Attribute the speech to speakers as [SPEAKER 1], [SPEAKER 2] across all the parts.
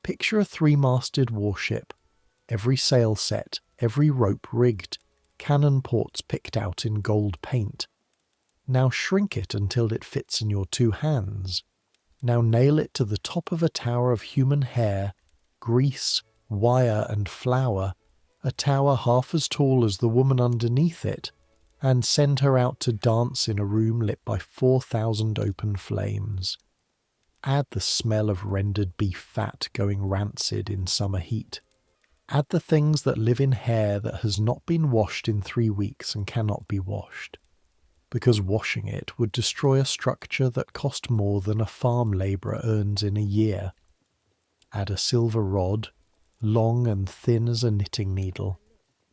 [SPEAKER 1] Picture a three-masted warship, every sail set, every rope rigged, cannon ports picked out in gold paint. Now shrink it until it fits in your two hands. Now nail it to the top of a tower of human hair, grease, wire and flour, a tower half as tall as the woman underneath it, and send her out to dance in a room lit by 4,000 open flames. Add the smell of rendered beef fat going rancid in summer heat. Add the things that live in hair that has not been washed in 3 weeks and cannot be washed, because washing it would destroy a structure that cost more than a farm labourer earns in a year. Add a silver rod, long and thin as a knitting needle,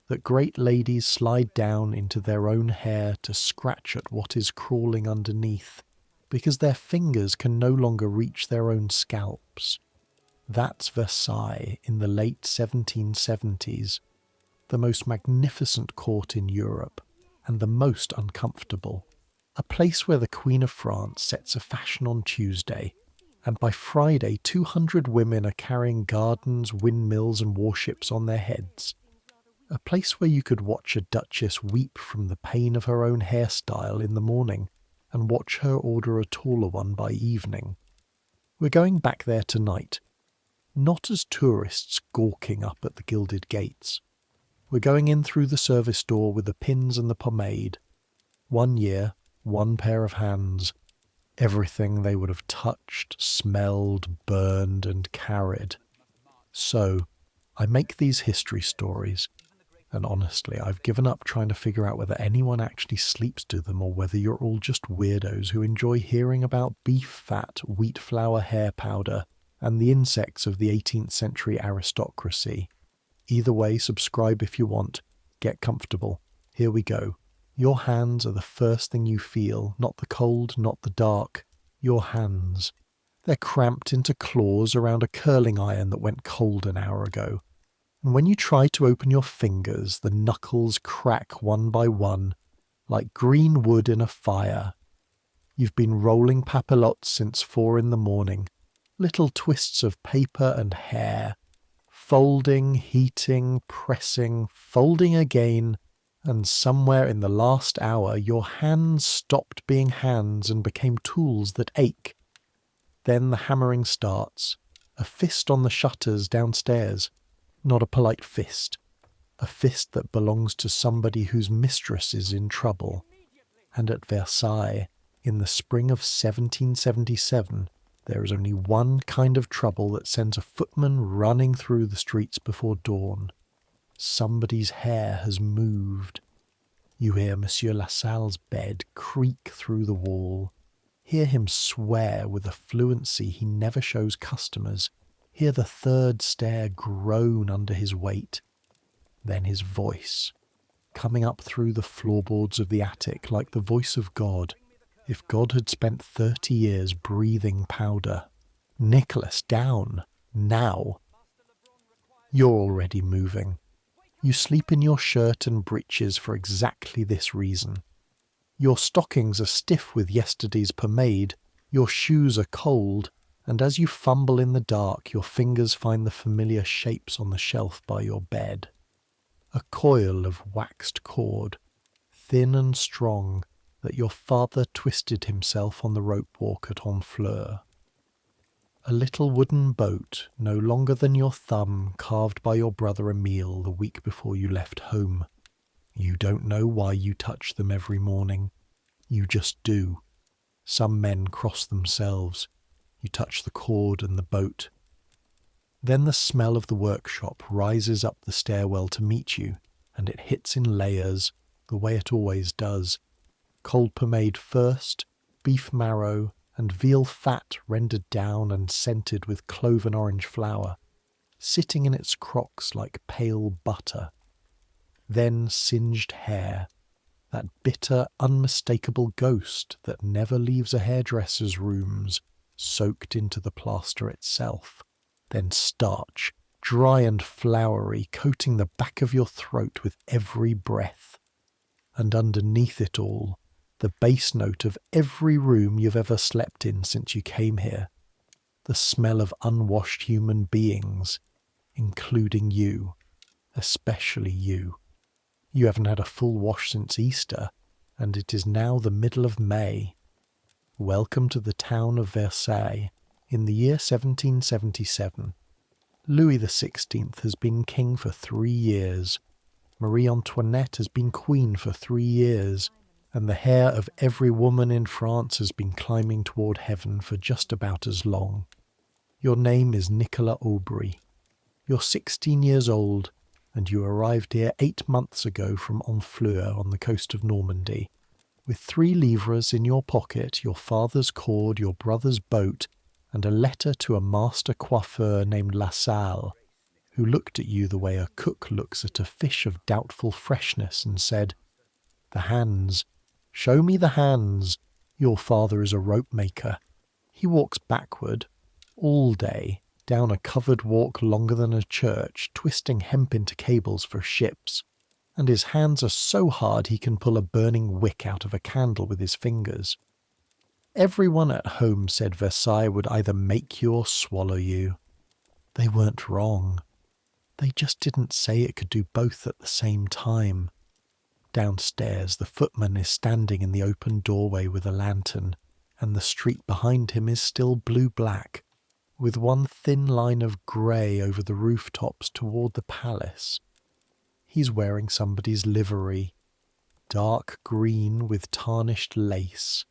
[SPEAKER 1] that great ladies slide down into their own hair to scratch at what is crawling underneath, because their fingers can no longer reach their own scalps. That's Versailles in the late 1770s, the most magnificent court in Europe, and the most uncomfortable. A place where the Queen of France sets a fashion on Tuesday, and by Friday 200 women are carrying gardens, windmills and warships on their heads. A place where you could watch a duchess weep from the pain of her own hairstyle in the morning, and watch her order a taller one by evening. We're going back there tonight, not as tourists gawking up at the gilded gates. We're going in through the service door with the pins and the pomade. 1 year, 1 pair of hands, everything they would have touched, smelled, burned and carried. So, I make these history stories, and honestly, I've given up trying to figure out whether anyone actually sleeps to them or whether you're all just weirdos who enjoy hearing about beef fat, wheat flour hair powder, and the insects of the 18th century aristocracy. Either way, subscribe if you want. Get comfortable. Here we go. Your hands are the first thing you feel, not the cold, not the dark. Your hands. They're cramped into claws around a curling iron that went cold an hour ago. And when you try to open your fingers, the knuckles crack one by one, like green wood in a fire. You've been rolling papilottes since 4 in the morning, little twists of paper and hair, folding, heating, pressing, folding again, and somewhere in the last hour your hands stopped being hands and became tools that ache. Then the hammering starts, a fist on the shutters downstairs. Not a polite fist, a fist that belongs to somebody whose mistress is in trouble. And at Versailles, in the spring of 1777, there is only one kind of trouble that sends a footman running through the streets before dawn. Somebody's hair has moved. You hear Monsieur Lassalle's bed creak through the wall. Hear him swear with a fluency he never shows customers. Hear the third stair groan under his weight. Then his voice, coming up through the floorboards of the attic like the voice of God, if God had spent 30 years breathing powder. Nicholas, down, now. You're already moving. You sleep in your shirt and breeches for exactly this reason. Your stockings are stiff with yesterday's pomade, your shoes are cold, and as you fumble in the dark, your fingers find the familiar shapes on the shelf by your bed. A coil of waxed cord, thin and strong, that your father twisted himself on the rope walk at Honfleur. A little wooden boat, no longer than your thumb, carved by your brother Emile the week before you left home. You don't know why you touch them every morning. You just do. Some men cross themselves. You touch the cord and the boat. Then the smell of the workshop rises up the stairwell to meet you, and it hits in layers, the way it always does. Cold pomade first, beef marrow, and veal fat rendered down and scented with clove and orange flour, sitting in its crocks like pale butter. Then singed hair, that bitter, unmistakable ghost that never leaves a hairdresser's rooms, soaked into the plaster itself. Then starch, dry and floury, coating the back of your throat with every breath. And underneath it all, the bass note of every room you've ever slept in since you came here. the smell of unwashed human beings, including you, especially you. You haven't had a full wash since Easter, and it is now the middle of May. Welcome to the town of Versailles in the year 1777. Louis XVI has been king for 3 years. Marie Antoinette has been queen for 3 years, and the hair of every woman in France has been climbing toward heaven for just about as long. Your name is Nicolas Aubry. You're 16 years old, and you arrived here 8 months ago from Honfleur on the coast of Normandy. With 3 livres in your pocket, your father's cord, your brother's boat, and a letter to a master coiffeur named Lassalle, who looked at you the way a cook looks at a fish of doubtful freshness and said, "The hands. Show me the hands. Your father is a rope maker. He walks backward, all day, down a covered walk longer than a church, twisting hemp into cables for ships, and his hands are so hard he can pull a burning wick out of a candle with his fingers. Everyone at home said Versailles would either make you or swallow you. They weren't wrong. They just didn't say it could do both at the same time." Downstairs, the footman is standing in the open doorway with a lantern, and the street behind him is still blue-black, with one thin line of grey over the rooftops toward the palace. He's wearing somebody's livery, dark green with tarnished lace,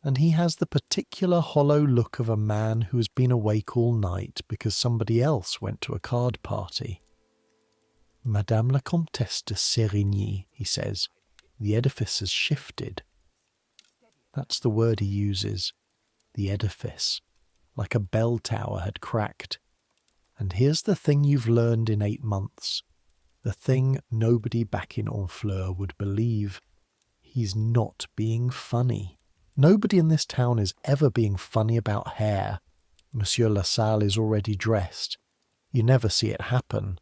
[SPEAKER 1] and he has the particular hollow look of a man who has been awake all night because somebody else went to a card party. "Madame la Comtesse de Sérigny," he says, "the edifice has shifted." That's the word he uses, the edifice, like a bell tower had cracked. And here's the thing you've learned in 8 months, the thing nobody back in Honfleur would believe. He's not being funny. Nobody in this town is ever being funny about hair. Monsieur Lassalle is already dressed. You never see it happen.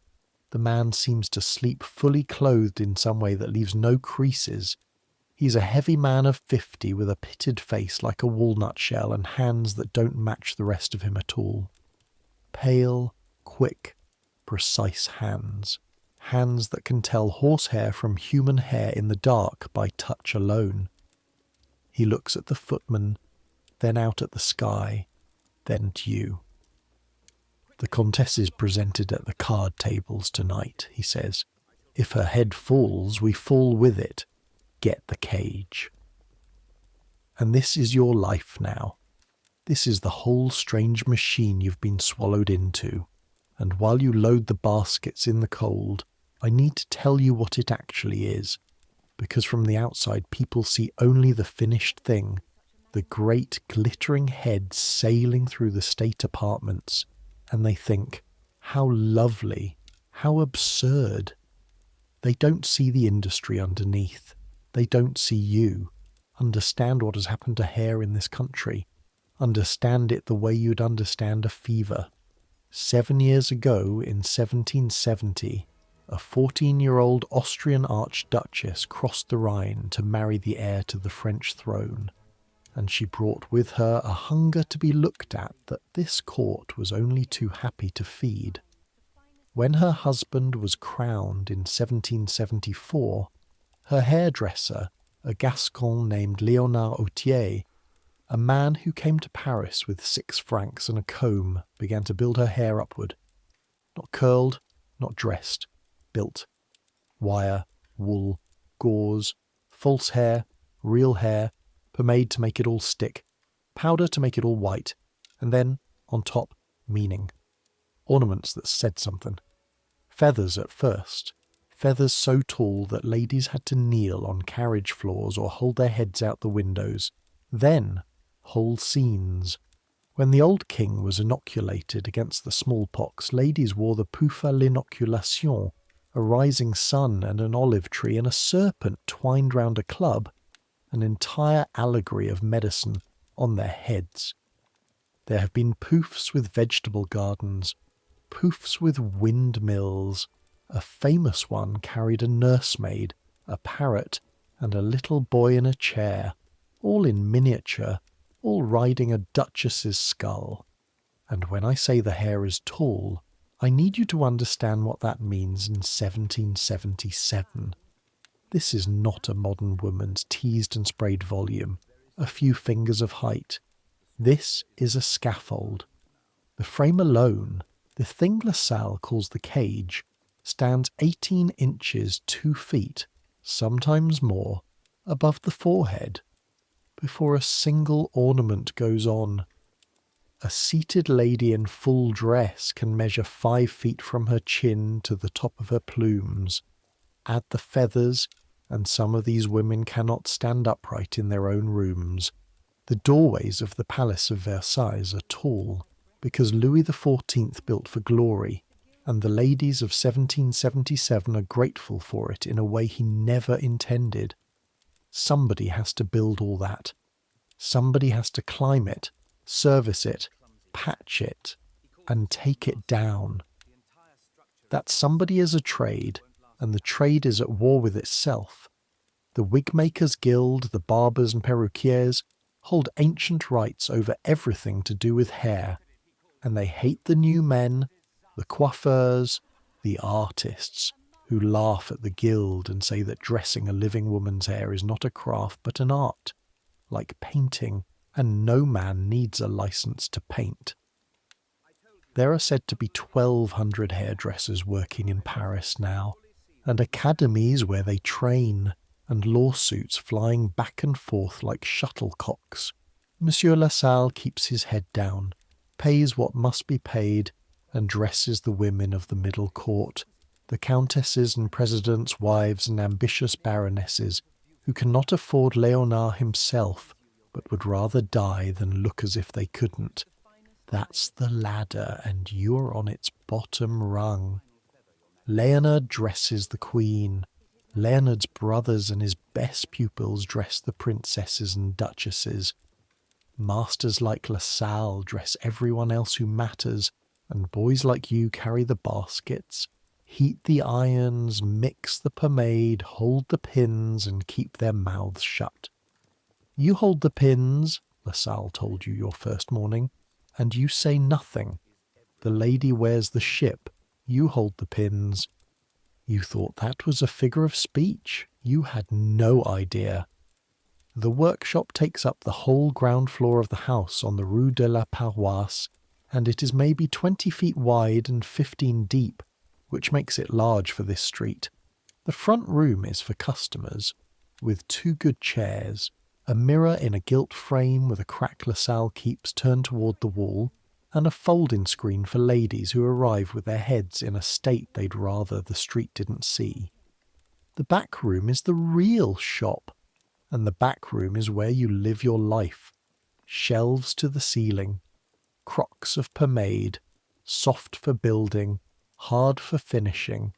[SPEAKER 1] The man seems to sleep fully clothed in some way that leaves no creases. He's a heavy man of 50 with a pitted face like a walnut shell and hands that don't match the rest of him at all. Pale, quick, precise hands. Hands that can tell horsehair from human hair in the dark by touch alone. He looks at the footman, then out at the sky, then to you. "The Comtesse is presented at the card tables tonight," he says. "If her head falls, we fall with it. Get the cage." And this is your life now. This is the whole strange machine you've been swallowed into. And while you load the baskets in the cold, I need to tell you what it actually is, because from the outside people see only the finished thing, the great glittering head sailing through the state apartments, and they think, how lovely, how absurd. They don't see the industry underneath. They don't see you. Understand what has happened to hair in this country. Understand it the way you'd understand a fever. 7 years ago, in 1770, a 14-year-old Austrian archduchess crossed the Rhine to marry the heir to the French throne, and she brought with her a hunger to be looked at that this court was only too happy to feed. When her husband was crowned in 1774, her hairdresser, a Gascon named Léonard Autier, a man who came to Paris with 6 francs and a comb, began to build her hair upward. Not curled, not dressed, built. Wire, wool, gauze, false hair, real hair, pomade to make it all stick, powder to make it all white, and then, on top, meaning. Ornaments that said something. Feathers at first. Feathers so tall that ladies had to kneel on carriage floors or hold their heads out the windows. Then, whole scenes. When the old king was inoculated against the smallpox, ladies wore the pouf à l'inoculation, a rising sun and an olive tree and a serpent twined round a club, an entire allegory of medicine, on their heads. There have been poufs with vegetable gardens, poufs with windmills. A famous one carried a nursemaid, a parrot, and a little boy in a chair, all in miniature, all riding a duchess's skull. And when I say the hair is tall, I need you to understand what that means in 1777. This is not a modern woman's teased and sprayed volume, a few fingers of height. This is a scaffold. The frame alone, the thing LaSalle calls the cage, stands 18 inches 2 feet, sometimes more, above the forehead, before a single ornament goes on. A seated lady in full dress can measure 5 feet from her chin to the top of her plumes. Add the feathers, and some of these women cannot stand upright in their own rooms. The doorways of the Palace of Versailles are tall, because Louis XIV built for glory, and the ladies of 1777 are grateful for it in a way he never intended. Somebody has to build all that. Somebody has to climb it, service it, patch it, and take it down. That somebody is a trade, and the trade is at war with itself. The wigmakers' guild, the barbers and perruquiers, hold ancient rights over everything to do with hair, and they hate the new men, the coiffeurs, the artists, who laugh at the guild and say that dressing a living woman's hair is not a craft but an art, like painting, and no man needs a license to paint. There are said to be 1,200 hairdressers working in Paris now, and academies where they train, and lawsuits flying back and forth like shuttlecocks. Monsieur LaSalle keeps his head down, pays what must be paid, and dresses the women of the middle court, the countesses and presidents' wives and ambitious baronesses, who cannot afford Léonard himself, but would rather die than look as if they couldn't. That's the ladder, and you're on its bottom rung. Leonard dresses the queen. Leonard's brothers and his best pupils dress the princesses and duchesses. Masters like LaSalle dress everyone else who matters, and boys like you carry the baskets, heat the irons, mix the pomade, hold the pins, and keep their mouths shut. You hold the pins, LaSalle told you your first morning, and you say nothing. The lady wears the ship, you hold the pins. You thought that was a figure of speech. You had no idea. The workshop takes up the whole ground floor of the house on the Rue de la Paroisse, and it is maybe 20 feet wide and 15 deep, which makes it large for this street. The front room is for customers, with 2 good chairs, a mirror in a gilt frame with a crack LaSalle keeps turned toward the wall, and a folding screen for ladies who arrive with their heads in a state they'd rather the street didn't see. The back room is the real shop, and the back room is where you live your life. Shelves to the ceiling, crocks of pomade, soft for building, hard for finishing.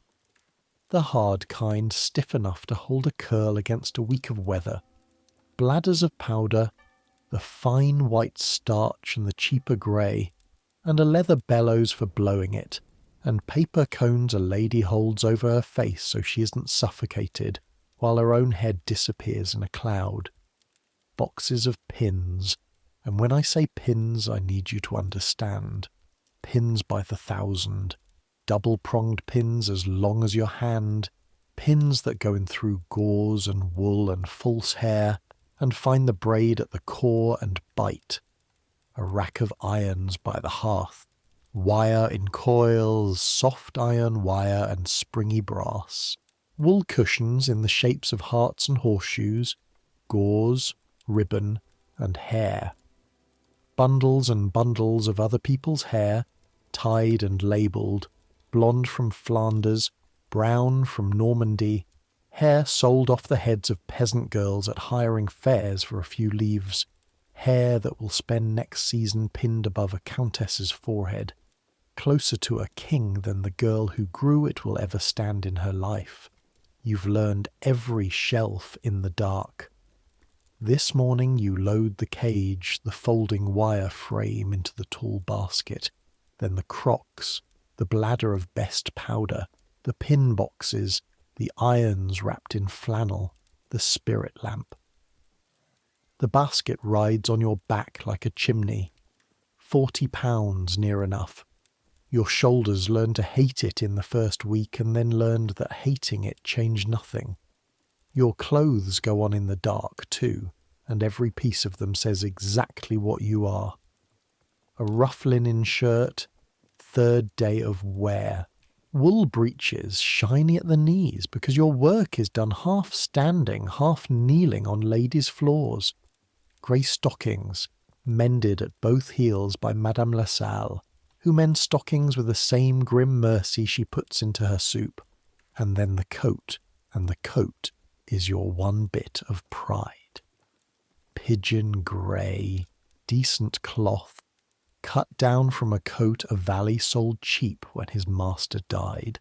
[SPEAKER 1] The hard kind stiff enough to hold a curl against a week of weather. Bladders of powder, the fine white starch and the cheaper grey, and a leather bellows for blowing it, and paper cones a lady holds over her face so she isn't suffocated, while her own head disappears in a cloud. Boxes of pins, and when I say pins I need you to understand. Pins by the 1,000, double-pronged pins as long as your hand, pins that go in through gauze and wool and false hair, and find the braid at the core and bite. A rack of irons by the hearth, wire in coils, soft iron wire and springy brass, wool cushions in the shapes of hearts and horseshoes, gauze, ribbon, and hair. Bundles and bundles of other people's hair, tied and labelled, blonde from Flanders, brown from Normandy, hair sold off the heads of peasant girls at hiring fairs for a few leaves, hair that will spend next season pinned above a countess's forehead, closer to a king than the girl who grew it will ever stand in her life. You've learned every shelf in the dark. This morning you load the cage, the folding wire frame into the tall basket, then the crocks, the bladder of best powder, the pin boxes, the irons wrapped in flannel, the spirit lamp. The basket rides on your back like a chimney. £40 near enough. Your shoulders learned to hate it in the first week and then learned that hating it changed nothing. Your clothes go on in the dark too, and every piece of them says exactly what you are. A rough linen shirt, third day of wear. Wool breeches shiny at the knees because your work is done half standing, half kneeling on ladies' floors. Grey stockings, mended at both heels by Madame Lassalle, who mends stockings with the same grim mercy she puts into her soup. And then the coat, and the coat is your one bit of pride. Pigeon grey, decent cloth, cut down from a coat a valet sold cheap when his master died.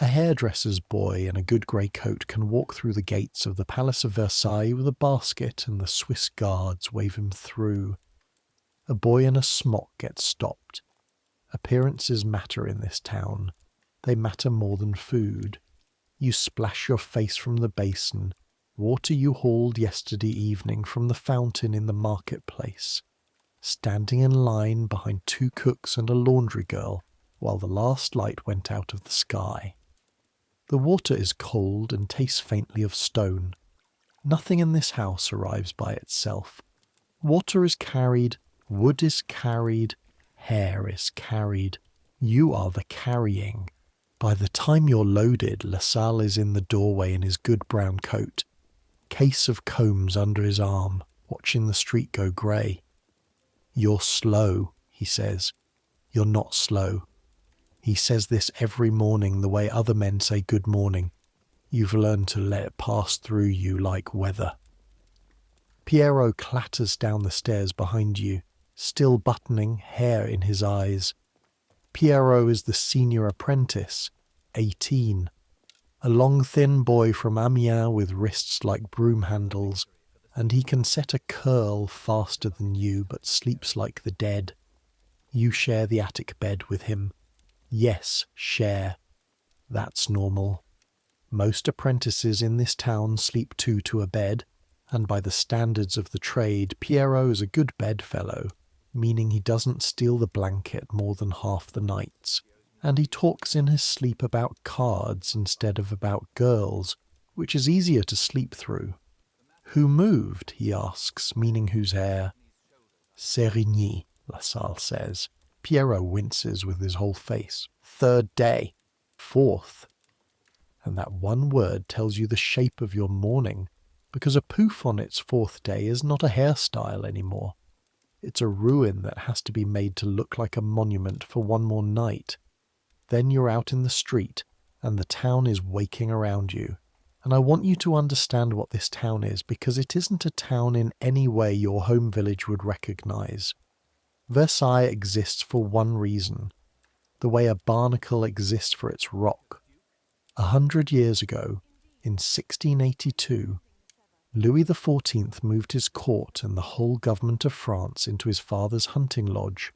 [SPEAKER 1] A hairdresser's boy in a good grey coat can walk through the gates of the Palace of Versailles with a basket and the Swiss guards wave him through. A boy in a smock gets stopped. Appearances matter in this town. They matter more than food. You splash your face from the basin, water you hauled yesterday evening from the fountain in the marketplace, standing in line behind 2 cooks and a laundry girl while the last light went out of the sky. The water is cold and tastes faintly of stone. Nothing in this house arrives by itself. Water is carried, wood is carried, hair is carried. You are the carrying. By the time you're loaded, Lassalle is in the doorway in his good brown coat, case of combs under his arm, watching the street go grey. "You're slow," he says. "You're not slow." He says this every morning the way other men say good morning. You've learned to let it pass through you like weather. Pierrot clatters down the stairs behind you, still buttoning, hair in his eyes. Pierrot is the senior apprentice, 18. A long thin boy from Amiens with wrists like broom handles, and he can set a curl faster than you but sleeps like the dead. You share the attic bed with him. Yes, share. That's normal. Most apprentices in this town sleep 2 to a bed, and by the standards of the trade, Pierrot is a good bedfellow, meaning he doesn't steal the blanket more than half the nights, and he talks in his sleep about cards instead of about girls, which is easier to sleep through. "Who moved?" he asks, meaning whose hair. "Sérigny," Lassalle says. Pierrot winces with his whole face. "3rd day. 4th. And that one word tells you the shape of your morning, because a pouf on its 4th day is not a hairstyle anymore. It's a ruin that has to be made to look like a monument for one more night. Then you're out in the street, and the town is waking around you. And I want you to understand what this town is, because it isn't a town in any way your home village would recognize. Versailles exists for one reason, the way a barnacle exists for its rock. 100 years ago, in 1682, Louis XIV moved his court and the whole government of France into his father's hunting lodge,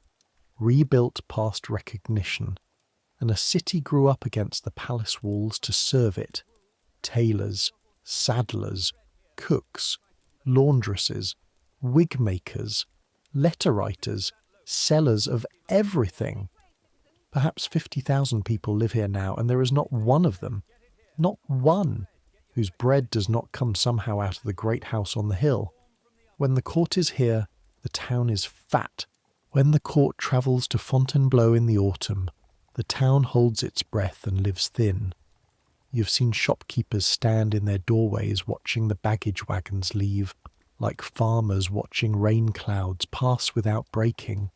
[SPEAKER 1] rebuilt past recognition, and a city grew up against the palace walls to serve it. Tailors, saddlers, cooks, laundresses, wigmakers, letter-writers, sellers of everything. Perhaps 50,000 people live here now, and there is not one of them, not one, whose bread does not come somehow out of the great house on the hill. When the court is here, the town is fat. When the court travels to Fontainebleau in the autumn, the town holds its breath and lives thin. You've seen shopkeepers stand in their doorways watching the baggage wagons leave, like farmers watching rain clouds pass without breaking.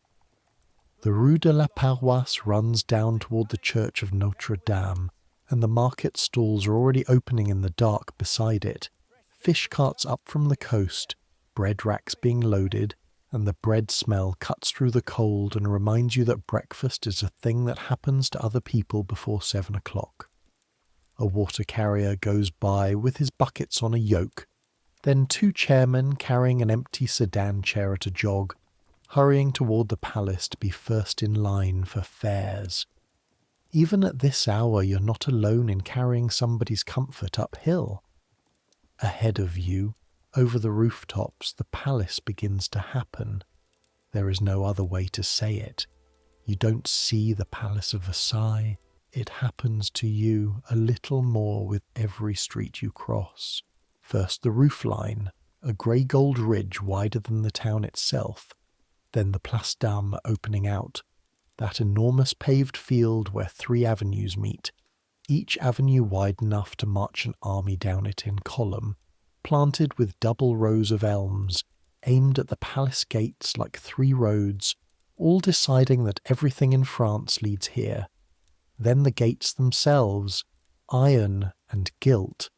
[SPEAKER 1] The Rue de la Paroisse runs down toward the church of Notre Dame, and the market stalls are already opening in the dark beside it. Fish carts up from the coast, bread racks being loaded, and the bread smell cuts through the cold and reminds you that breakfast is a thing that happens to other people before 7 o'clock. A water carrier goes by with his buckets on a yoke, then 2 chairmen carrying an empty sedan chair at a jog, hurrying toward the palace to be first in line for fares. Even at this hour you're not alone in carrying somebody's comfort uphill. Ahead of you, over the rooftops, the palace begins to happen. There is no other way to say it. You don't see the Palace of Versailles. It happens to you a little more with every street you cross. First the roof line, a grey gold ridge wider than the town itself, then the Place d'Armes opening out, that enormous paved field where 3 avenues meet, each avenue wide enough to march an army down it in column, planted with double rows of elms, aimed at the palace gates like 3 roads, all deciding that everything in France leads here. Then the gates themselves, iron and gilt,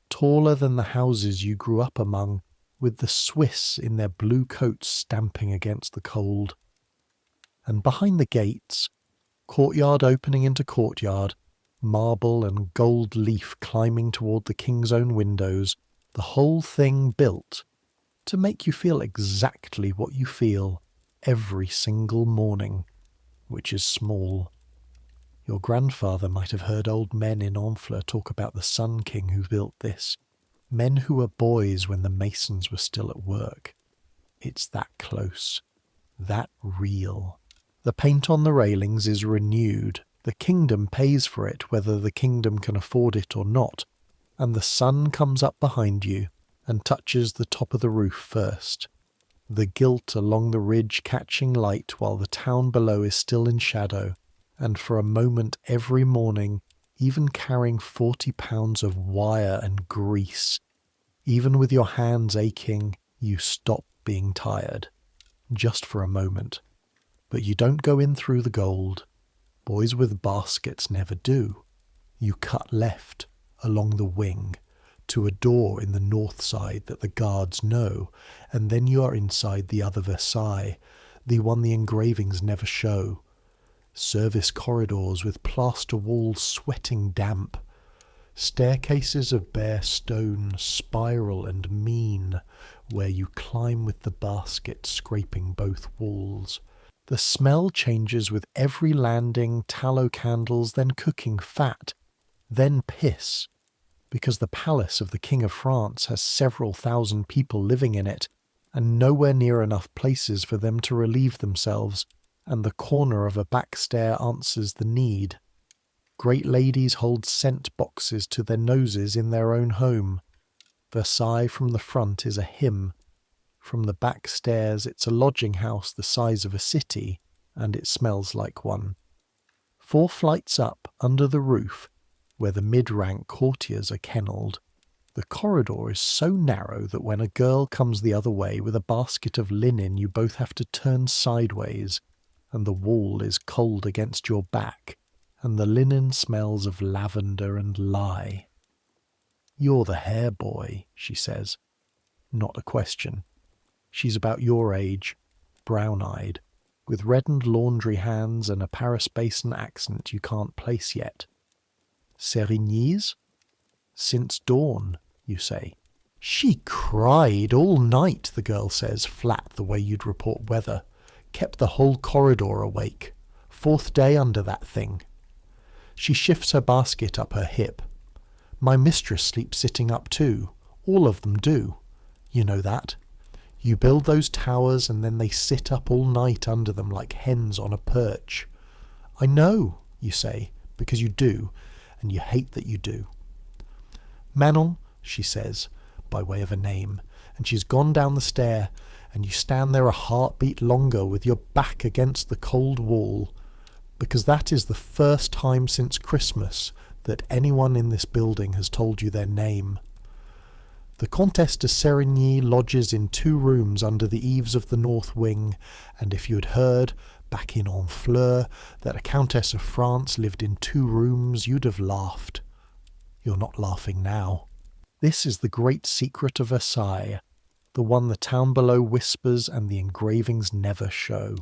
[SPEAKER 1] taller than the houses you grew up among, with the Swiss in their blue coats stamping against the cold. And behind the gates, courtyard opening into courtyard, marble and gold leaf climbing toward the king's own windows, the whole thing built to make you feel exactly what you feel every single morning, which is small. Your grandfather might have heard old men in Honfleur talk about the Sun King who built this, men who were boys when the masons were still at work. It's that close, that real. The paint on the railings is renewed. The kingdom pays for it, whether the kingdom can afford it or not, and the sun comes up behind you and touches the top of the roof first. The gilt along the ridge catching light while the town below is still in shadow, and for a moment every morning, even carrying 40 pounds of wire and grease, even with your hands aching, you stop being tired. Just for a moment. But you don't go in through the gold. Boys with baskets never do. You cut left, along the wing, to a door in the north side that the guards know, and then you are inside the other Versailles, the one the engravings never show. Service corridors with plaster walls sweating damp. Staircases of bare stone, spiral and mean, where you climb with the basket scraping both walls. The smell changes with every landing, tallow candles, then cooking fat, then piss, because the palace of the King of France has several thousand people living in it, and nowhere near enough places for them to relieve themselves, and the corner of a back stair answers the need. Great ladies hold scent boxes to their noses in their own home. Versailles from the front is a hymn. From the back stairs it's a lodging house the size of a city, and it smells like one. 4 flights up, under the roof, where the mid-rank courtiers are kennelled, the corridor is so narrow that when a girl comes the other way with a basket of linen you both have to turn sideways, and the wall is cold against your back, and the linen smells of lavender and lye. "You're the hair boy," she says. Not a question. She's about your age, brown-eyed, with reddened laundry hands and a Paris basin accent you can't place yet. "Sérigny's?" "Since dawn," you say. "She cried all night," the girl says, flat the way you'd report weather. "Kept the whole corridor awake. 4th day under that thing." She shifts her basket up her hip. "My mistress sleeps sitting up too. All of them do. You know that. You build those towers and then they sit up all night under them like hens on a perch." "I know," you say, because you do, and you hate that you do. "Manon," she says, by way of a name, and she's gone down the stair, and you stand there a heartbeat longer with your back against the cold wall, because that is the first time since Christmas that anyone in this building has told you their name. The Comtesse de Sérigny lodges in 2 rooms under the eaves of the north wing, and if you had heard, back in Honfleur, that a Countess of France lived in 2 rooms, you'd have laughed. You're not laughing now. This is the great secret of Versailles, the one the town below whispers and the engravings never show.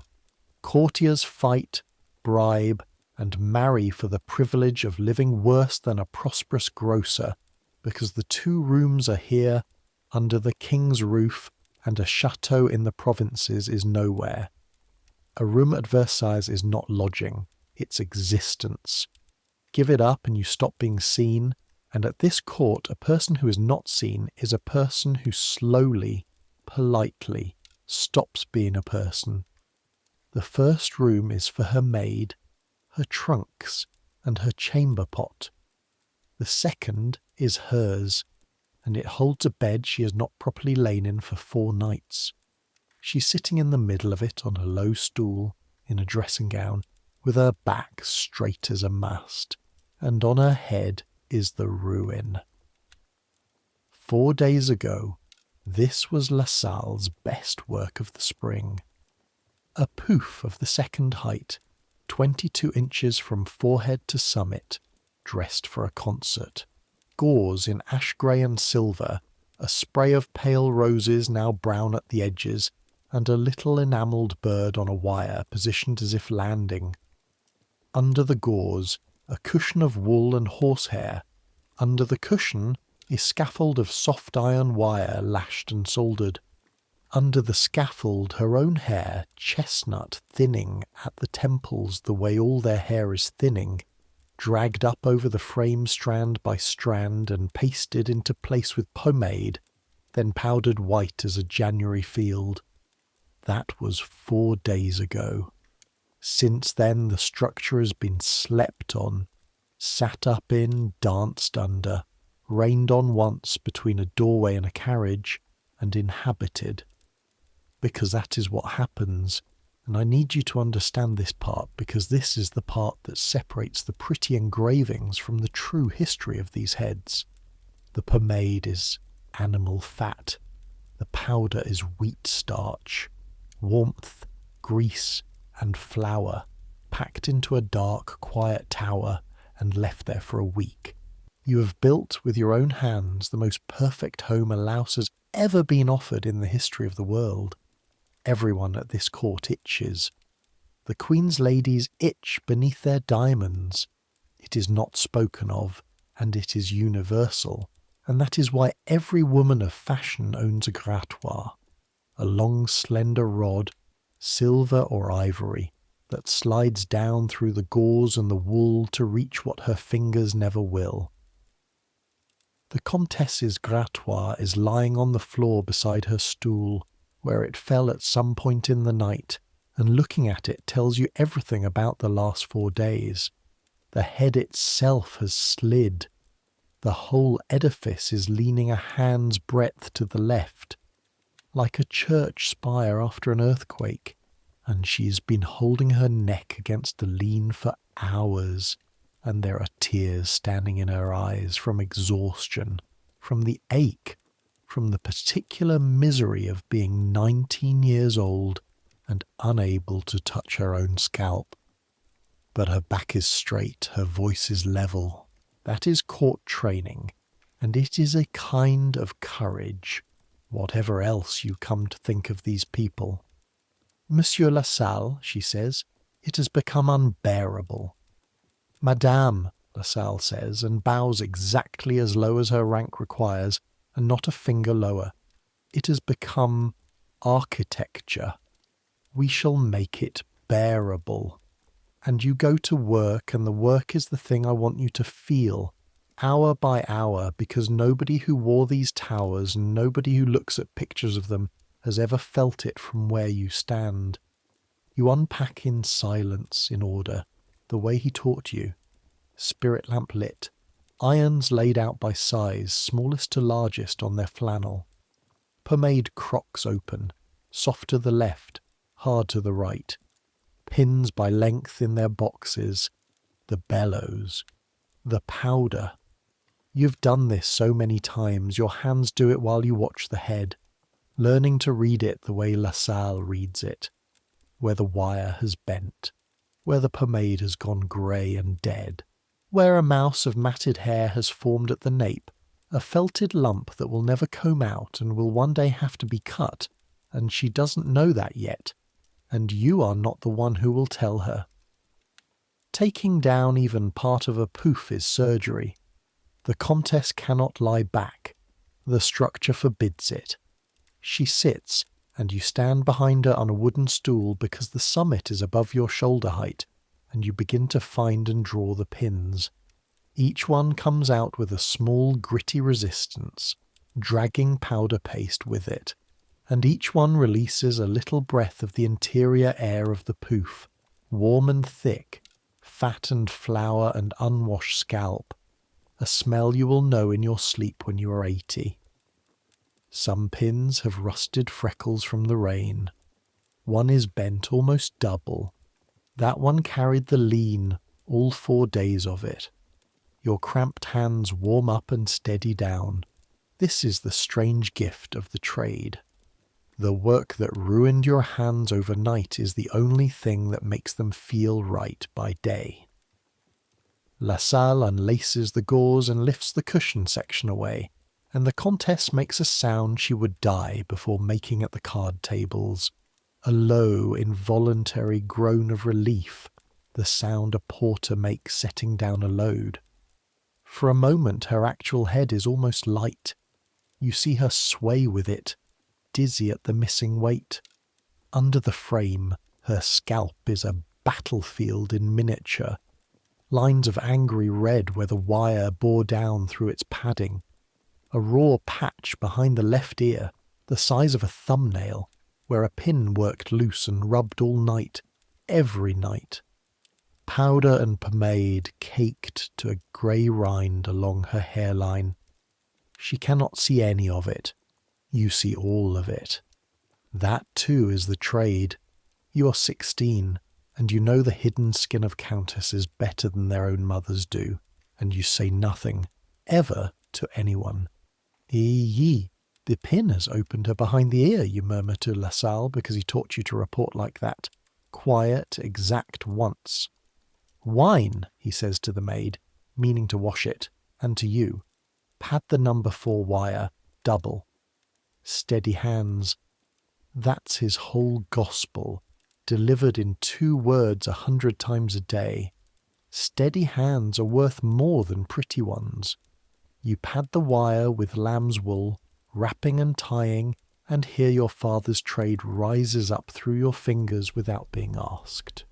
[SPEAKER 1] Courtiers fight, bribe, and marry for the privilege of living worse than a prosperous grocer, because the 2 rooms are here, under the king's roof, and a chateau in the provinces is nowhere. A room at Versailles is not lodging, it's existence. Give it up and you stop being seen, and at this court a person who is not seen is a person who slowly, politely, stops being a person. The first room is for her maid, her trunks, and her chamber pot. The second is hers, and it holds a bed she has not properly lain in for 4 nights. She's sitting in the middle of it on a low stool, in a dressing gown, with her back straight as a mast, and on her head is the ruin. 4 days ago, this was LaSalle's best work of the spring. A pouf of the second height, 22 inches from forehead to summit, dressed for a concert. Gauze in ash grey and silver, a spray of pale roses now brown at the edges, and a little enamelled bird on a wire positioned as if landing. Under the gauze, a cushion of wool and horsehair. Under the cushion, a scaffold of soft iron wire lashed and soldered. Under the scaffold, her own hair, chestnut, thinning at the temples the way all their hair is thinning, dragged up over the frame strand by strand and pasted into place with pomade, then powdered white as a January field. That was 4 days ago. Since then the structure has been slept on, sat up in, danced under, rained on once between a doorway and a carriage, and inhabited. Because that is what happens, and I need you to understand this part because this is the part that separates the pretty engravings from the true history of these heads. The pomade is animal fat. The powder is wheat starch. Warmth, grease, and flour, packed into a dark, quiet tower and left there for a week. You have built with your own hands the most perfect home a louse has ever been offered in the history of the world. Everyone at this court itches. The Queen's ladies itch beneath their diamonds. It is not spoken of, and it is universal, and that is why every woman of fashion owns a grattoir, a long slender rod, silver or ivory, that slides down through the gauze and the wool to reach what her fingers never will. The Comtesse's grattoir is lying on the floor beside her stool, where it fell at some point in the night, and looking at it tells you everything about the last 4 days. The head itself has slid. The whole edifice is leaning a hand's breadth to the left, like a church spire after an earthquake, and she's been holding her neck against the lean for hours, and there are tears standing in her eyes from exhaustion, from the ache, from the particular misery of being 19 years old and unable to touch her own scalp. But her back is straight, her voice is level. That is court training, and it is a kind of courage, whatever else you come to think of these people. Monsieur LaSalle, she says, it has become unbearable. Madame, LaSalle says, and bows exactly as low as her rank requires, and not a finger lower. It has become architecture. We shall make it bearable. And you go to work, and the work is the thing I want you to feel, hour by hour, because nobody who wore these towers, and nobody who looks at pictures of them, has ever felt it from where you stand. You unpack in silence, in order, the way he taught you. Spirit lamp lit, irons laid out by size, smallest to largest on their flannel. Pomade crocks open, soft to the left, hard to the right. Pins by length in their boxes. The bellows. The powder. You've done this so many times, your hands do it while you watch the head, learning to read it the way LaSalle reads it, where the wire has bent, where the pomade has gone grey and dead, where a mouse of matted hair has formed at the nape, a felted lump that will never comb out and will one day have to be cut, and she doesn't know that yet, and you are not the one who will tell her. Taking down even part of a pouf is surgery. The Comtesse cannot lie back. The structure forbids it. She sits, and you stand behind her on a wooden stool because the summit is above your shoulder height, and you begin to find and draw the pins. Each one comes out with a small gritty resistance, dragging powder paste with it, and each one releases a little breath of the interior air of the pouf, warm and thick, fat and flour and unwashed scalp, a smell you will know in your sleep when you are 80. Some pins have rusted freckles from the rain. One is bent almost double. That one carried the lean, all 4 days of it. Your cramped hands warm up and steady down. This is the strange gift of the trade. The work that ruined your hands overnight is the only thing that makes them feel right by day. Lasalle unlaces the gauze and lifts the cushion section away, and the Comtesse makes a sound she would die before making at the card tables. A low, involuntary groan of relief, the sound a porter makes setting down a load. For a moment her actual head is almost light. You see her sway with it, dizzy at the missing weight. Under the frame, her scalp is a battlefield in miniature. Lines of angry red where the wire bore down through its padding. A raw patch behind the left ear, the size of a thumbnail, where a pin worked loose and rubbed all night, every night. Powder and pomade caked to a grey rind along her hairline. She cannot see any of it. You see all of it. That too is the trade. You are 16, and you know the hidden skin of countesses better than their own mothers do, and you say nothing, ever, to anyone. Ye, the pin has opened her behind the ear, you murmur to Lasalle because he taught you to report like that. Quiet, exact once. Wine, he says to the maid, meaning to wash it, and to you. Pad the number 4 wire, double. Steady hands. That's his whole gospel, delivered in 2 words 100 times a day. Steady hands are worth more than pretty ones. You pad the wire with lamb's wool, wrapping and tying, and here your father's trade rises up through your fingers without being asked.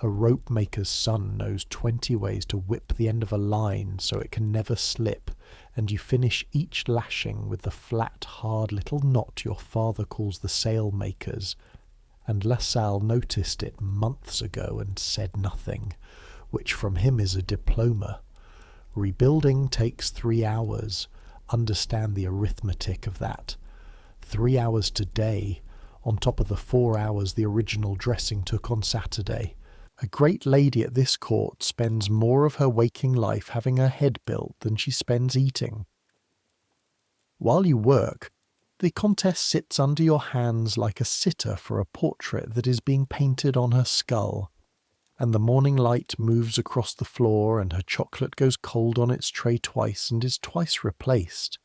[SPEAKER 1] A rope maker's son knows 20 ways to whip the end of a line so it can never slip, and you finish each lashing with the flat, hard little knot your father calls the sailmakers. And Lasalle noticed it months ago and said nothing, which from him is a diploma. Rebuilding takes 3 hours. Understand the arithmetic of that. 3 hours today, on top of the 4 hours the original dressing took on Saturday. A great lady at this court spends more of her waking life having her head built than she spends eating. While you work, the Comtesse sits under your hands like a sitter for a portrait that is being painted on her skull, and the morning light moves across the floor and her chocolate goes cold on its tray twice and is twice replaced,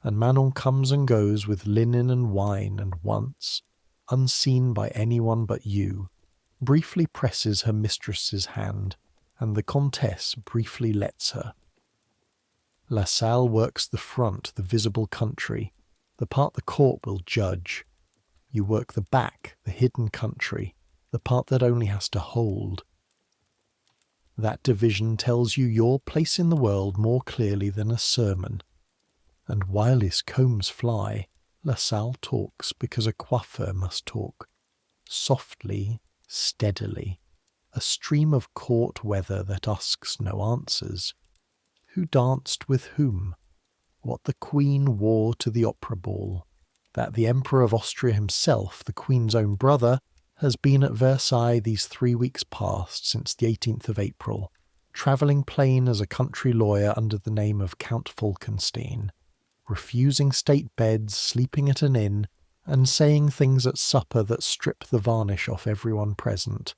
[SPEAKER 1] and Manon comes and goes with linen and wine, and once, unseen by anyone but you, briefly presses her mistress's hand, and the Comtesse briefly lets her. Lasalle works the front, the visible country, the part the court will judge. You work the back, the hidden country, the part that only has to hold. That division tells you your place in the world more clearly than a sermon. And while his combs fly, Lasalle talks because a coiffeur must talk. Softly, steadily, a stream of court weather that asks no answers. Who danced with whom? What the Queen wore to the opera ball? That the Emperor of Austria himself, the Queen's own brother, has been at Versailles these 3 weeks past since the 18th of April, travelling plain as a country lawyer under the name of Count Falkenstein, refusing state beds, sleeping at an inn, and saying things at supper that strip the varnish off everyone present.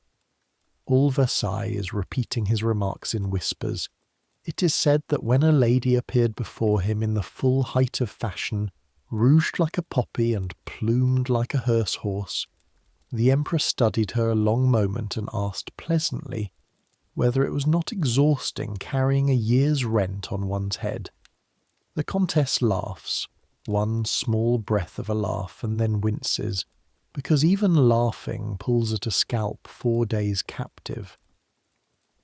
[SPEAKER 1] All Versailles is repeating his remarks in whispers. It is said that when a lady appeared before him in the full height of fashion, rouged like a poppy and plumed like a hearse horse, the Emperor studied her a long moment and asked pleasantly whether it was not exhausting carrying a year's rent on one's head. The Comtesse laughs, one small breath of a laugh, and then winces, because even laughing pulls at a scalp 4 days captive.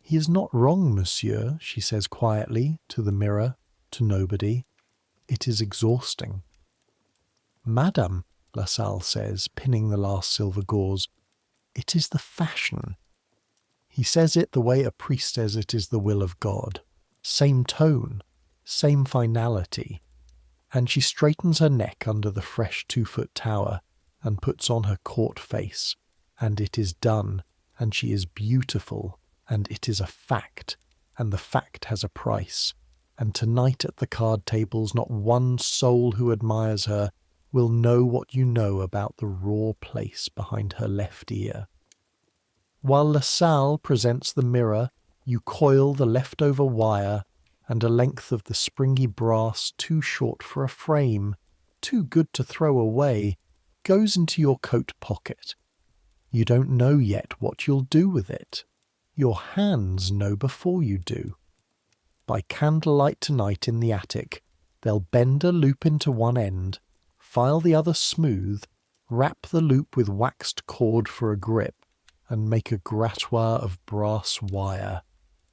[SPEAKER 1] He is not wrong, monsieur, she says quietly, to the mirror, to nobody. It is exhausting. Madame, LaSalle says, pinning the last silver gauze. It is the fashion. He says it the way a priest says it is the will of God. Same tone, same finality. And she straightens her neck under the fresh 2-foot tower and puts on her court face. And it is done, and she is beautiful, and it is a fact, and the fact has a price. And tonight at the card tables not one soul who admires her will know what you know about the raw place behind her left ear. While LaSalle presents the mirror, you coil the leftover wire, and a length of the springy brass too short for a frame, too good to throw away, goes into your coat pocket. You don't know yet what you'll do with it. Your hands know before you do. By candlelight tonight in the attic, they'll bend a loop into one end, file the other smooth, wrap the loop with waxed cord for a grip, and make a grattoir of brass wire,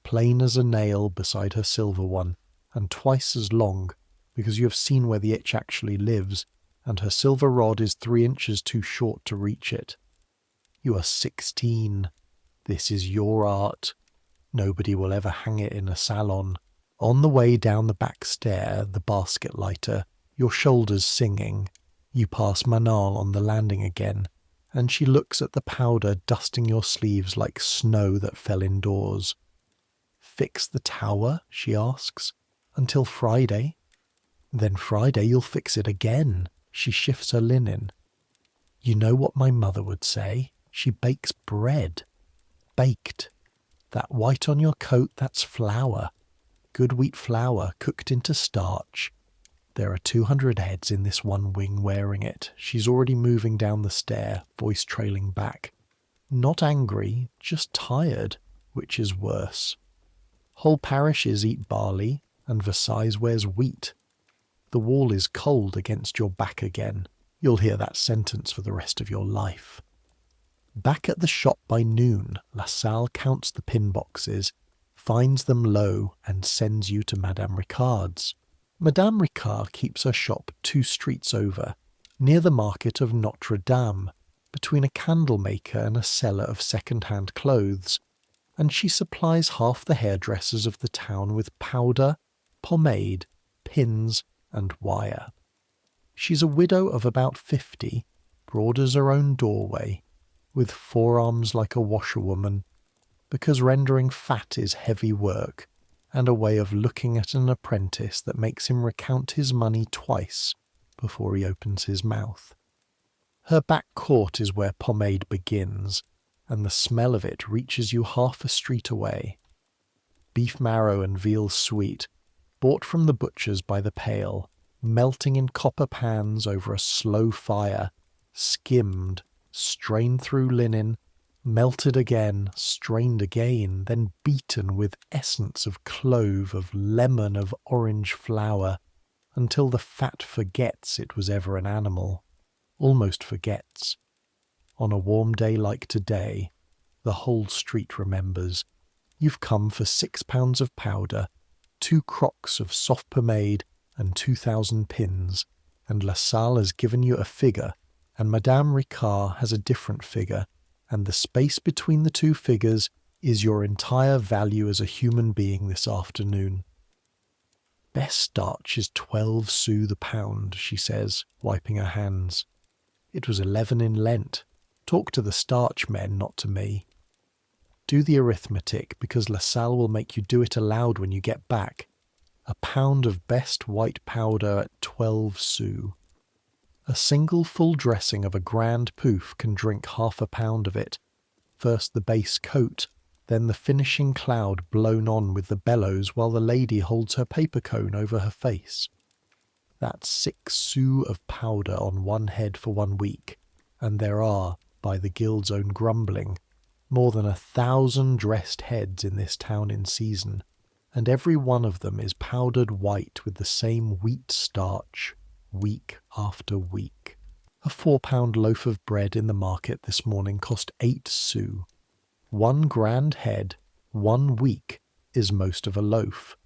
[SPEAKER 1] plain as a nail beside her silver one, and twice as long, because you have seen where the itch actually lives, and her silver rod is 3 inches too short to reach it. You are 16. This is your art. Nobody will ever hang it in a salon. On the way down the back stair, the basket lighter, your shoulders singing, you pass Manal on the landing again, and she looks at the powder dusting your sleeves like snow that fell indoors. Fix the tower, she asks, until Friday. Then Friday you'll fix it again. She shifts her linen. You know what my mother would say? She bakes bread. Baked. That white on your coat, that's flour. Good wheat flour cooked into starch. There are 200 heads in this one wing wearing it. She's already moving down the stair, voice trailing back. Not angry, just tired, which is worse. Whole parishes eat barley, and Versailles wears wheat. The wall is cold against your back again. You'll hear that sentence for the rest of your life. Back at the shop by noon, LaSalle counts the pin boxes, finds them low, and sends you to Madame Ricard's. Madame Ricard keeps her shop 2 streets over, near the market of Notre Dame, between a candle maker and a seller of second-hand clothes, and she supplies half the hairdressers of the town with powder, pomade, pins, and wire. She's a widow of about 50, broad as her own doorway, with forearms like a washerwoman, because rendering fat is heavy work, and a way of looking at an apprentice that makes him recount his money twice before he opens his mouth. Her back court is where Pomade begins, and the smell of it reaches you half a street away. Beef marrow and veal sweet, bought from the butcher's by the pail, melting in copper pans over a slow fire, skimmed, strained through linen, melted again, strained again, then beaten with essence of clove, of lemon, of orange flower, until the fat forgets it was ever an animal, almost forgets. On a warm day like today, the whole street remembers. You've come for 6 pounds of powder, 2 crocks of soft pomade, and 2,000 pins, and LaSalle has given you a figure, and Madame Ricard has a different figure, and the space between the 2 figures is your entire value as a human being this afternoon. Best starch is 12 sous the pound, she says, wiping her hands. It was 11 in Lent. Talk to the starch men, not to me. Do the arithmetic, because LaSalle will make you do it aloud when you get back. A pound of best white powder at 12 sous. A single full dressing of a grand pouf can drink half a pound of it. First the base coat, then the finishing cloud blown on with the bellows while the lady holds her paper cone over her face. That's 6 sous of powder on one head for 1 week, and there are, by the guild's own grumbling, more than 1,000 dressed heads in this town in season, and every one of them is powdered white with the same wheat starch, week after week. A 4-pound loaf of bread in the market this morning cost 8 sous. 1 grand head, 1 week, is most of a loaf.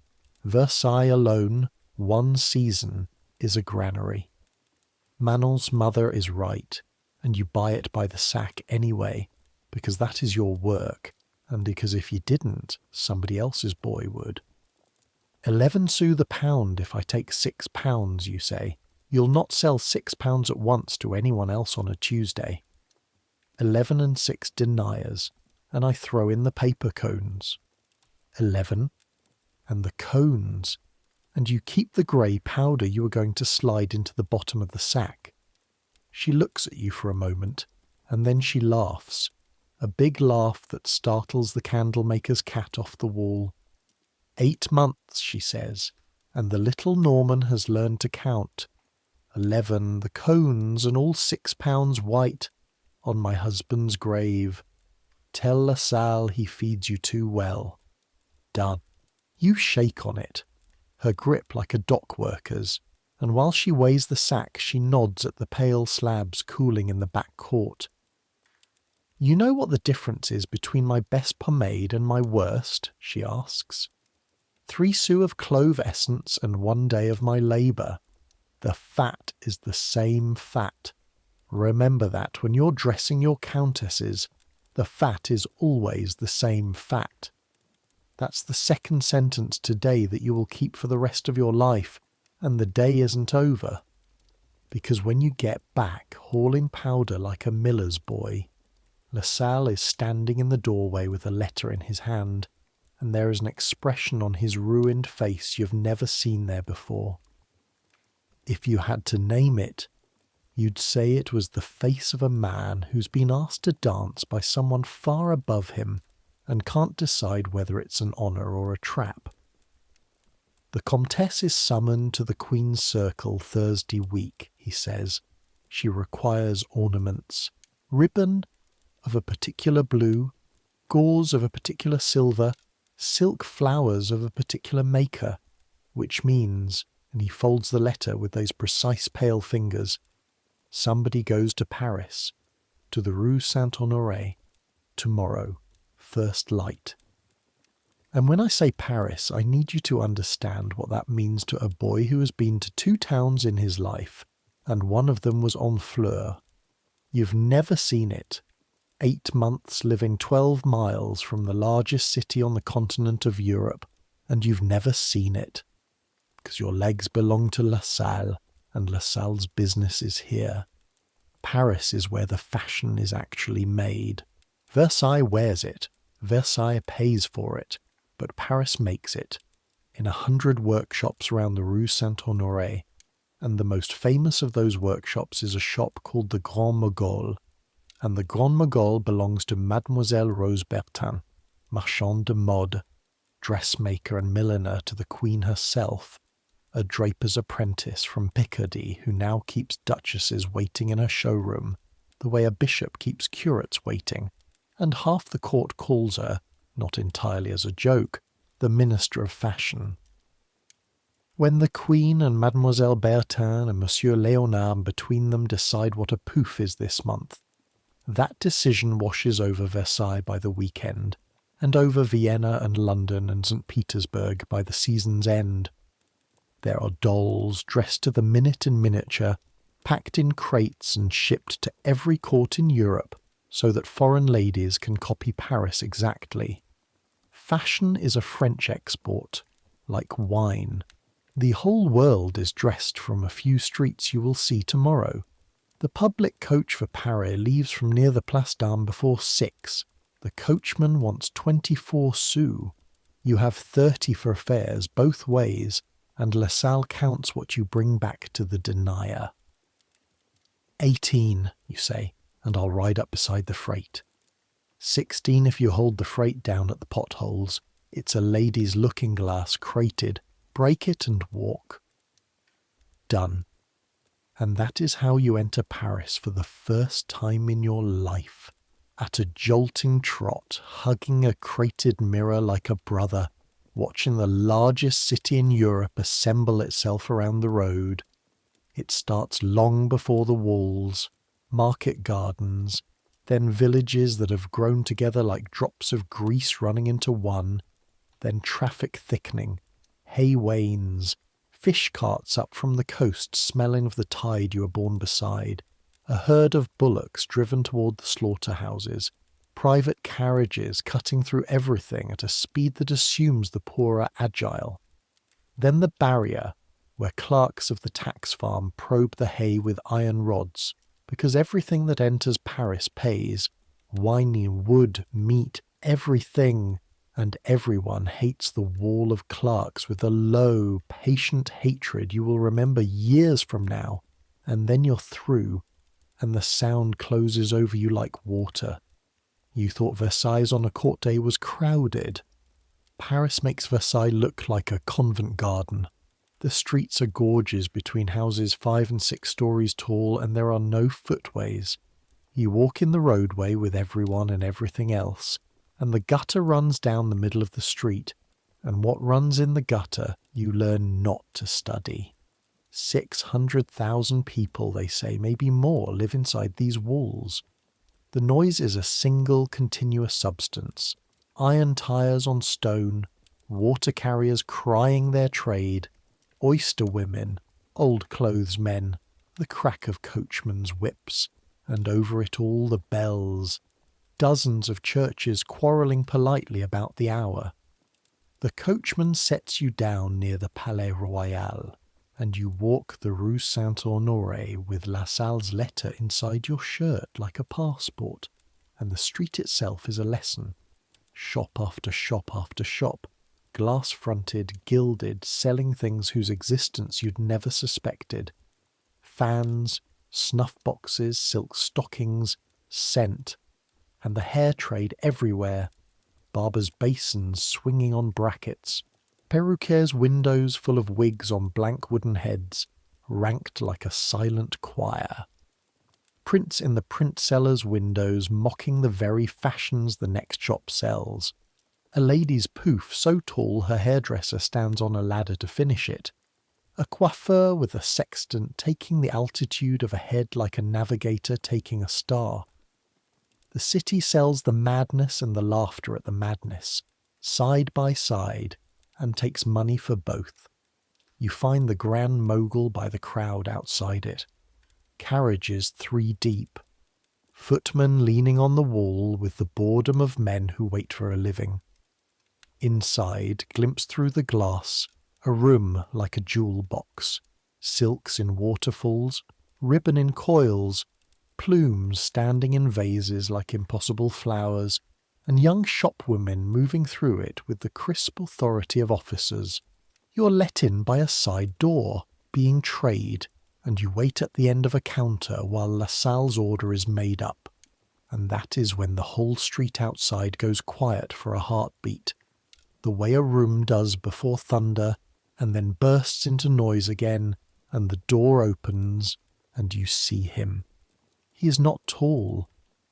[SPEAKER 1] Versailles alone, 1 season, is a granary. Manon's mother is right, and you buy it by the sack anyway, because that is your work, and because if you didn't, somebody else's boy would. 11 sous the pound if I take £6, you say. You'll not sell £6 at once to anyone else on a Tuesday. 11 6 deniers, and I throw in the paper cones. 11, and the cones, and you keep the grey powder you are going to slide into the bottom of the sack. She looks at you for a moment, and then she laughs, a big laugh that startles the candlemaker's cat off the wall. 8 months, she says, and the little Norman has learned to count. 11, the cones, and all £6 white, on my husband's grave. Tell LaSalle he feeds you too well. Done. You shake on it, her grip like a dock worker's, and while she weighs the sack she nods at the pale slabs cooling in the back court. You know what the difference is between my best pomade and my worst? She asks. 3 sous of clove essence and 1 day of my labour. The fat is the same fat. Remember that when you're dressing your countesses, the fat is always the same fat. That's the second sentence today that you will keep for the rest of your life, and the day isn't over. Because when you get back hauling powder like a miller's boy, LaSalle is standing in the doorway with a letter in his hand, and there is an expression on his ruined face you've never seen there before. If you had to name it, you'd say it was the face of a man who's been asked to dance by someone far above him and can't decide whether it's an honour or a trap. The Comtesse is summoned to the Queen's Circle Thursday week, he says. She requires ornaments. Ribbon of a particular blue, gauze of a particular silver, silk flowers of a particular maker, which means, and he folds the letter with those precise pale fingers, somebody goes to Paris, to the Rue Saint-Honoré, tomorrow, first light. And when I say Paris, I need you to understand what that means to a boy who has been to 2 towns in his life, and one of them was Honfleur. You've never seen it. 8 months living 12 miles from the largest city on the continent of Europe, and you've never seen it. Because your legs belong to LaSalle, and LaSalle's business is here. Paris is where the fashion is actually made. Versailles wears it, Versailles pays for it, but Paris makes it, in 100 workshops around the Rue Saint-Honoré, and the most famous of those workshops is a shop called the Grand Mogol, and the Grand Mogol belongs to Mademoiselle Rose Bertin, marchande de mode, dressmaker and milliner to the Queen herself, a draper's apprentice from Picardy who now keeps duchesses waiting in her showroom, the way a bishop keeps curates waiting, and half the court calls her, not entirely as a joke, the Minister of Fashion. When the Queen and Mademoiselle Bertin and Monsieur Léonard between them decide what a pouf is this month, that decision washes over Versailles by the weekend, and over Vienna and London and St. Petersburg by the season's end. There are dolls dressed to the minute in miniature, packed in crates and shipped to every court in Europe so that foreign ladies can copy Paris exactly. Fashion is a French export, like wine. The whole world is dressed from a few streets you will see tomorrow. The public coach for Paris leaves from near the Place d'Armes before 6. The coachman wants 24 sous. You have 30 for fares both ways, and LaSalle counts what you bring back to the denier. 18, you say, and I'll ride up beside the freight. 16 if you hold the freight down at the potholes. It's a lady's looking-glass crated. Break it and walk. Done. And that is how you enter Paris for the first time in your life, at a jolting trot, hugging a crated mirror like a brother, watching the largest city in Europe assemble itself around the road. It starts long before the walls, market gardens, then villages that have grown together like drops of grease running into one, then traffic thickening, hay wains, fish carts up from the coast smelling of the tide you were born beside, a herd of bullocks driven toward the slaughterhouses, private carriages cutting through everything at a speed that assumes the poor are agile. Then the barrier, where clerks of the tax farm probe the hay with iron rods, because everything that enters Paris pays, wine, wood, meat, everything, and everyone hates the wall of clerks with a low, patient hatred you will remember years from now, and then you're through, and the sound closes over you like water. You thought Versailles on a court day was crowded. Paris makes Versailles look like a convent garden. The streets are gorges between houses 5 and 6 stories tall, and there are no footways. You walk in the roadway with everyone and everything else, and the gutter runs down the middle of the street, and what runs in the gutter you learn not to study. 600,000 people, they say, maybe more, live inside these walls. The noise is a single continuous substance. Iron tires on stone, water carriers crying their trade, oyster women, old clothes men, the crack of coachmen's whips, and over it all the bells, dozens of churches quarrelling politely about the hour. The coachman sets you down near the Palais Royal, and you walk the Rue Saint-Honoré with La Salle's letter inside your shirt like a passport, and the street itself is a lesson. Shop after shop after shop, glass-fronted, gilded, selling things whose existence you'd never suspected. Fans, snuff-boxes, silk stockings, scent, and the hair trade everywhere. Barbers' basins swinging on brackets, perruquiers' windows full of wigs on blank wooden heads, ranked like a silent choir. Prints in the print sellers' windows mocking the very fashions the next shop sells. A lady's pouf so tall her hairdresser stands on a ladder to finish it. A coiffeur with a sextant taking the altitude of a head like a navigator taking a star. The city sells the madness and the laughter at the madness, side by side, and takes money for both. You find the Grand Mogul by the crowd outside it. Carriages 3 deep. Footmen leaning on the wall with the boredom of men who wait for a living. Inside, glimpsed through the glass, a room like a jewel box. Silks in waterfalls, ribbon in coils, plumes standing in vases like impossible flowers, and young shopwomen moving through it with the crisp authority of officers. You're let in by a side door, being trade, and you wait at the end of a counter while La Salle's order is made up. And that is when the whole street outside goes quiet for a heartbeat, the way a room does before thunder, and then bursts into noise again, and the door opens, and you see him. He is not tall.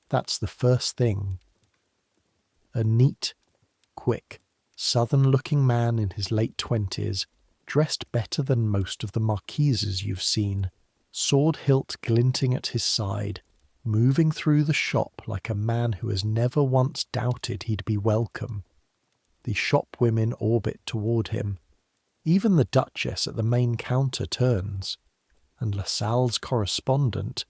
[SPEAKER 1] That's the first thing. A neat, quick, southern-looking man in his late 20s, dressed better than most of the marquises you've seen, sword hilt glinting at his side, moving through the shop like a man who has never once doubted he'd be welcome. The shopwomen orbit toward him. Even the Duchess at the main counter turns, and La Salle's correspondent,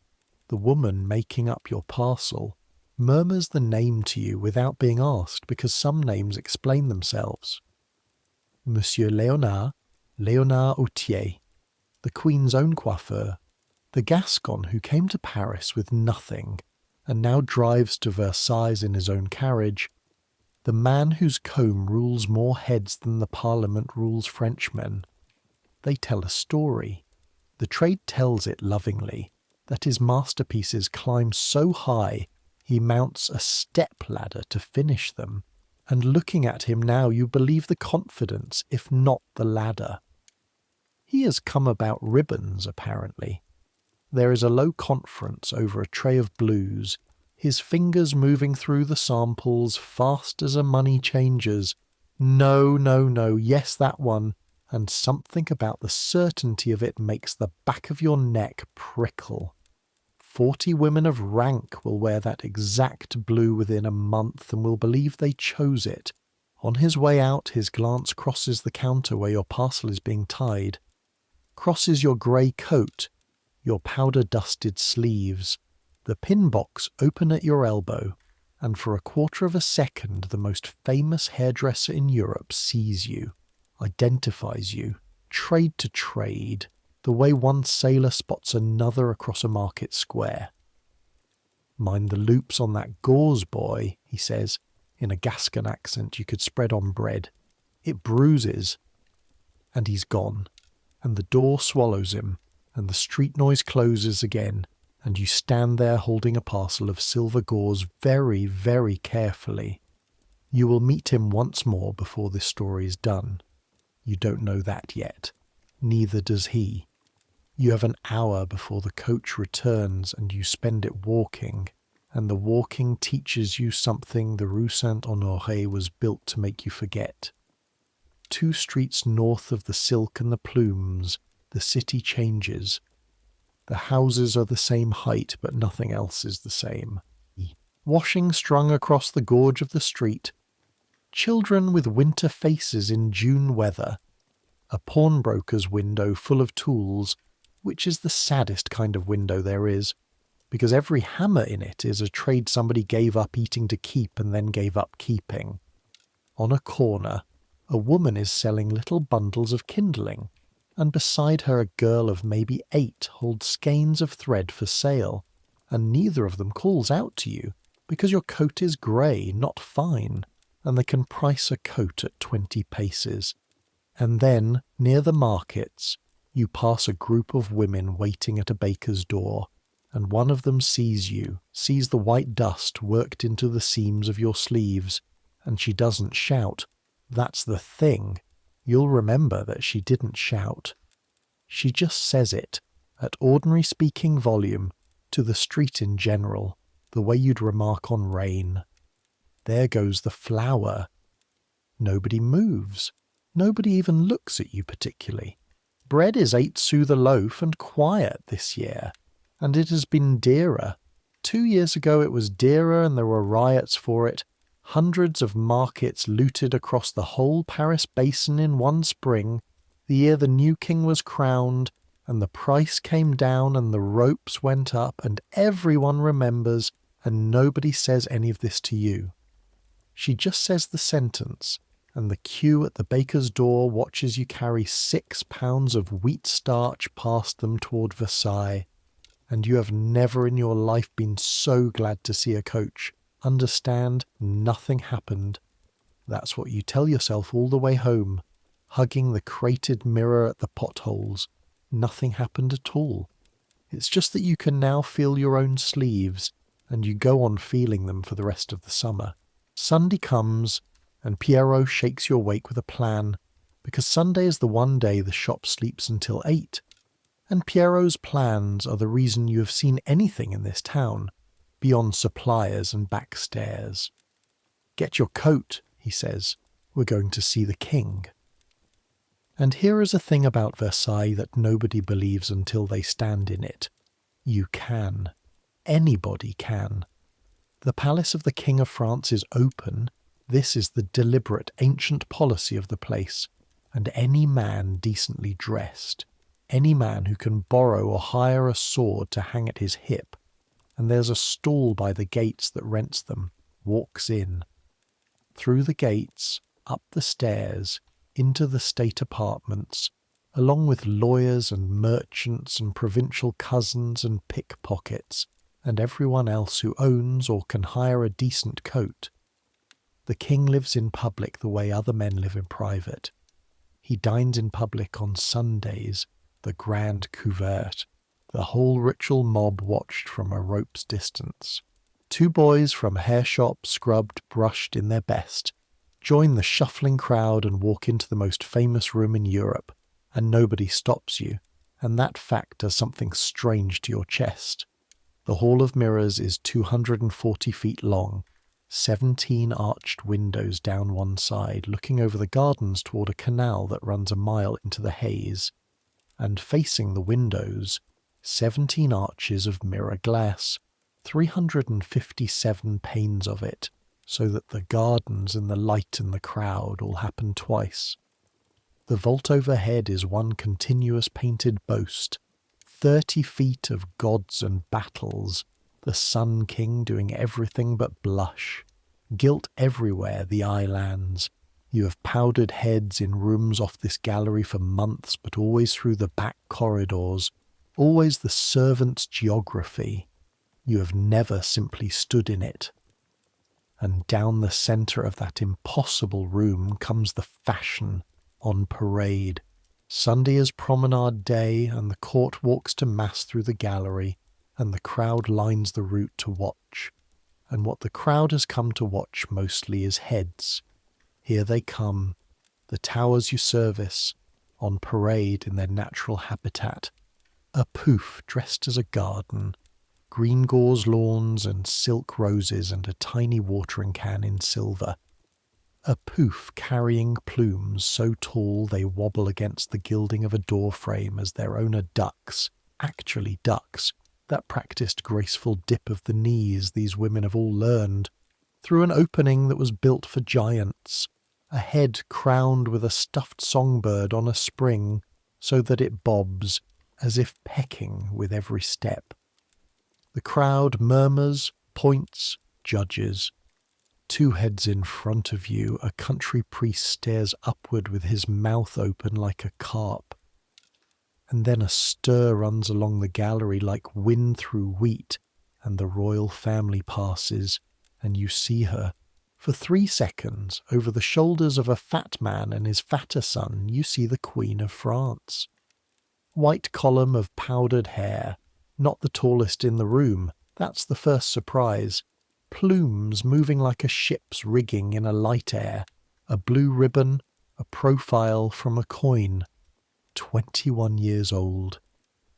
[SPEAKER 1] the woman making up your parcel, murmurs the name to you without being asked because some names explain themselves. Monsieur Léonard Autier, the Queen's own coiffeur, the Gascon who came to Paris with nothing and now drives to Versailles in his own carriage, the man whose comb rules more heads than the Parliament rules Frenchmen. They tell a story. The trade tells it lovingly, that his masterpieces climb so high he mounts a step-ladder to finish them, and looking at him now you believe the confidence, if not the ladder. He has come about ribbons, apparently. There is a low conference over a tray of blues, his fingers moving through the samples fast as a money changer's. No, yes, that one, and something about the certainty of it makes the back of your neck prickle. 40 women of rank will wear that exact blue within a month and will believe they chose it. On his way out, his glance crosses the counter where your parcel is being tied, crosses your grey coat, your powder-dusted sleeves, the pin box open at your elbow, and for a quarter of a second the most famous hairdresser in Europe sees you, identifies you, trade to trade, the way one sailor spots another across a market square. "Mind the loops on that gauze, boy," he says, in a Gascon accent you could spread on bread. "It bruises." And he's gone, and the door swallows him, and the street noise closes again, and you stand there holding a parcel of silver gauze very, very carefully. You will meet him once more before this story is done. You don't know that yet. Neither does he. You have an hour before the coach returns, and you spend it walking, and the walking teaches you something the Rue Saint-Honoré was built to make you forget. 2 streets north of the silk and the plumes, the city changes. The houses are the same height, but nothing else is the same. Washing strung across the gorge of the street, children with winter faces in June weather, a pawnbroker's window full of tools, which is the saddest kind of window there is, because every hammer in it is a trade somebody gave up eating to keep and then gave up keeping. On a corner, a woman is selling little bundles of kindling, and beside her a girl of maybe 8 holds skeins of thread for sale, and neither of them calls out to you, because your coat is grey, not fine, and they can price a coat at 20 paces. And then, near the markets, you pass a group of women waiting at a baker's door, and one of them sees you, sees the white dust worked into the seams of your sleeves, and she doesn't shout. That's the thing. You'll remember that she didn't shout. She just says it, at ordinary speaking volume, to the street in general, the way you'd remark on rain. "There goes the flour." Nobody moves. Nobody even looks at you particularly. Bread is 8 sous the loaf and quiet this year, and it has been dearer. 2 years ago it was dearer and there were riots for it. Hundreds of markets looted across the whole Paris basin in one spring, the year the new king was crowned, and the price came down and the ropes went up, and everyone remembers, and nobody says any of this to you. She just says the sentence, and the queue at the baker's door watches you carry 6 pounds of wheat starch past them toward Versailles, and you have never in your life been so glad to see a coach. Understand, nothing happened. That's what you tell yourself all the way home, hugging the crated mirror at the potholes. Nothing happened at all. It's just that you can now feel your own sleeves, and you go on feeling them for the rest of the summer. Sunday comes, and Pierrot shakes you awake with a plan, because Sunday is the one day the shop sleeps until 8. And Pierrot's plans are the reason you have seen anything in this town, beyond suppliers and back stairs. "Get your coat," he says. "We're going to see the king." And here is a thing about Versailles that nobody believes until they stand in it. You can. Anybody can. The palace of the King of France is open. This is the deliberate ancient policy of the place. And any man decently dressed, any man who can borrow or hire a sword to hang at his hip, and there's a stall by the gates that rents them, walks in. Through the gates, up the stairs, into the state apartments, along with lawyers and merchants and provincial cousins and pickpockets, and everyone else who owns or can hire a decent coat. The king lives in public the way other men live in private. He dines in public on Sundays, the grand couvert. The whole ritual mob watched from a rope's distance. 2 boys from hair shop, scrubbed, brushed in their best, join the shuffling crowd and walk into the most famous room in Europe, and nobody stops you, and that fact does something strange to your chest. The Hall of Mirrors is 240 feet long, 17 arched windows down one side, looking over the gardens toward a canal that runs a mile into the haze, and facing the windows, 17 arches of mirror glass, 357 panes of it, so that the gardens and the light and the crowd all happen twice. The vault overhead is one continuous painted boast. 30 feet of gods and battles, the Sun King doing everything but blush. Gilt everywhere the eye lands. You have powdered heads in rooms off this gallery for months, but always through the back corridors, always the servant's geography. You have never simply stood in it. And down the centre of that impossible room comes the fashion on parade. Sunday is promenade day, and the court walks to mass through the gallery, and the crowd lines the route to watch. And what the crowd has come to watch mostly is heads. Here they come, the towers you service, on parade in their natural habitat. A pouf dressed as a garden, green gauze lawns and silk roses and a tiny watering can in silver. A pouf carrying plumes so tall they wobble against the gilding of a door frame as their owner ducks, actually ducks, that practised graceful dip of the knees these women have all learned, through an opening that was built for giants, a head crowned with a stuffed songbird on a spring so that it bobs, as if pecking with every step. The crowd murmurs, points, judges. 2 heads in front of you, a country priest stares upward with his mouth open like a carp. And then a stir runs along the gallery like wind through wheat, and the royal family passes, and you see her. For 3 seconds, over the shoulders of a fat man and his fatter son, you see the Queen of France. White column of powdered hair, not the tallest in the room, that's the first surprise. Plumes moving like a ship's rigging in a light air, a blue ribbon, a profile from a coin. 21 years old.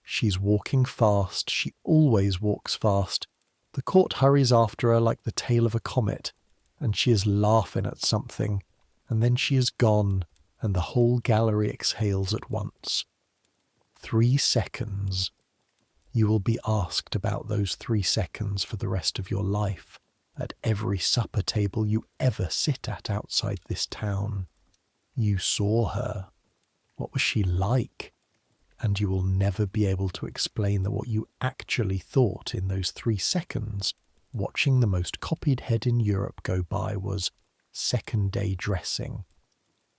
[SPEAKER 1] She's walking fast, she always walks fast. The court hurries after her like the tail of a comet, and she is laughing at something, and then she is gone, and the whole gallery exhales at once. 3 seconds. You will be asked about those 3 seconds for the rest of your life, at every supper table you ever sit at outside this town. You saw her. What was she like? And you will never be able to explain that what you actually thought in those 3 seconds, watching the most copied head in Europe go by, was second-day dressing.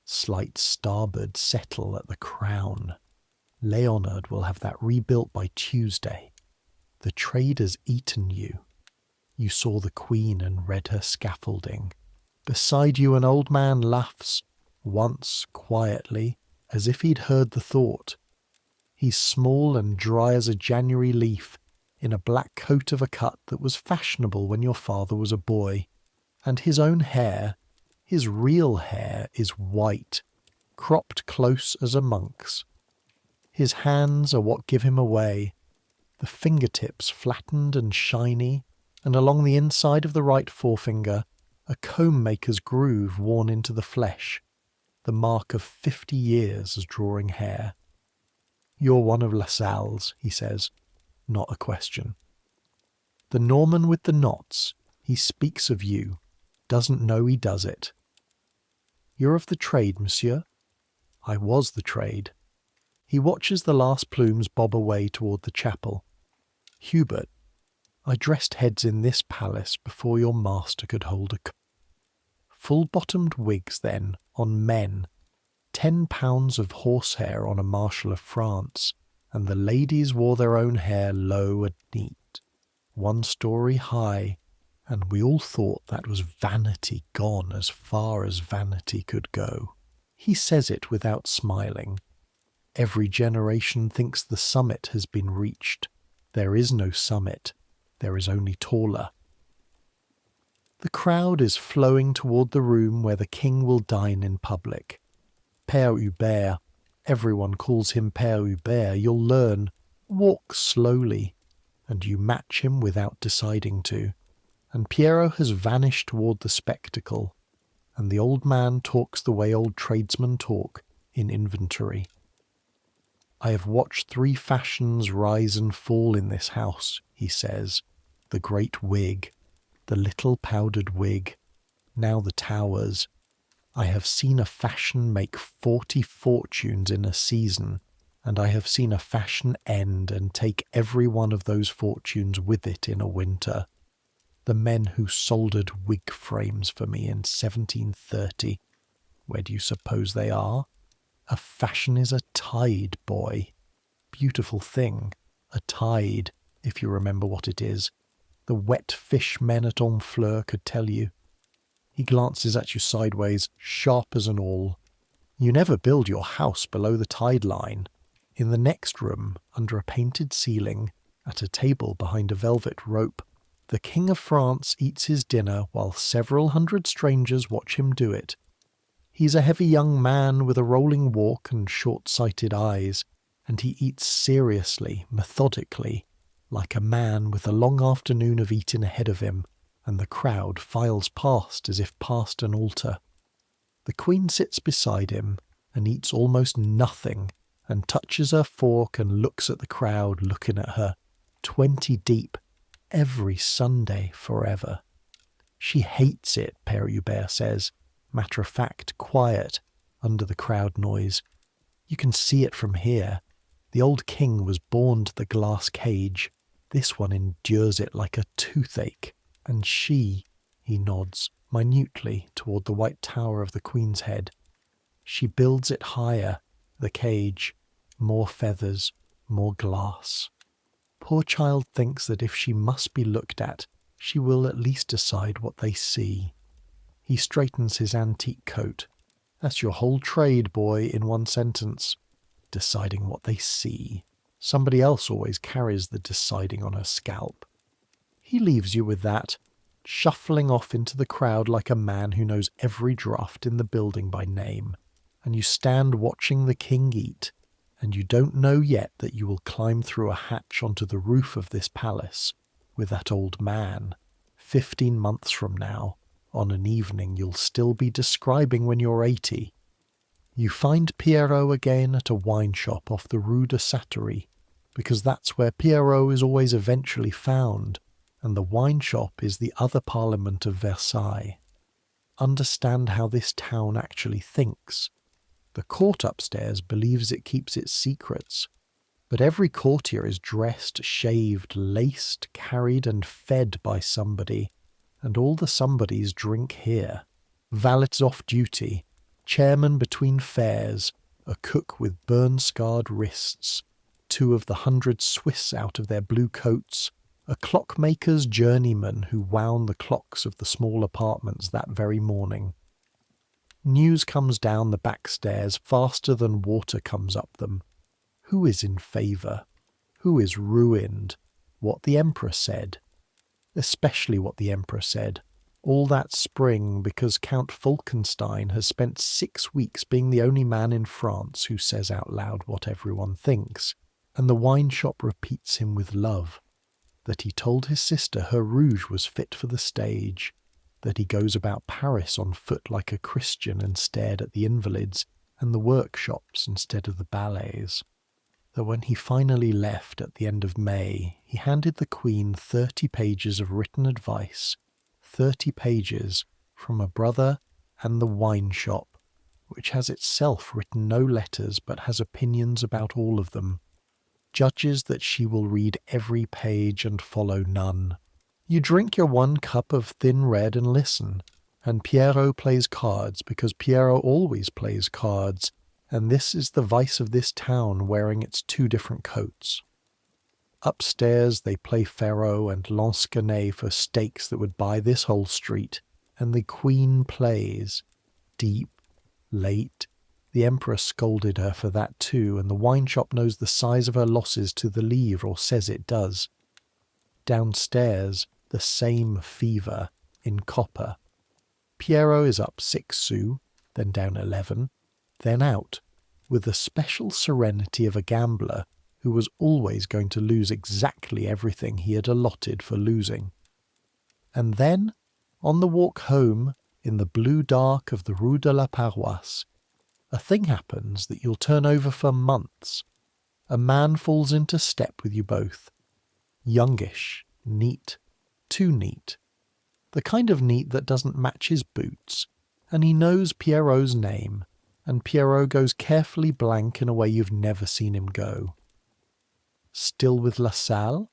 [SPEAKER 1] Slight starboard settle at the crown. Leonard will have that rebuilt by Tuesday. The trade has eaten you. You saw the Queen and read her scaffolding. Beside you an old man laughs, once quietly, as if he'd heard the thought. He's small and dry as a January leaf, in a black coat of a cut that was fashionable when your father was a boy. And his own hair, his real hair, is white, cropped close as a monk's. His hands are what give him away, the fingertips flattened and shiny, and along the inside of the right forefinger, a comb maker's groove worn into the flesh, the mark of 50 years as drawing hair. You're one of Lassalle's, he says, not a question. The Norman with the knots, he speaks of you, doesn't know he does it. You're of the trade, monsieur? I was the trade. He watches the last plumes bob away toward the chapel. Hubert, I dressed heads in this palace before your master could hold a full-bottomed wigs, then, on men, 10 pounds of horsehair on a marshal of France, and the ladies wore their own hair low and neat, 1 story high, and we all thought that was vanity gone as far as vanity could go. He says it without smiling. Every generation thinks the summit has been reached. There is no summit. There is only taller. The crowd is flowing toward the room where the king will dine in public. Père Hubert, everyone calls him Père Hubert, you'll learn. Walk slowly, and you match him without deciding to. And Pierrot has vanished toward the spectacle, and the old man talks the way old tradesmen talk, in inventory. I have watched 3 fashions rise and fall in this house, he says. The great wig, the little powdered wig, now the towers. I have seen a fashion make 40 fortunes in a season, and I have seen a fashion end and take every one of those fortunes with it in a winter. The men who soldered wig frames for me in 1730, where do you suppose they are? A fashion is a tide, boy. Beautiful thing, a tide, if you remember what it is. The wet fish men at Honfleur could tell you. He glances at you sideways, sharp as an awl. You never build your house below the tide line. In the next room, under a painted ceiling, at a table behind a velvet rope, the King of France eats his dinner while several hundred strangers watch him do it. He's a heavy young man with a rolling walk and short-sighted eyes, and he eats seriously, methodically, like a man with a long afternoon of eating ahead of him, and the crowd files past as if past an altar. The Queen sits beside him and eats almost nothing, and touches her fork and looks at the crowd looking at her, 20 deep, every Sunday forever. She hates it, Père Hubert says, matter-of-fact, quiet, under the crowd noise. You can see it from here. The old king was born to the glass cage. This one endures it like a toothache. And she, he nods minutely toward the white tower of the Queen's head. She builds it higher, the cage, more feathers, more glass. Poor child thinks that if she must be looked at, she will at least decide what they see. He straightens his antique coat. That's your whole trade, boy, in one sentence. Deciding what they see. Somebody else always carries the deciding on her scalp. He leaves you with that, shuffling off into the crowd like a man who knows every draft in the building by name, and you stand watching the king eat, and you don't know yet that you will climb through a hatch onto the roof of this palace with that old man, 15 months from now, on an evening you'll still be describing when you're 80. You find Pierrot again at a wine shop off the Rue de Sattery, because that's where Pierrot is always eventually found, and the wine shop is the other parliament of Versailles. Understand how this town actually thinks. The court upstairs believes it keeps its secrets, but every courtier is dressed, shaved, laced, carried and fed by somebody, and all the somebodies drink here. Valets off duty, chairman between fairs, a cook with burn-scarred wrists, 2 of the 100 Swiss out of their blue coats, a clockmaker's journeyman who wound the clocks of the small apartments that very morning. News comes down the back stairs faster than water comes up them. Who is in favour? Who is ruined? What the Emperor said. Especially what the Emperor said. All that spring, because Count Falkenstein has spent 6 weeks being the only man in France who says out loud what everyone thinks, and the wine shop repeats him with love. That he told his sister her rouge was fit for the stage, that he goes about Paris on foot like a Christian and stared at the invalids and the workshops instead of the ballets. That when he finally left at the end of May, he handed the Queen 30 pages of written advice, 30 pages from a brother and the wine shop, which has itself written no letters but has opinions about all of them, judges that she will read every page and follow none. You drink your 1 cup of thin red and listen, and Pierrot plays cards because Pierrot always plays cards, and this is the vice of this town wearing its 2 different coats. Upstairs they play faro and lansquenet for stakes that would buy this whole street, and the Queen plays. Deep, late. The Emperor scolded her for that too, and the wine shop knows the size of her losses to the livre, or says it does. Downstairs, the same fever, in copper. Pierrot is up 6 sous, then down 11, then out, with the special serenity of a gambler who was always going to lose exactly everything he had allotted for losing. And then, on the walk home, in the blue dark of the Rue de la Paroisse, a thing happens that you'll turn over for months. A man falls into step with you both. Youngish, neat, too neat. The kind of neat that doesn't match his boots, and he knows Pierrot's name, and Pierrot goes carefully blank in a way you've never seen him go. Still with La Salle?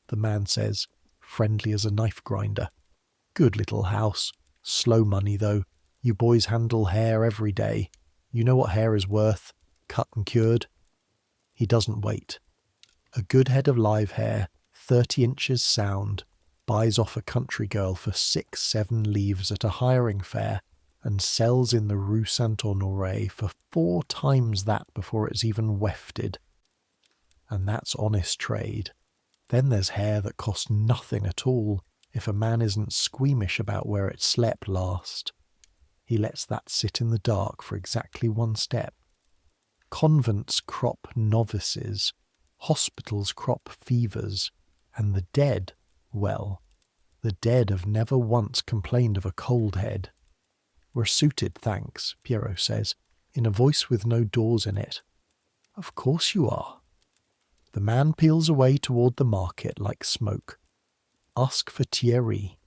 [SPEAKER 1] The man says, friendly as a knife grinder. Good little house. Slow money, though. You boys handle hair every day. You know what hair is worth, cut and cured. He doesn't wait. A good head of live hair, 30 inches sound, buys off a country girl for 6-7 livres at a hiring fair and sells in the Rue Saint-Honoré for 4 times that before it's even wefted. And that's honest trade. Then there's hair that costs nothing at all if a man isn't squeamish about where it slept last. He lets that sit in the dark for exactly 1 step. Convents crop novices, hospitals crop fevers, and the dead, well, the dead have never once complained of a cold head. We're suited, thanks, Pierrot says, in a voice with no doors in it. Of course you are. The man peels away toward the market like smoke. Ask for Thierry,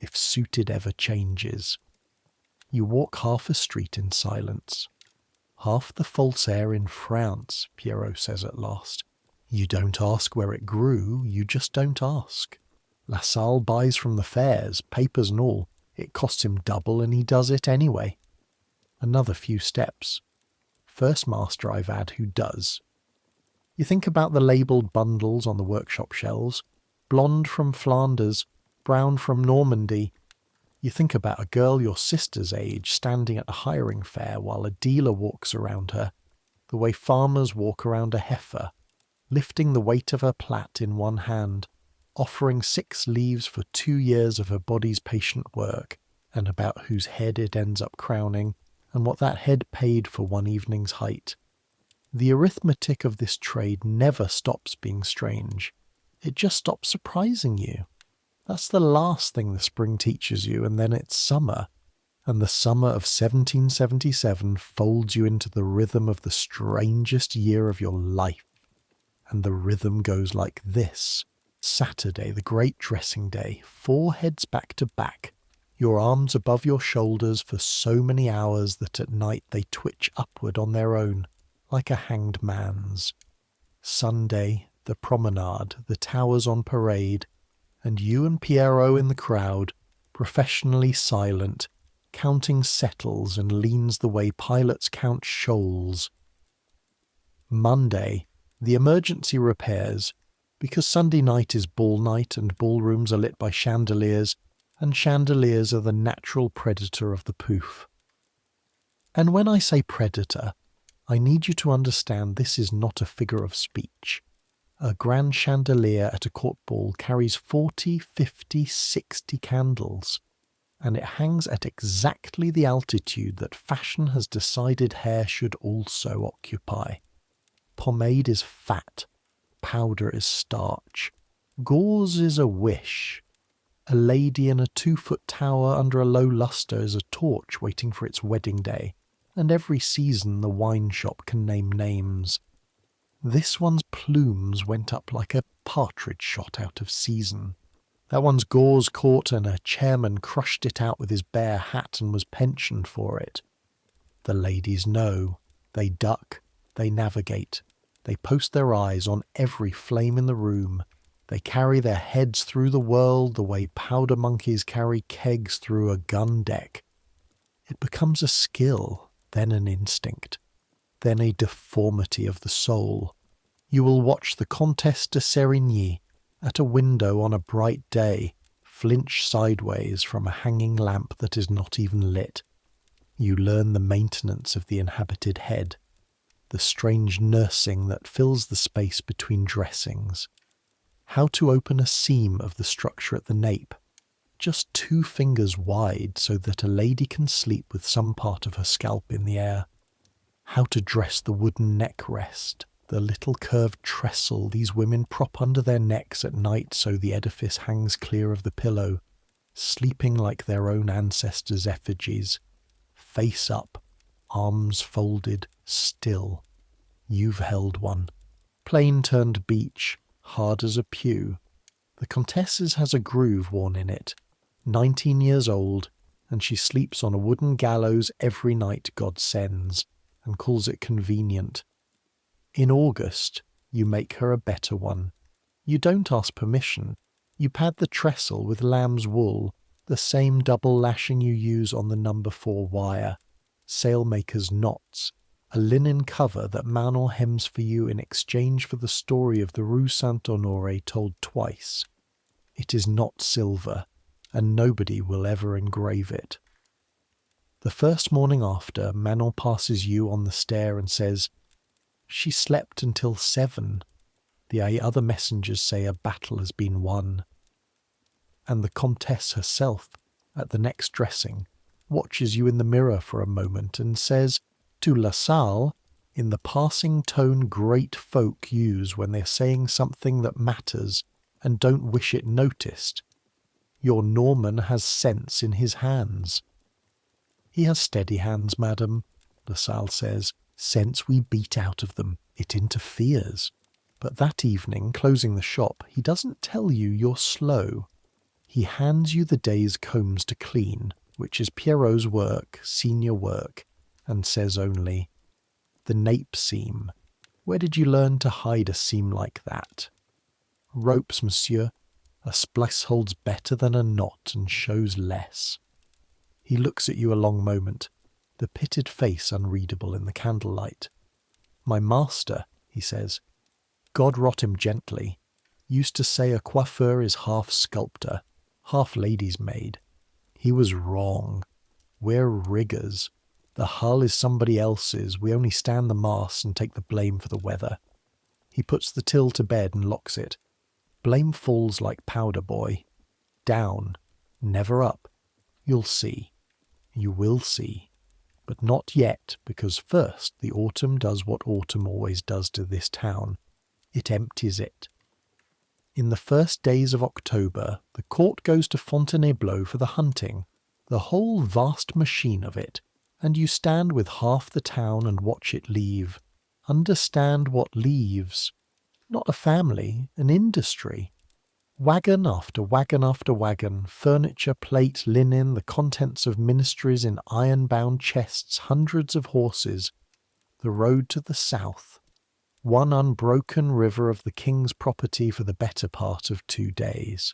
[SPEAKER 1] if suited ever changes. You walk half a street in silence. Half the false air in France, Pierrot says at last. You don't ask where it grew, you just don't ask. La Salle buys from the fairs, papers and all. It costs him double and he does it anyway. Another few steps. First master I've had who does. You think about the labelled bundles on the workshop shelves. Blonde from Flanders, brown from Normandy. You think about a girl your sister's age standing at a hiring fair while a dealer walks around her, the way farmers walk around a heifer, lifting the weight of her plait in one hand, offering 6 livres for 2 years of her body's patient work, and about whose head it ends up crowning, and what that head paid for one evening's height. The arithmetic of this trade never stops being strange. It just stops surprising you. That's the last thing the spring teaches you, and then it's summer. And the summer of 1777 folds you into the rhythm of the strangest year of your life. And the rhythm goes like this. Saturday, the great dressing day, 4 heads back to back, your arms above your shoulders for so many hours that at night they twitch upward on their own, like a hanged man's. Sunday, the promenade, the towers on parade, and you and Pierrot in the crowd, professionally silent, counting settles and leans the way pilots count shoals. Monday, the emergency repairs, because Sunday night is ball night and ballrooms are lit by chandeliers, and chandeliers are the natural predator of the pouf. And when I say predator, I need you to understand this is not a figure of speech. A grand chandelier at a court ball carries 40, 50, 60 candles, and it hangs at exactly the altitude that fashion has decided hair should also occupy. Pomade is fat, powder is starch, gauze is a wish. A lady in a 2-foot tower under a low lustre is a torch waiting for its wedding day, and every season the wine shop can name names. This one's plumes went up like a partridge shot out of season. That one's gauze caught and a chairman crushed it out with his bare hat and was pensioned for it. The ladies know. They duck. They navigate. They post their eyes on every flame in the room. They carry their heads through the world the way powder monkeys carry kegs through a gun deck. It becomes a skill, then an instinct, then a deformity of the soul. You will watch the Comtesse de Sérigny at a window on a bright day, flinch sideways from a hanging lamp that is not even lit. You learn the maintenance of the inhabited head, the strange nursing that fills the space between dressings, how to open a seam of the structure at the nape, just 2 fingers wide so that a lady can sleep with some part of her scalp in the air, how to dress the wooden neck rest, the little curved trestle these women prop under their necks at night so the edifice hangs clear of the pillow, sleeping like their own ancestors' effigies, face up, arms folded, still. You've held one. Plain turned beach, hard as a pew. The Comtesse's has a groove worn in it, 19 years old, and she sleeps on a wooden gallows every night God sends, and calls it convenient. In August, you make her a better one. You don't ask permission. You pad the trestle with lamb's wool, the same double lashing you use on the number 4 wire, sailmaker's knots, a linen cover that Manon hems for you in exchange for the story of the Rue Saint-Honoré told twice. It is not silver, and nobody will ever engrave it. The first morning after, Manon passes you on the stair and says, "She slept until 7. The other messengers say a battle has been won." And the Comtesse herself, at the next dressing, watches you in the mirror for a moment and says to La Salle, in the passing tone great folk use when they're saying something that matters and don't wish it noticed, "Your Norman has sense in his hands." "He has steady hands, madam," La Salle says. "Sense we beat out of them. It interferes." But that evening, closing the shop, he doesn't tell you you're slow. He hands you the day's combs to clean, which is Pierrot's work, senior work, and says only, "The nape seam. Where did you learn to hide a seam like that?" "Ropes, monsieur. A splice holds better than a knot and shows less." He looks at you a long moment, the pitted face unreadable in the candlelight. "My master," he says, "God rot him gently, used to say a coiffeur is half sculptor, half lady's maid. He was wrong. We're riggers. The hull is somebody else's. We only stand the masts and take the blame for the weather." He puts the till to bed and locks it. "Blame falls like powder, boy. Down, never up. You'll see. You will see. But not yet, because first the autumn does what autumn always does to this town. It empties it. In the first days of October, the court goes to Fontainebleau for the hunting, the whole vast machine of it, and you stand with half the town and watch it leave. Understand what leaves. Not a family, an industry. Wagon after wagon after wagon, furniture, plate, linen, the contents of ministries in iron-bound chests, hundreds of horses. The road to the south. One unbroken river of the king's property for the better part of 2 days.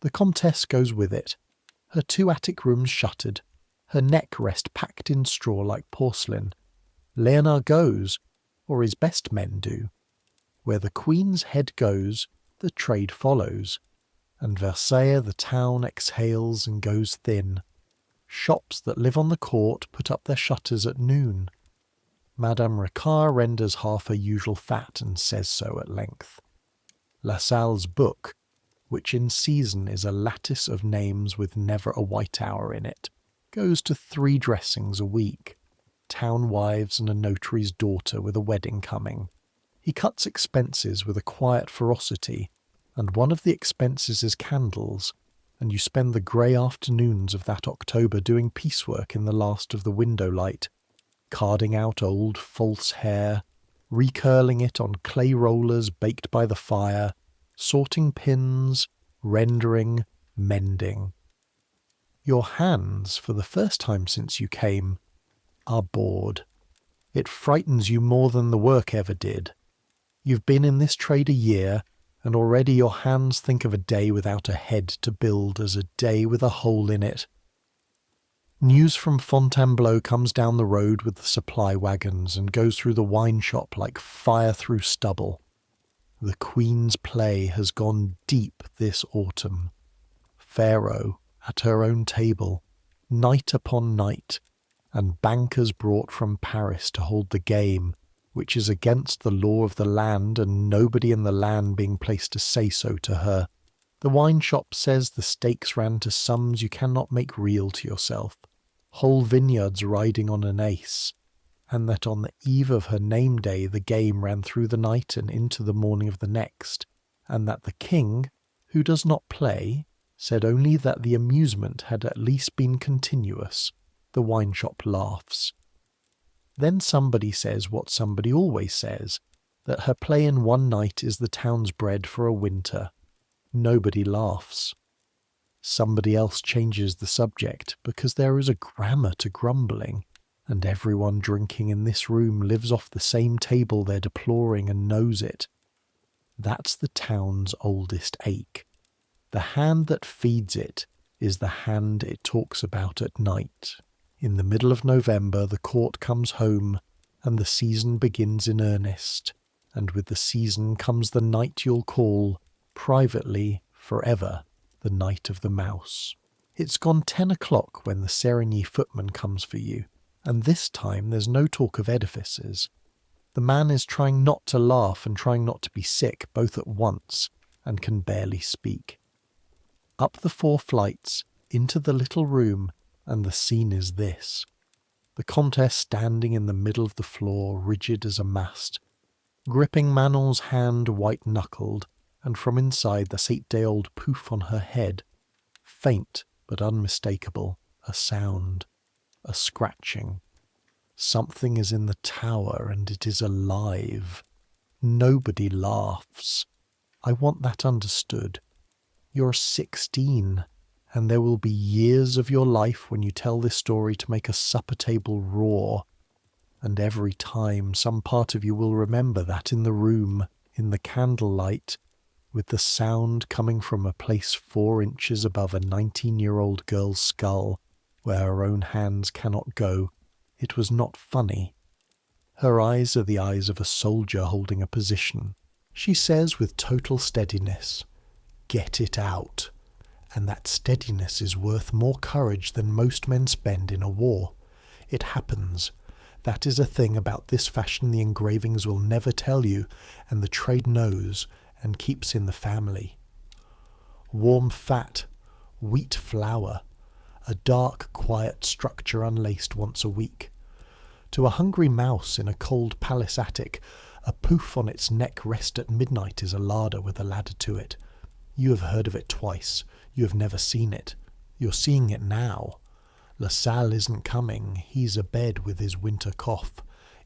[SPEAKER 1] The Comtesse goes with it, her 2 attic rooms shuttered, her neck rest packed in straw like porcelain. Léonard goes, or his best men do. Where the Queen's head goes, the trade follows, and Versailles the town exhales and goes thin. Shops that live on the court put up their shutters at noon. Madame Ricard renders half her usual fat and says so at length. La Salle's book, which in season is a lattice of names with never a white hour in it, goes to 3 dressings a week, town wives and a notary's daughter with a wedding coming. He cuts expenses with a quiet ferocity, and one of the expenses is candles, and you spend the grey afternoons of that October doing piecework in the last of the window light, carding out old false hair, recurling it on clay rollers baked by the fire, sorting pins, rendering, mending. Your hands, for the first time since you came, are bored. It frightens you more than the work ever did. You've been in this trade a year, and already your hands think of a day without a head to build as a day with a hole in it. News from Fontainebleau comes down the road with the supply wagons and goes through the wine shop like fire through stubble. The Queen's play has gone deep this autumn. Pharaoh at her own table, night upon night, and bankers brought from Paris to hold the game, which is against the law of the land, and nobody in the land being placed to say so to her. The wine shop says the stakes ran to sums you cannot make real to yourself, whole vineyards riding on an ace, and that on the eve of her name day the game ran through the night and into the morning of the next, and that the king, who does not play, said only that the amusement had at least been continuous. The wine shop laughs. Then somebody says what somebody always says, that her play in one night is the town's bread for a winter. Nobody laughs. Somebody else changes the subject because there is a grammar to grumbling, and everyone drinking in this room lives off the same table they're deploring and knows it. That's the town's oldest ache. The hand that feeds it is the hand it talks about at night. In the middle of November, the court comes home, and the season begins in earnest, and with the season comes the night you'll call, privately, forever, the night of the mouse. It's gone 10 o'clock when the Serigny footman comes for you, and this time there's no talk of edifices. The man is trying not to laugh and trying not to be sick both at once, and can barely speak. Up the 4 flights, into the little room, and the scene is this. The Comtesse standing in the middle of the floor, rigid as a mast, gripping Manon's hand white-knuckled, and from inside the 8-day-old pouf on her head, faint but unmistakable, a sound, a scratching. Something is in the tower and it is alive. Nobody laughs. I want that understood. You're 16, and there will be years of your life when you tell this story to make a supper table roar, and every time some part of you will remember that in the room, in the candlelight, with the sound coming from a place 4 inches above a 19-year-old girl's skull, where her own hands cannot go, it was not funny. Her eyes are the eyes of a soldier holding a position. She says with total steadiness, "Get it out." And that steadiness is worth more courage than most men spend in a war. It happens. That is a thing about this fashion the engravings will never tell you, and the trade knows, and keeps in the family. Warm fat, wheat flour, a dark, quiet structure unlaced once a week. To a hungry mouse in a cold palace attic, a pouf on its neck rest at midnight is a larder with a ladder to it. You have heard of it twice. You have never seen it. You're seeing it now. LaSalle isn't coming. He's abed with his winter cough.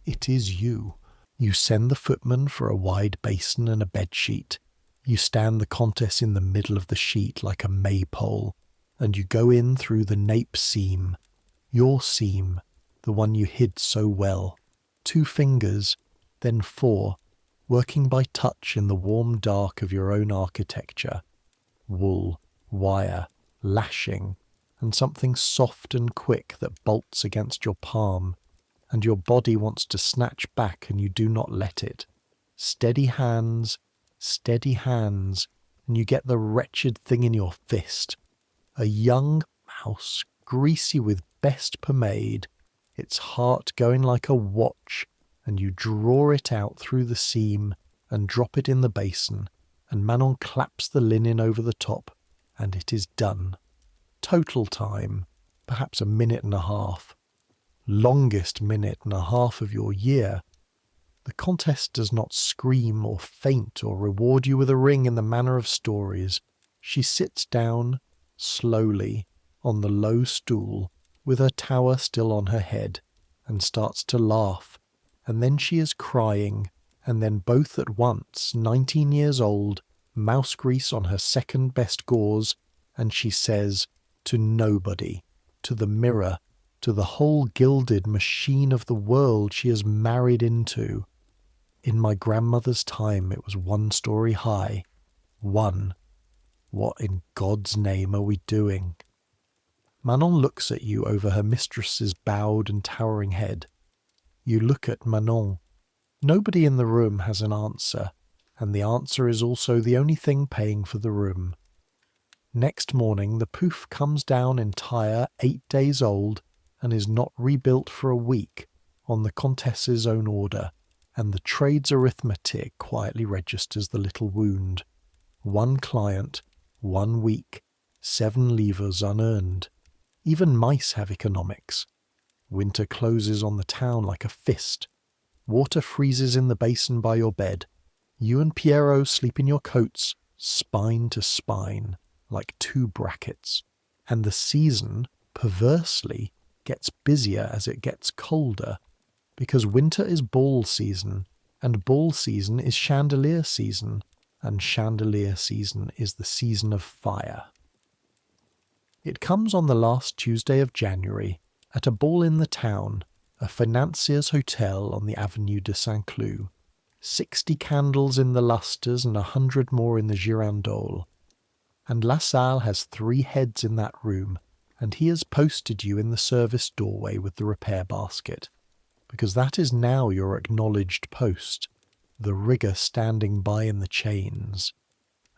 [SPEAKER 1] It is you. You send the footman for a wide basin and a bedsheet. You stand the Comtesse in the middle of the sheet like a maypole, and you go in through the nape seam. Your seam, the one you hid so well. 2 fingers, then 4, working by touch in the warm dark of your own architecture. Wool, wire, lashing, and something soft and quick that bolts against your palm, and your body wants to snatch back and you do not let it. Steady hands, and you get the wretched thing in your fist. A young mouse, greasy with best pomade, its heart going like a watch, and you draw it out through the seam and drop it in the basin, and Manon claps the linen over the top, and it is done. Total time, perhaps a minute and a half. Longest minute and a half of your year. The Comtesse does not scream or faint or reward you with a ring in the manner of stories. She sits down, slowly, on the low stool, with her tower still on her head, and starts to laugh, and then she is crying, and then both at once, 19 years old, mouse grease on her second best gauze, and she says, to nobody, to the mirror, to the whole gilded machine of the world she has married into. In my grandmother's time it was 1 story high. 1. What in God's name are we doing? Manon looks at you over her mistress's bowed and towering head. You look at Manon. Nobody in the room has an answer, and the answer is also the only thing paying for the room. Next morning the pouf comes down entire, 8 days old, and is not rebuilt for a week, on the Comtesse's own order, and the trade's arithmetic quietly registers the little wound. 1 client, 1 week, 7 livres unearned. Even mice have economics. Winter closes on the town like a fist. Water freezes in the basin by your bed. You and Pierrot sleep in your coats, spine to spine, like 2 brackets. And the season, perversely, gets busier as it gets colder, because winter is ball season, and ball season is chandelier season, and chandelier season is the season of fire. It comes on the last Tuesday of January, at a ball in the town, a financier's hotel on the Avenue de Saint-Cloud. 60 candles in the lustres and 100 more in the girandole. And Lassalle has 3 heads in that room, and he has posted you in the service doorway with the repair basket, because that is now your acknowledged post, the rigger standing by in the chains.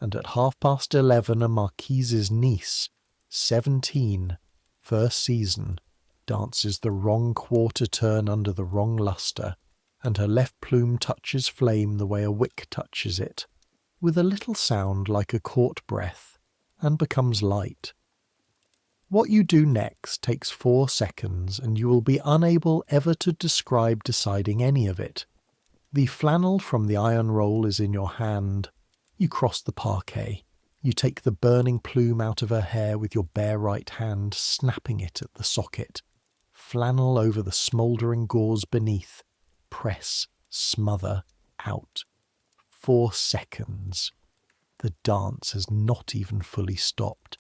[SPEAKER 1] And at 11:30 a marquise's niece, 17, first season, dances the wrong quarter turn under the wrong lustre, and her left plume touches flame the way a wick touches it, with a little sound like a court breath, and becomes light. What you do next takes 4 seconds, and you will be unable ever to describe deciding any of it. The flannel from the iron roll is in your hand. You cross the parquet. You take the burning plume out of her hair with your bare right hand, snapping it at the socket. Flannel over the smouldering gauze beneath. Press, smother, out. 4 seconds. The dance has not even fully stopped.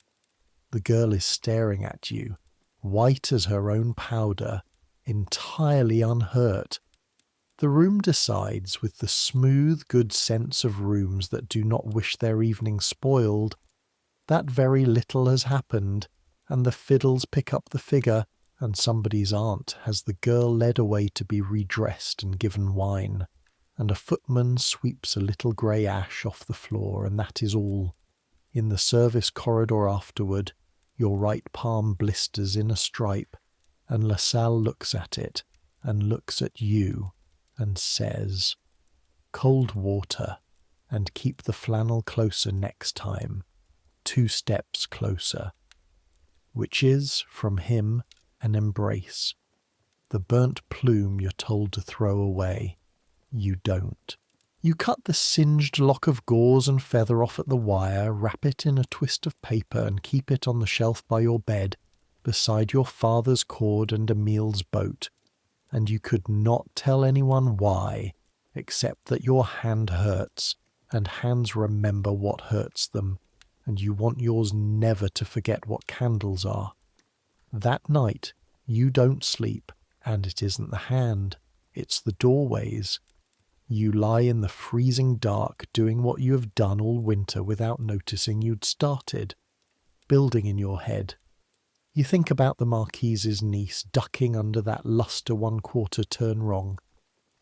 [SPEAKER 1] The girl is staring at you, white as her own powder, entirely unhurt. The room decides, with the smooth, good sense of rooms that do not wish their evening spoiled, that very little has happened, and the fiddles pick up the figure, and somebody's aunt has the girl led away to be redressed and given wine, and a footman sweeps a little grey ash off the floor, and that is all. In the service corridor afterward, your right palm blisters in a stripe, and Lassalle looks at it, and looks at you, and says, "Cold water, and keep the flannel closer next time, 2 steps closer," which is, from him, an embrace. The burnt plume you're told to throw away. You don't. You cut the singed lock of gauze and feather off at the wire, wrap it in a twist of paper, and keep it on the shelf by your bed, beside your father's cord and Emile's boat, and you could not tell anyone why, except that your hand hurts, and hands remember what hurts them, and you want yours never to forget what candles are. That night you don't sleep, and it isn't the hand, it's the doorways. You lie in the freezing dark doing what you have done all winter without noticing you'd started, building in your head. You think about the marquise's niece ducking under that lustre 1/4 turn wrong.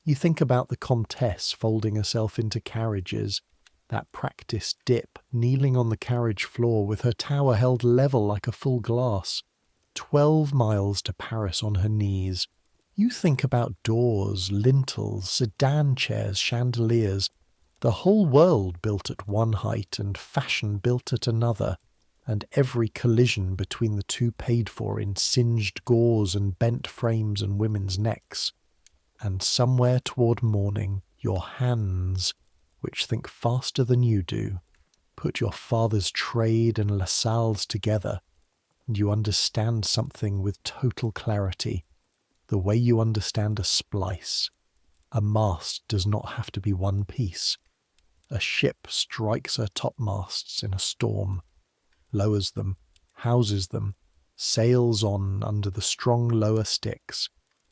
[SPEAKER 1] You think about the comtesse folding herself into carriages, that practised dip, kneeling on the carriage floor with her tower held level like a full glass, 12 miles to Paris on her knees. You think about doors, lintels, sedan chairs, chandeliers, the whole world built at one height and fashion built at another, and every collision between the two paid for in singed gauze and bent frames and women's necks. And somewhere toward morning, your hands, which think faster than you do, put your father's trade and Lassalle's together, and you understand something with total clarity, the way you understand a splice. A mast does not have to be one piece. A ship strikes her topmasts in a storm, lowers them, houses them, sails on under the strong lower sticks,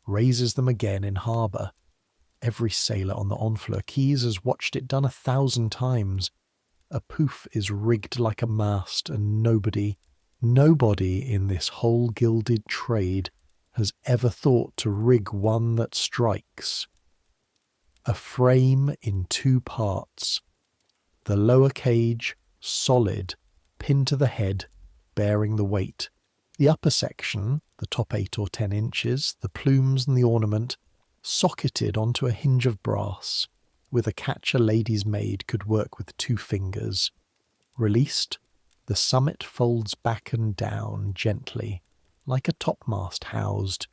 [SPEAKER 1] raises them again in harbour. Every sailor on the Honfleur quays has watched it done 1,000 times. A pouf is rigged like a mast, and nobody in this whole gilded trade has ever thought to rig one that strikes. A frame in 2 parts. The lower cage, solid, pinned to the head, bearing the weight. The upper section, the top 8 or 10 inches, the plumes and the ornament, socketed onto a hinge of brass, with a catch a lady's maid could work with 2 fingers. Released, the summit folds back and down gently, like a topmast housed,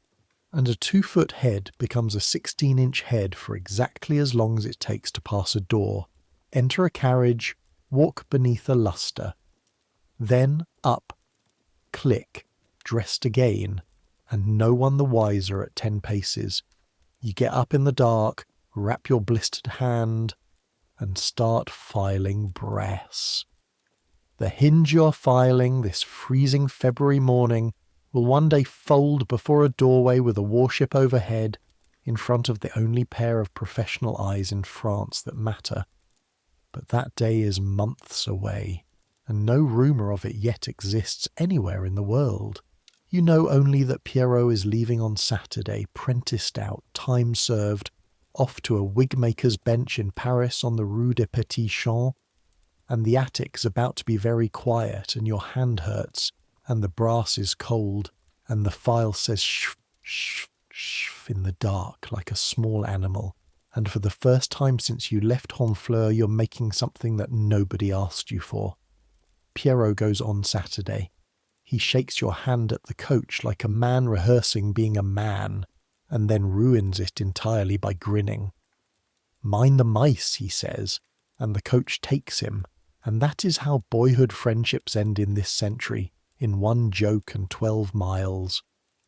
[SPEAKER 1] and a 2-foot head becomes a 16-inch head for exactly as long as it takes to pass a door, enter a carriage, walk beneath a lustre. Then up, click, dressed again, and no one the wiser at 10 paces. You get up in the dark, wrap your blistered hand, and start filing brass. The hinge you're filing this freezing February morning will one day fold before a doorway with a warship overhead, in front of the only pair of professional eyes in France that matter. But that day is months away, and no rumour of it yet exists anywhere in the world. You know only that Pierrot is leaving on Saturday, prenticed out, time served, off to a wigmaker's bench in Paris on the Rue des Petits Champs, and the attic's about to be very quiet, and your hand hurts, and the brass is cold, and the file says shh, shh, shh in the dark like a small animal, and for the first time since you left Honfleur you're making something that nobody asked you for. Pierrot goes on Saturday. He shakes your hand at the coach like a man rehearsing being a man, and then ruins it entirely by grinning. Mind the mice, he says, and the coach takes him, and that is how boyhood friendships end in this century, in one joke and 12 miles.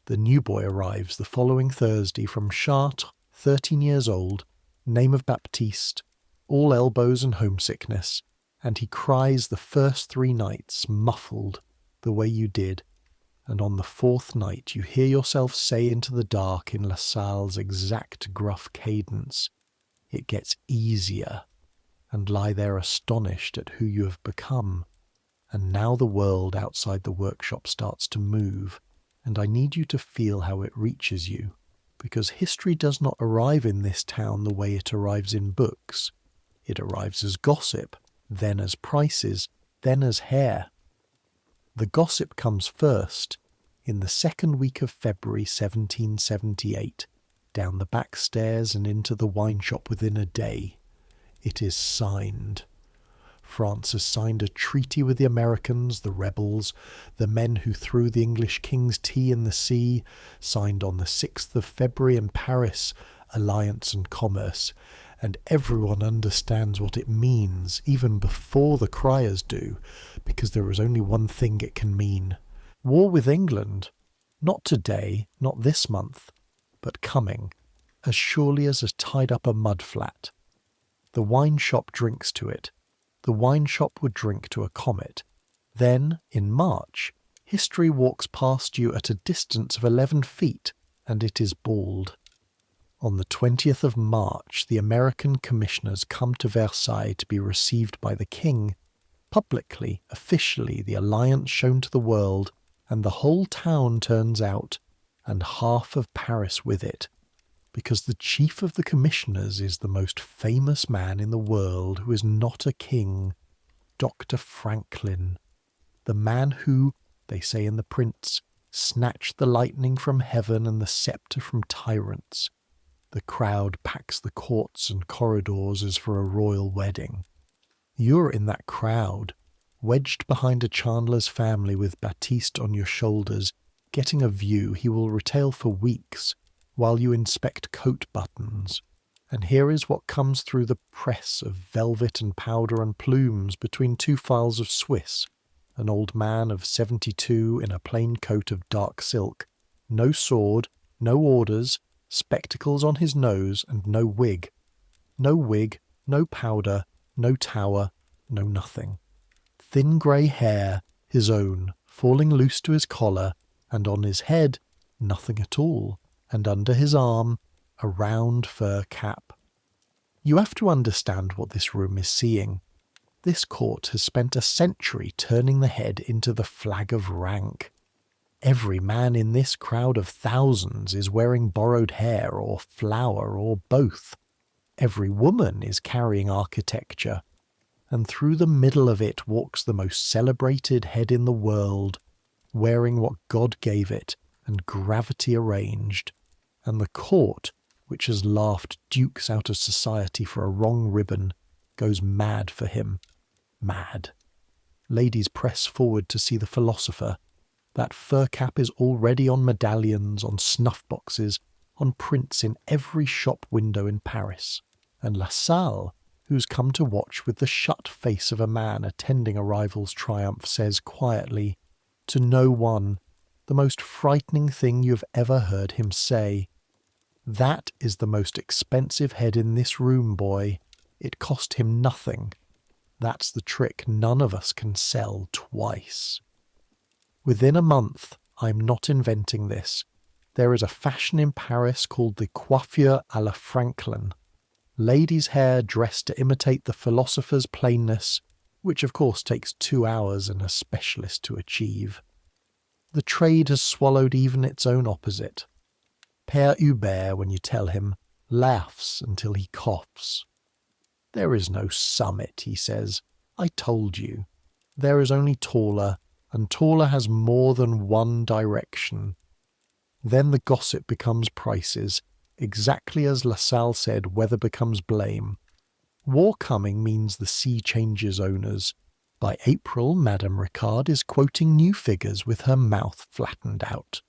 [SPEAKER 1] The new boy arrives the following Thursday from Chartres, 13 years old, name of Baptiste, all elbows and homesickness, and he cries the first 3 nights, muffled, the way you did, and on the 4th night you hear yourself say into the dark in LaSalle's exact gruff cadence, "It gets easier," and lie there astonished at who you have become. And now the world outside the workshop starts to move, and I need you to feel how it reaches you, because history does not arrive in this town the way it arrives in books. It arrives as gossip, then as prices, then as hair. The gossip comes first, in the 2nd week of February 1778, down the back stairs and into the wine shop within a day. It is signed. France has signed a treaty with the Americans, the rebels, the men who threw the English king's tea in the sea, signed on the 6th of February in Paris, alliance and commerce, and everyone understands what it means, even before the criers do, because there is only one thing it can mean. War with England. Not today, not this month, but coming, as surely as a tied up a mud flat. The wine shop drinks to it. The wine shop would drink to a comet. Then, in March, history walks past you at a distance of 11 feet, and it is bald. On the 20th of March, the American commissioners come to Versailles to be received by the king. Publicly, officially, the alliance shown to the world, and the whole town turns out, and half of Paris with it, because the chief of the commissioners is the most famous man in the world who is not a king, Dr. Franklin, the man who, they say in The Prince, snatched the lightning from heaven and the sceptre from tyrants. The crowd packs the courts and corridors as for a royal wedding. You're in that crowd, wedged behind a chandler's family with Baptiste on your shoulders, getting a view he will retail for weeks, while you inspect coat buttons. And here is what comes through the press of velvet and powder and plumes between 2 files of Swiss, an old man of 72 in a plain coat of dark silk, no sword, no orders, spectacles on his nose, and no wig. No wig, no powder, no tower, no nothing. Thin grey hair, his own, falling loose to his collar, and on his head, nothing at all, and under his arm, a round fur cap. You have to understand what this room is seeing. This court has spent a century turning the head into the flag of rank. Every man in this crowd of thousands is wearing borrowed hair or flour or both. Every woman is carrying architecture, and through the middle of it walks the most celebrated head in the world, wearing what God gave it and gravity arranged, and the court, which has laughed dukes out of society for a wrong ribbon, goes mad for him. Mad. Ladies press forward to see the philosopher. That fur cap is already on medallions, on snuff boxes, on prints in every shop window in Paris. And LaSalle, who's come to watch with the shut face of a man attending a rival's triumph, says quietly, to no one, the most frightening thing you have ever heard him say, "That is the most expensive head in this room, boy. It cost him nothing." That's the trick none of us can sell twice. Within a month, I'm not inventing this, there is a fashion in Paris called the coiffure à la Franklin. Ladies' hair dressed to imitate the philosopher's plainness, which of course takes 2 hours and a specialist to achieve. The trade has swallowed even its own opposite. Père Hubert, when you tell him, laughs until he coughs. There is no summit, he says. I told you. There is only taller, and taller has more than one direction. Then the gossip becomes prices, exactly as LaSalle said weather becomes blame. War coming means the sea changes owners. By April, Madame Ricard is quoting new figures with her mouth flattened out.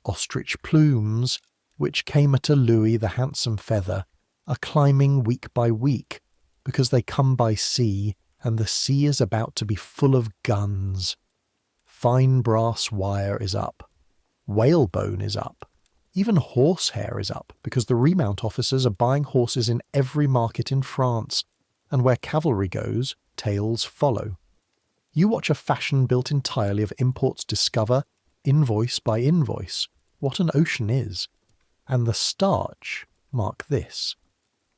[SPEAKER 1] Ostrich plumes, which came at a louis the handsome feather, are climbing week by week, because they come by sea, and the sea is about to be full of guns. Fine brass wire is up. Whalebone is up. Even horsehair is up, because the remount officers are buying horses in every market in France, and where cavalry goes, tails follow. You watch a fashion built entirely of imports discover, invoice by invoice, what an ocean is. And the starch, mark this,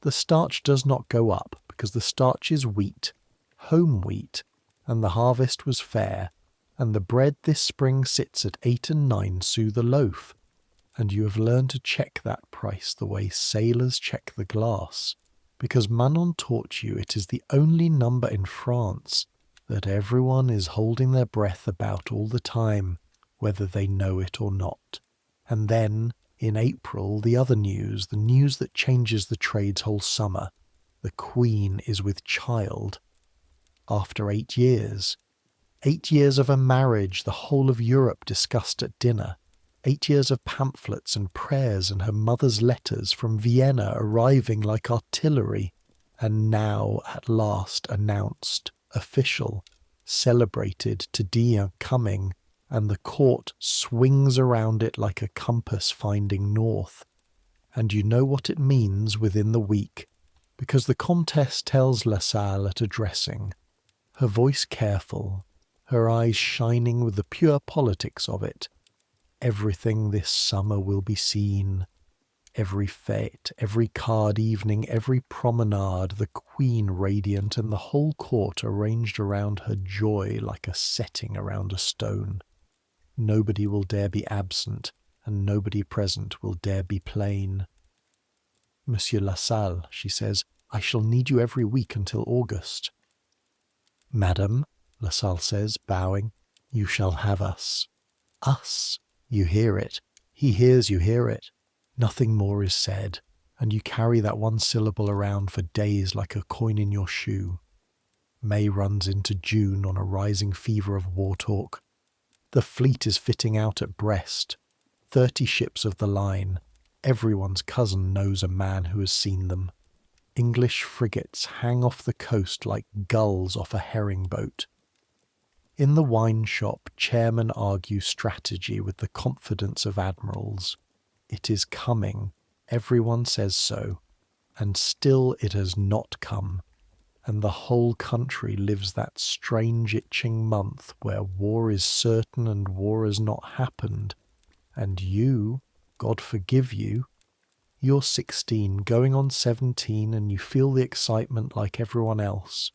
[SPEAKER 1] the starch does not go up, because the starch is wheat, home wheat, and the harvest was fair, and the bread this spring sits at 8 and 9 sous the loaf, and you have learned to check that price the way sailors check the glass, because Manon taught you it is the only number in France that everyone is holding their breath about all the time, whether they know it or not. And then, in April, the other news, the news that changes the trade's whole summer. The Queen is with child. After 8 years. 8 years of a marriage the whole of Europe discussed at dinner. 8 years of pamphlets and prayers and her mother's letters from Vienna arriving like artillery. And now, at last, announced, official, celebrated, to Dien coming, and the court swings around it like a compass finding north. And you know what it means within the week, because the Comtesse tells LaSalle at a dressing, her voice careful, her eyes shining with the pure politics of it. Everything this summer will be seen. Every fete, every card evening, every promenade, the Queen radiant, and the whole court arranged around her joy like a setting around a stone. Nobody will dare be absent, and nobody present will dare be plain. Monsieur LaSalle, she says, I shall need you every week until August. Madam, LaSalle says, bowing, you shall have us. Us. You hear it. He hears you hear it. Nothing more is said, and you carry that one syllable around for days like a coin in your shoe. May runs into June on a rising fever of war talk. The fleet is fitting out at Brest. 30 ships of the line. Everyone's cousin knows a man who has seen them. English frigates hang off the coast like gulls off a herring boat. In the wine shop, chairmen argue strategy with the confidence of admirals. It is coming, everyone says so, and still it has not come, and the whole country lives that strange itching month where war is certain and war has not happened, and you, God forgive you, you're 16, going on 17, and you feel the excitement like everyone else,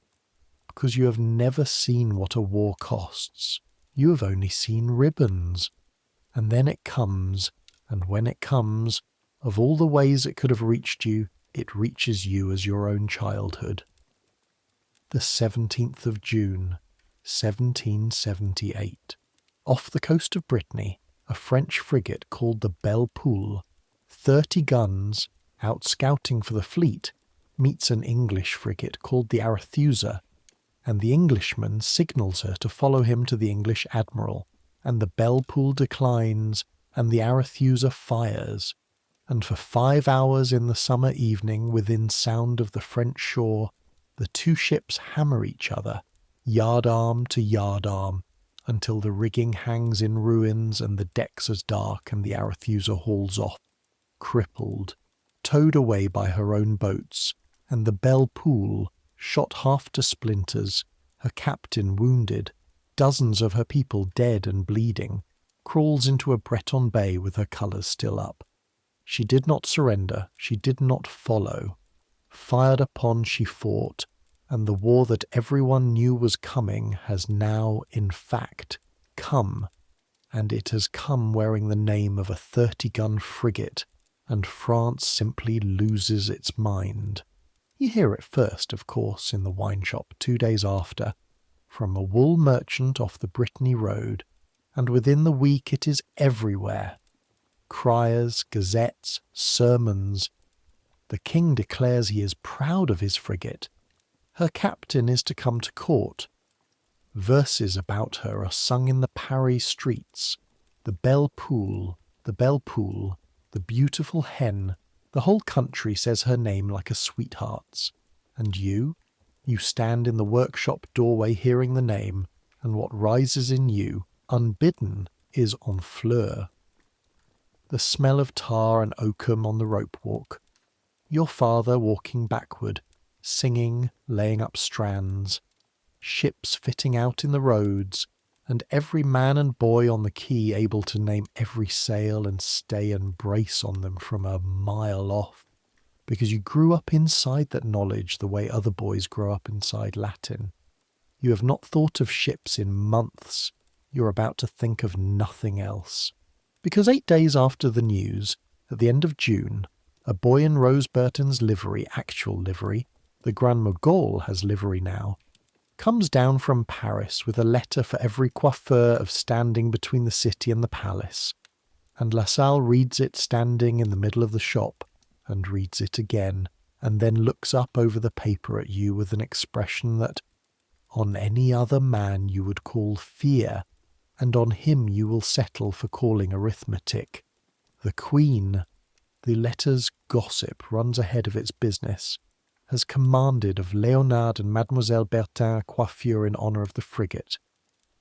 [SPEAKER 1] because you have never seen what a war costs. You have only seen ribbons. And then it comes, and when it comes, of all the ways it could have reached you, it reaches you as your own childhood. The 17th of June, 1778. Off the coast of Brittany, a French frigate called the Belle Poule, 30 guns, out scouting for the fleet, meets an English frigate called the Arethusa, and the Englishman signals her to follow him to the English admiral, and the Belle Poule declines, and the Arethusa fires, and for 5 hours in the summer evening within sound of the French shore, the two ships hammer each other, yardarm to yardarm, until the rigging hangs in ruins and the decks as dark, and the Arethusa hauls off, crippled, towed away by her own boats, and the Belle Poule, shot half to splinters, her captain wounded, dozens of her people dead and bleeding, crawls into a Breton bay with her colours still up. She did not surrender, she did not follow. Fired upon she fought, and the war that everyone knew was coming has now, in fact, come, and it has come wearing the name of a 30-gun frigate, and France simply loses its mind. You hear it first, of course, in the wine shop 2 days after, from a wool merchant off the Brittany Road, and within the week it is everywhere. Criers, gazettes, sermons. The king declares he is proud of his frigate. Her captain is to come to court. Verses about her are sung in the Paris streets. The belle poule, the beautiful hen. The whole country says her name like a sweetheart's. And you stand in the workshop doorway hearing the name, and what rises in you, unbidden, is en fleur. The smell of tar and oakum on the rope walk. Your father walking backward, singing, laying up strands. Ships fitting out in the roads, and every man and boy on the quay able to name every sail and stay and brace on them from a mile off, because you grew up inside that knowledge the way other boys grow up inside Latin. You have not thought of ships in months. You're about to think of nothing else. Because 8 days after the news, at the end of June, a boy in Rose Burton's livery, actual livery, the Grand Mogul has livery now, comes down from Paris with a letter for every coiffeur of standing between the city and the palace, and Lassalle reads it standing in the middle of the shop, and reads it again, and then looks up over the paper at you with an expression that on any other man you would call fear, and on him you will settle for calling arithmetic. The Queen, the letter's gossip runs ahead of its business, has commanded of Leonard and Mademoiselle Bertin a coiffure in honour of the frigate.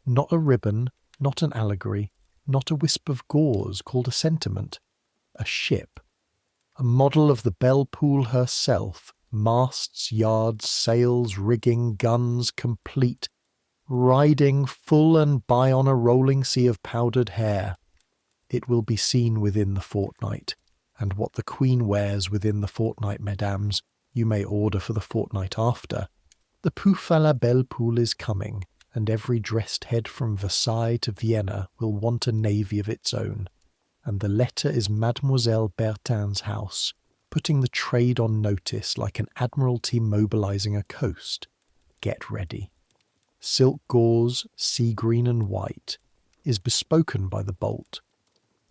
[SPEAKER 1] Not a ribbon, not an allegory, not a wisp of gauze called a sentiment. A ship. A model of the belle poule herself, masts, yards, sails, rigging, guns, complete, riding full and by on a rolling sea of powdered hair. It will be seen within the fortnight, and what the Queen wears within the fortnight, mesdames, you may order for the fortnight after. The pouf à la belle poule is coming, and every dressed head from Versailles to Vienna will want a navy of its own. And the letter is Mademoiselle Bertin's house, putting the trade on notice like an admiralty mobilizing a coast. Get ready. Silk gauze, sea green and white, is bespoken by the bolt.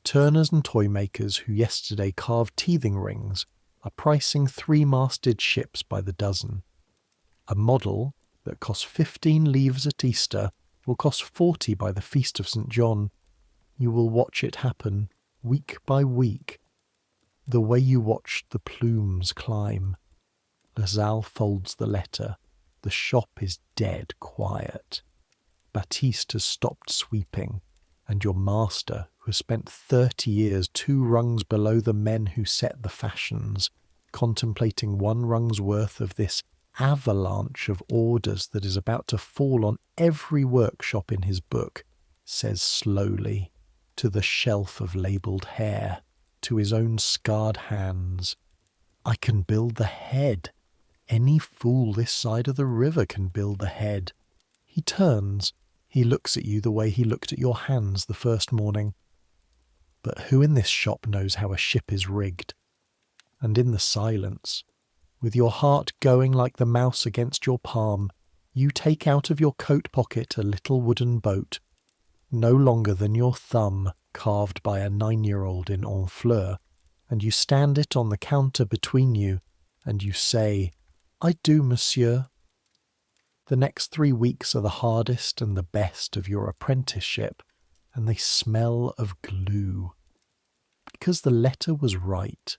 [SPEAKER 1] Turners and toymakers who yesterday carved teething rings are pricing 3-masted ships by the dozen. A model that cost 15 livres at Easter will cost 40 by the Feast of St. John. You will watch it happen, week by week, the way you watched the plumes climb. Lassalle folds the letter. The shop is dead quiet. Baptiste has stopped sweeping, and your master, who has spent 30 years 2 rungs below the men who set the fashions, contemplating 1 rung's worth of this avalanche of orders that is about to fall on every workshop in his book, says slowly, to the shelf of labelled hair, to his own scarred hands, I can build the head. Any fool this side of the river can build the head. He turns. He looks at you the way he looked at your hands the first morning. But who in this shop knows how a ship is rigged? And in the silence, with your heart going like the mouse against your palm, you take out of your coat pocket a little wooden boat, no longer than your thumb, carved by a 9-year-old in Honfleur, and you stand it on the counter between you, and you say, I do, monsieur. The next 3 weeks are the hardest and the best of your apprenticeship, and they smell of glue. Because the letter was right,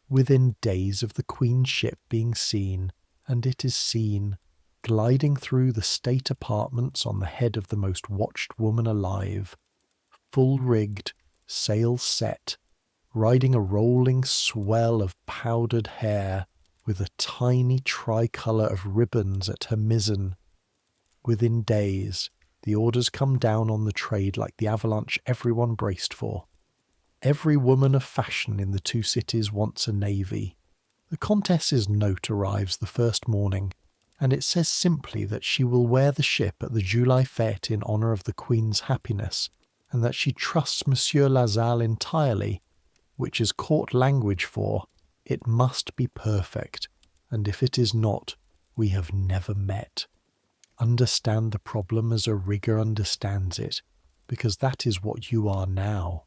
[SPEAKER 1] within days of the Queen's ship being seen, and it is seen, gliding through the state apartments on the head of the most watched woman alive, full-rigged, sails set, riding a rolling swell of powdered hair, with a tiny tricolour of ribbons at her mizzen. Within days, the orders come down on the trade like the avalanche everyone braced for. Every woman of fashion in the two cities wants a navy. The Comtesse's note arrives the first morning, and it says simply that she will wear the ship at the July fête in honour of the Queen's happiness, and that she trusts Monsieur Lasalle entirely, which is court language for, it must be perfect, and if it is not, we have never met. Understand the problem as a rigger understands it, because that is what you are now.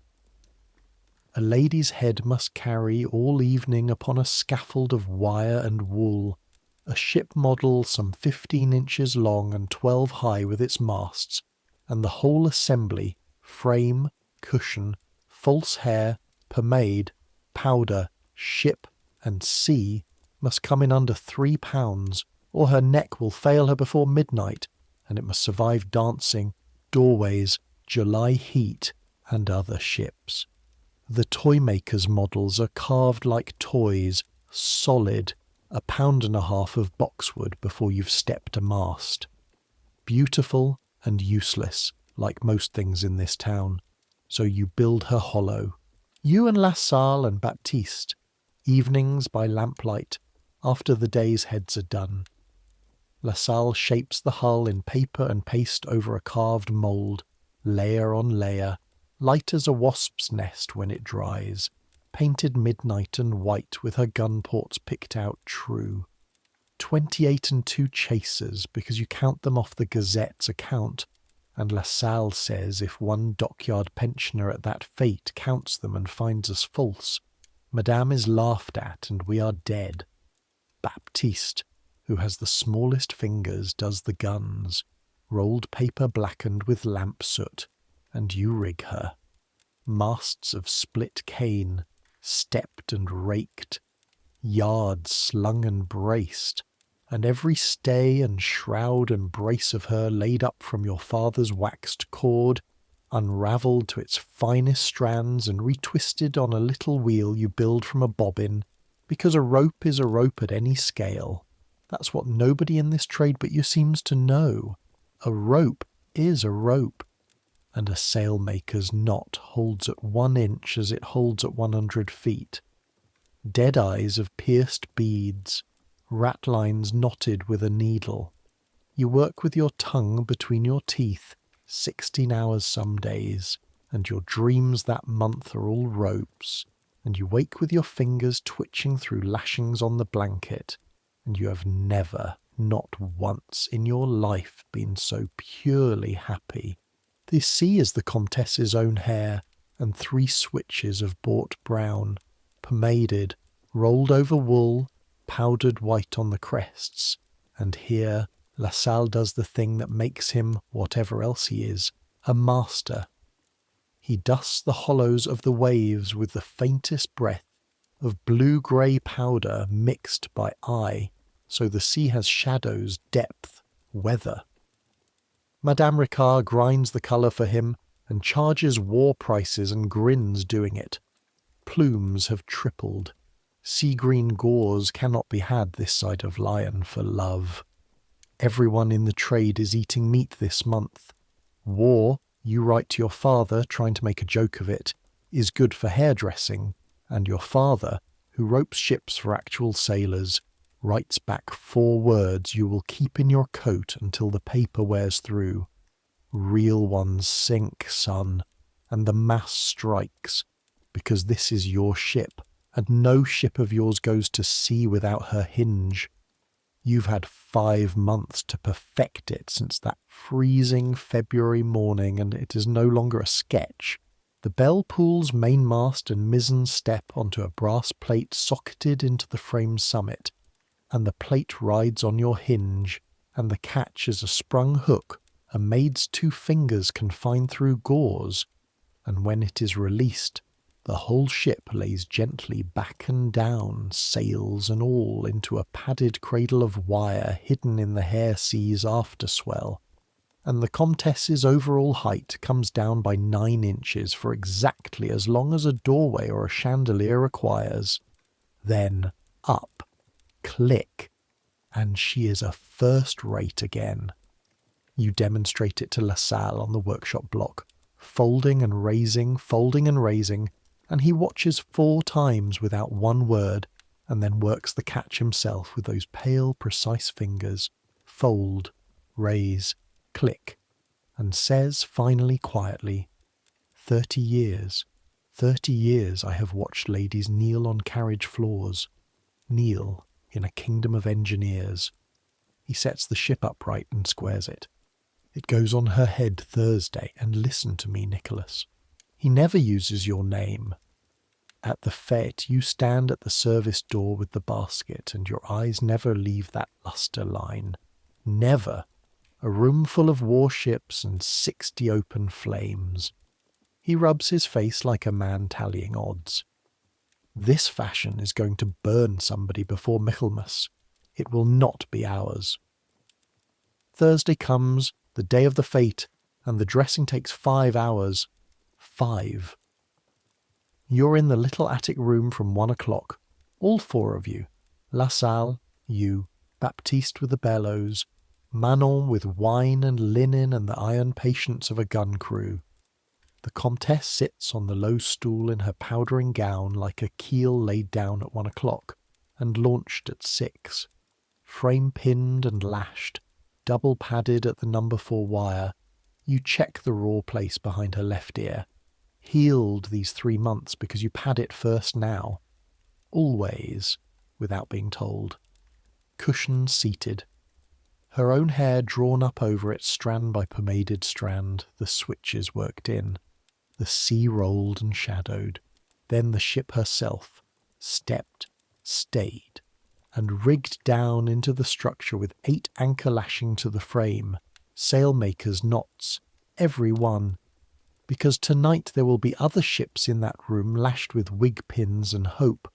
[SPEAKER 1] A lady's head must carry all evening upon a scaffold of wire and wool, a ship model some 15 inches long and 12 high with its masts, and the whole assembly, frame, cushion, false hair, pomade, powder, ship, and sea, must come in under £3, or her neck will fail her before midnight, and it must survive dancing, doorways, July heat, and other ships. The toymakers' models are carved like toys, solid, 1.5 pounds of boxwood before you've stepped a mast. Beautiful and useless, like most things in this town, so you build her hollow. You and Lasalle and Baptiste, evenings by lamplight, after the day's heads are done. Lasalle shapes the hull in paper and paste over a carved mould, layer on layer, light as a wasp's nest when it dries, painted midnight and white with her gun ports picked out true. 28 and 2 chasers, because you count them off the Gazette's account, and Lasalle says if one dockyard pensioner at that fete counts them and finds us false, Madame is laughed at and we are dead. Baptiste, who has the smallest fingers, does the guns, rolled paper blackened with lamp soot, and you rig her. Masts of split cane, stepped and raked, yards slung and braced, and every stay and shroud and brace of her laid up from your father's waxed cord, unravelled to its finest strands and retwisted on a little wheel you build from a bobbin, because a rope is a rope at any scale. That's what nobody in this trade but you seems to know. A rope is a rope, and a sailmaker's knot holds at 1 inch as it holds at 100 feet. Dead eyes of pierced beads, ratlines knotted with a needle. You work with your tongue between your teeth, 16 hours some days, and your dreams that month are all ropes, and you wake with your fingers twitching through lashings on the blanket, and you have never, not once in your life, been so purely happy. The sea is the Comtesse's own hair, and 3 switches of bought brown, pomaded, rolled over wool, powdered white on the crests, and here Lasalle does the thing that makes him, whatever else he is, a master. He dusts the hollows of the waves with the faintest breath of blue-grey powder mixed by eye, so the sea has shadows, depth, weather. Madame Ricard grinds the colour for him and charges war prices and grins doing it. Plumes have tripled. Sea-green gauze cannot be had this side of Lyon for love. Everyone in the trade is eating meat this month. War, you write to your father, trying to make a joke of it, is good for hairdressing, and your father, who ropes ships for actual sailors, writes back 4 words you will keep in your coat until the paper wears through. Real ones sink, son, and the mass strikes, because this is your ship, and no ship of yours goes to sea without her hinge. You've had 5 months to perfect it since that freezing February morning, and it is no longer a sketch. The bell pulls mainmast and mizzen step onto a brass plate socketed into the frame's summit, and the plate rides on your hinge, and the catch is a sprung hook a maid's 2 fingers can find through gauze, and when it is released, the whole ship lays gently back and down, sails and all, into a padded cradle of wire hidden in the hair sea's after swell, and the Comtesse's overall height comes down by 9 inches for exactly as long as a doorway or a chandelier requires. Then up click, and she is a first-rate again. You demonstrate it to LaSalle on the workshop block, folding and raising, and he watches 4 times without one word, and then works the catch himself with those pale, precise fingers, fold, raise, click, and says finally quietly, 30 years I have watched ladies kneel on carriage floors, kneel in a kingdom of engineers. He sets the ship upright and squares it. It goes on her head Thursday, and listen to me, Nicholas. He never uses your name. At the fete, you stand at the service door with the basket, and your eyes never leave that lustre line. Never. A room full of warships and 60 open flames. He rubs his face like a man tallying odds. This fashion is going to burn somebody before Michaelmas. It will not be ours. Thursday comes, the day of the fete, and the dressing takes 5 hours. 5. You're in the little attic room from 1 o'clock, all 4 of you. LaSalle, you, Baptiste with the bellows, Manon with wine and linen and the iron patience of a gun crew. The Comtesse sits on the low stool in her powdering gown like a keel laid down at 1 o'clock, and launched at 6. Frame pinned and lashed, double padded at the number 4 wire. You check the raw place behind her left ear. Healed these 3 months because you pad it first now. Always, without being told. Cushions seated. Her own hair drawn up over it strand by pomaded strand, the switches worked in. The sea rolled and shadowed. Then the ship herself, stepped, stayed, and rigged down into the structure with 8 anchor lashing to the frame, sailmakers' knots, every one, because tonight there will be other ships in that room lashed with wig pins and hope,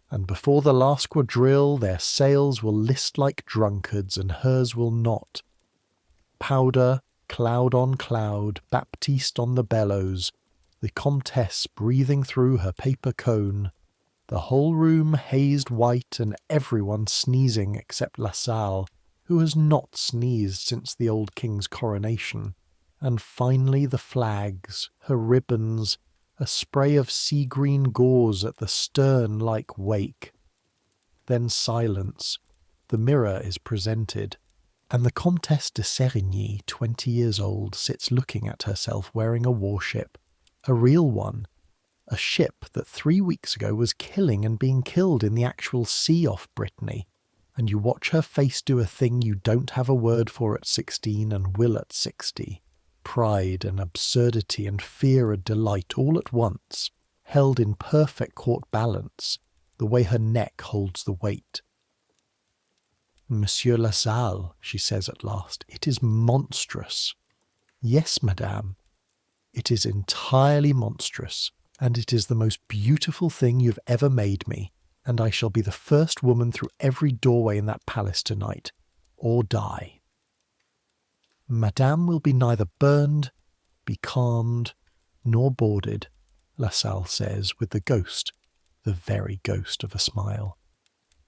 [SPEAKER 1] and before the last quadrille their sails will list like drunkards and hers will not. Powder, cloud on cloud, Baptiste on the bellows, the Comtesse breathing through her paper cone, the whole room hazed white and everyone sneezing except LaSalle, who has not sneezed since the old king's coronation. And finally the flags, her ribbons, a spray of sea-green gauze at the stern like wake. Then silence. The mirror is presented, and the Comtesse de Sérigny, 20 years old, sits looking at herself wearing a warship, a real one, a ship that 3 weeks ago was killing and being killed in the actual sea off Brittany, and you watch her face do a thing you don't have a word for at 16 and will at 60. Pride and absurdity and fear and delight all at once, held in perfect court balance, the way her neck holds the weight. Monsieur LaSalle, she says at last, it is monstrous. Yes, madame, it is entirely monstrous, and it is the most beautiful thing you've ever made me, and I shall be the first woman through every doorway in that palace tonight, or die. Madame will be neither burned, becalmed, nor boarded, LaSalle says with the ghost, the very ghost of a smile.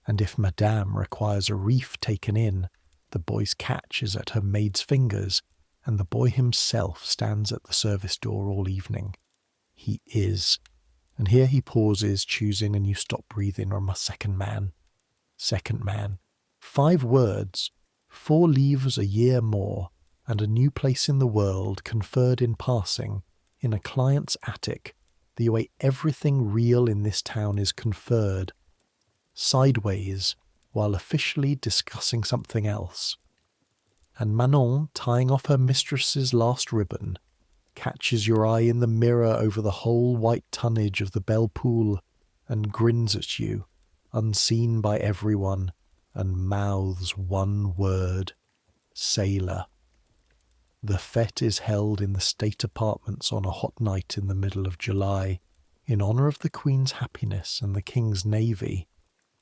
[SPEAKER 1] And if Madame requires a reef taken in, the boy's catch is at her maid's fingers, and the boy himself stands at the service door all evening. He is. And here he pauses, choosing, and you stop breathing on my second man. Second man. 5 words, 4 livres a year more, and a new place in the world conferred in passing, in a client's attic, the way everything real in this town is conferred, sideways, while officially discussing something else. And Manon, tying off her mistress's last ribbon, catches your eye in the mirror over the whole white tonnage of the Belle Poule, and grins at you, unseen by everyone, and mouths one word, sailor. The fete is held in the state apartments on a hot night in the middle of July, in honour of the Queen's happiness and the King's navy,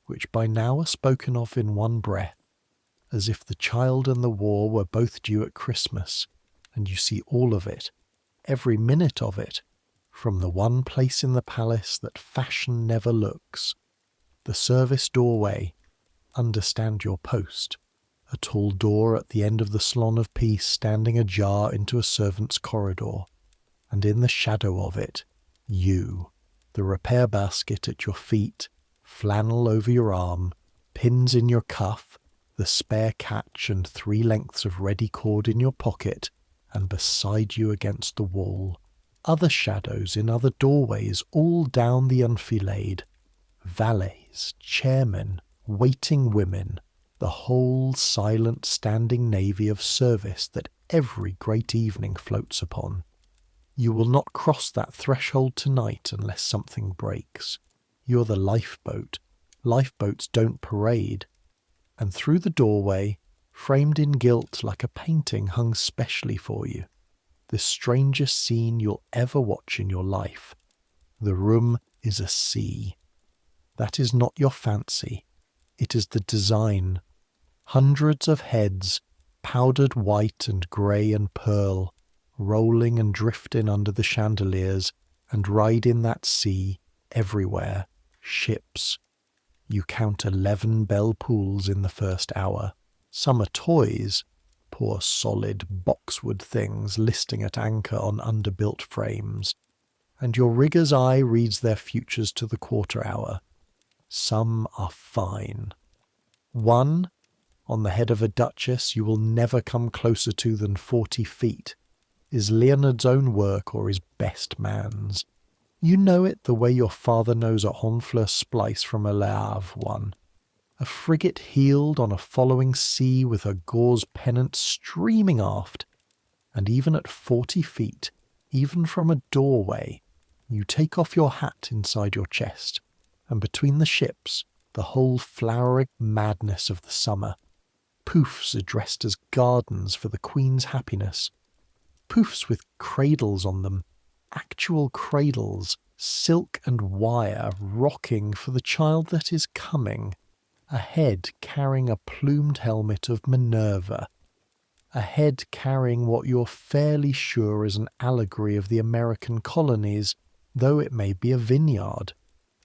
[SPEAKER 1] which by now are spoken of in one breath, as if the child and the war were both due at Christmas, and you see all of it, every minute of it, from the one place in the palace that fashion never looks, the service doorway, understand your post. A tall door at the end of the salon of peace standing ajar into a servant's corridor, and in the shadow of it, you, the repair basket at your feet, flannel over your arm, pins in your cuff, the spare catch and 3 lengths of ready cord in your pocket, and beside you against the wall, other shadows in other doorways all down the enfilade, valets, chairmen, waiting women, the whole silent standing navy of service that every great evening floats upon. You will not cross that threshold tonight unless something breaks. You're the lifeboat. Lifeboats don't parade. And through the doorway, framed in gilt like a painting hung specially for you, the strangest scene you'll ever watch in your life. The room is a sea. That is not your fancy. It is the design. Hundreds of heads, powdered white and grey and pearl, rolling and drifting under the chandeliers, and ride in that sea, everywhere, ships. You count 11 bell pools in the first hour. Some are toys, poor solid boxwood things listing at anchor on underbuilt frames, and your rigger's eye reads their futures to the quarter hour. Some are fine. One, on the head of a duchess you will never come closer to than 40 feet, is Leonard's own work or his best man's. You know it the way your father knows a Honfleur splice from a Le Havre one. A frigate heeled on a following sea with her gauze pennant streaming aft, and even at 40 feet, even from a doorway, you take off your hat inside your chest, and between the ships, the whole flowering madness of the summer. Poufs addressed as gardens for the Queen's happiness. Poufs with cradles on them, actual cradles, silk and wire, rocking for the child that is coming. A head carrying a plumed helmet of Minerva. A head carrying what you're fairly sure is an allegory of the American colonies, though it may be a vineyard.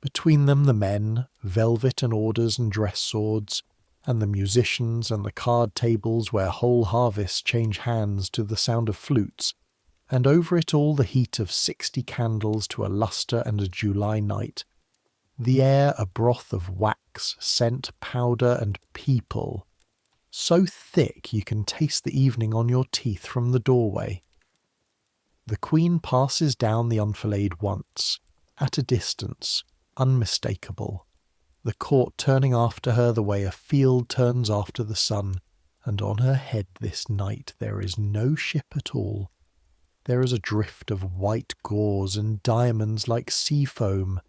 [SPEAKER 1] Between them the men, velvet and orders and dress swords, and the musicians and the card tables where whole harvests change hands to the sound of flutes, and over it all the heat of 60 candles to a lustre and a July night. The air a broth of wax, scent, powder, and people, so thick you can taste the evening on your teeth from the doorway. The Queen passes down the enfilade once, at a distance, unmistakable, the court turning after her the way a field turns after the sun, and on her head this night there is no ship at all. There is a drift of white gauze and diamonds like sea foam,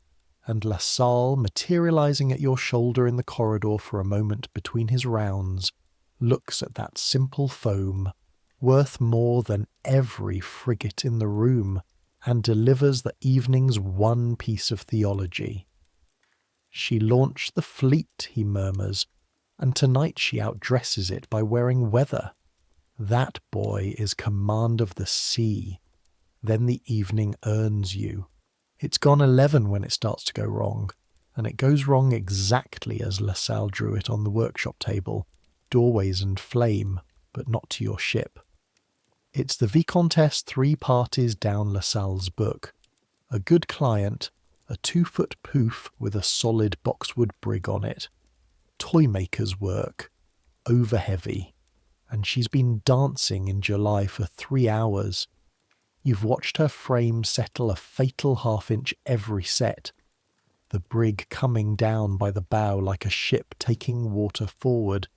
[SPEAKER 1] and La Salle, materializing at your shoulder in the corridor for a moment between his rounds, looks at that simple foam, worth more than every frigate in the room, and delivers the evening's one piece of theology. She launched the fleet, he murmurs, and tonight she outdresses it by wearing weather. That boy is command of the sea. Then the evening earns you. It's gone 11 when it starts to go wrong, and it goes wrong exactly as La Salle drew it on the workshop table, doorways and flame, but not to your ship. It's the Vicomtesse 3 parties down La Salle's book. A good client, a 2-foot pouf with a solid boxwood brig on it. Toymakers work, over-heavy, and she's been dancing in July for 3 hours. You've watched her frame settle a fatal half-inch every set, the brig coming down by the bow like a ship taking water forward,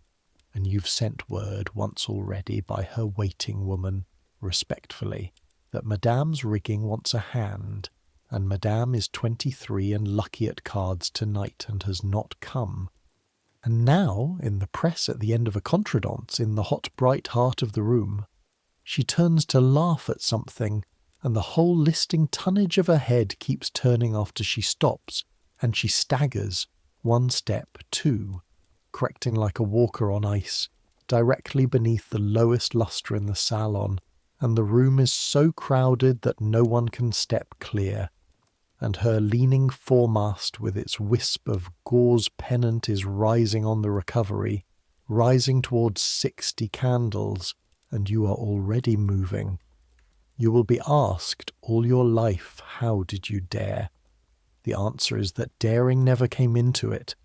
[SPEAKER 1] and you've sent word once already by her waiting woman, respectfully, that Madame's rigging wants a hand, and Madame is 23 and lucky at cards tonight and has not come. And now, in the press at the end of a contredanse in the hot bright heart of the room, she turns to laugh at something, and the whole listing tonnage of her head keeps turning after she stops, and she staggers, 1 step, 2, correcting like a walker on ice, directly beneath the lowest lustre in the salon, and the room is so crowded that no one can step clear. and her leaning foremast with its wisp of gauze pennant is rising on the recovery, rising towards 60 candles, and you are already moving. You will be asked all your life, how did you dare? The answer is that daring never came into it.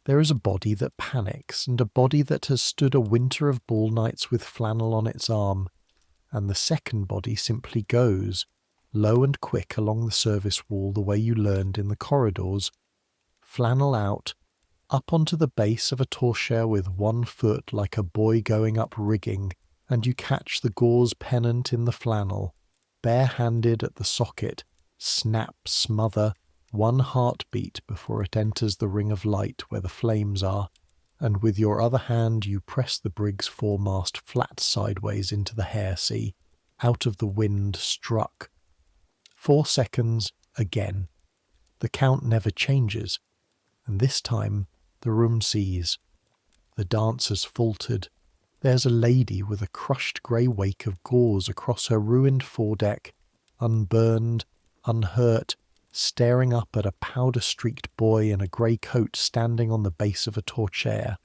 [SPEAKER 1] There is a body that panics, and a body that has stood a winter of ball nights with flannel on its arm, and the second body simply goes, low and quick along the service wall the way you learned in the corridors, flannel out, up onto the base of a torchère with one foot like a boy going up rigging, and you catch the gauze pennant in the flannel, bare-handed at the socket, snap, smother, one heartbeat before it enters the ring of light where the flames are, and with your other hand you press the brig's foremast flat sideways into the hair sea, out of the wind struck. 4 seconds, again. The count never changes, and this time the room sees. The dance has faltered. There's a lady with a crushed grey wake of gauze across her ruined foredeck, unburned, unhurt, staring up at a powder-streaked boy in a grey coat standing on the base of a torchère.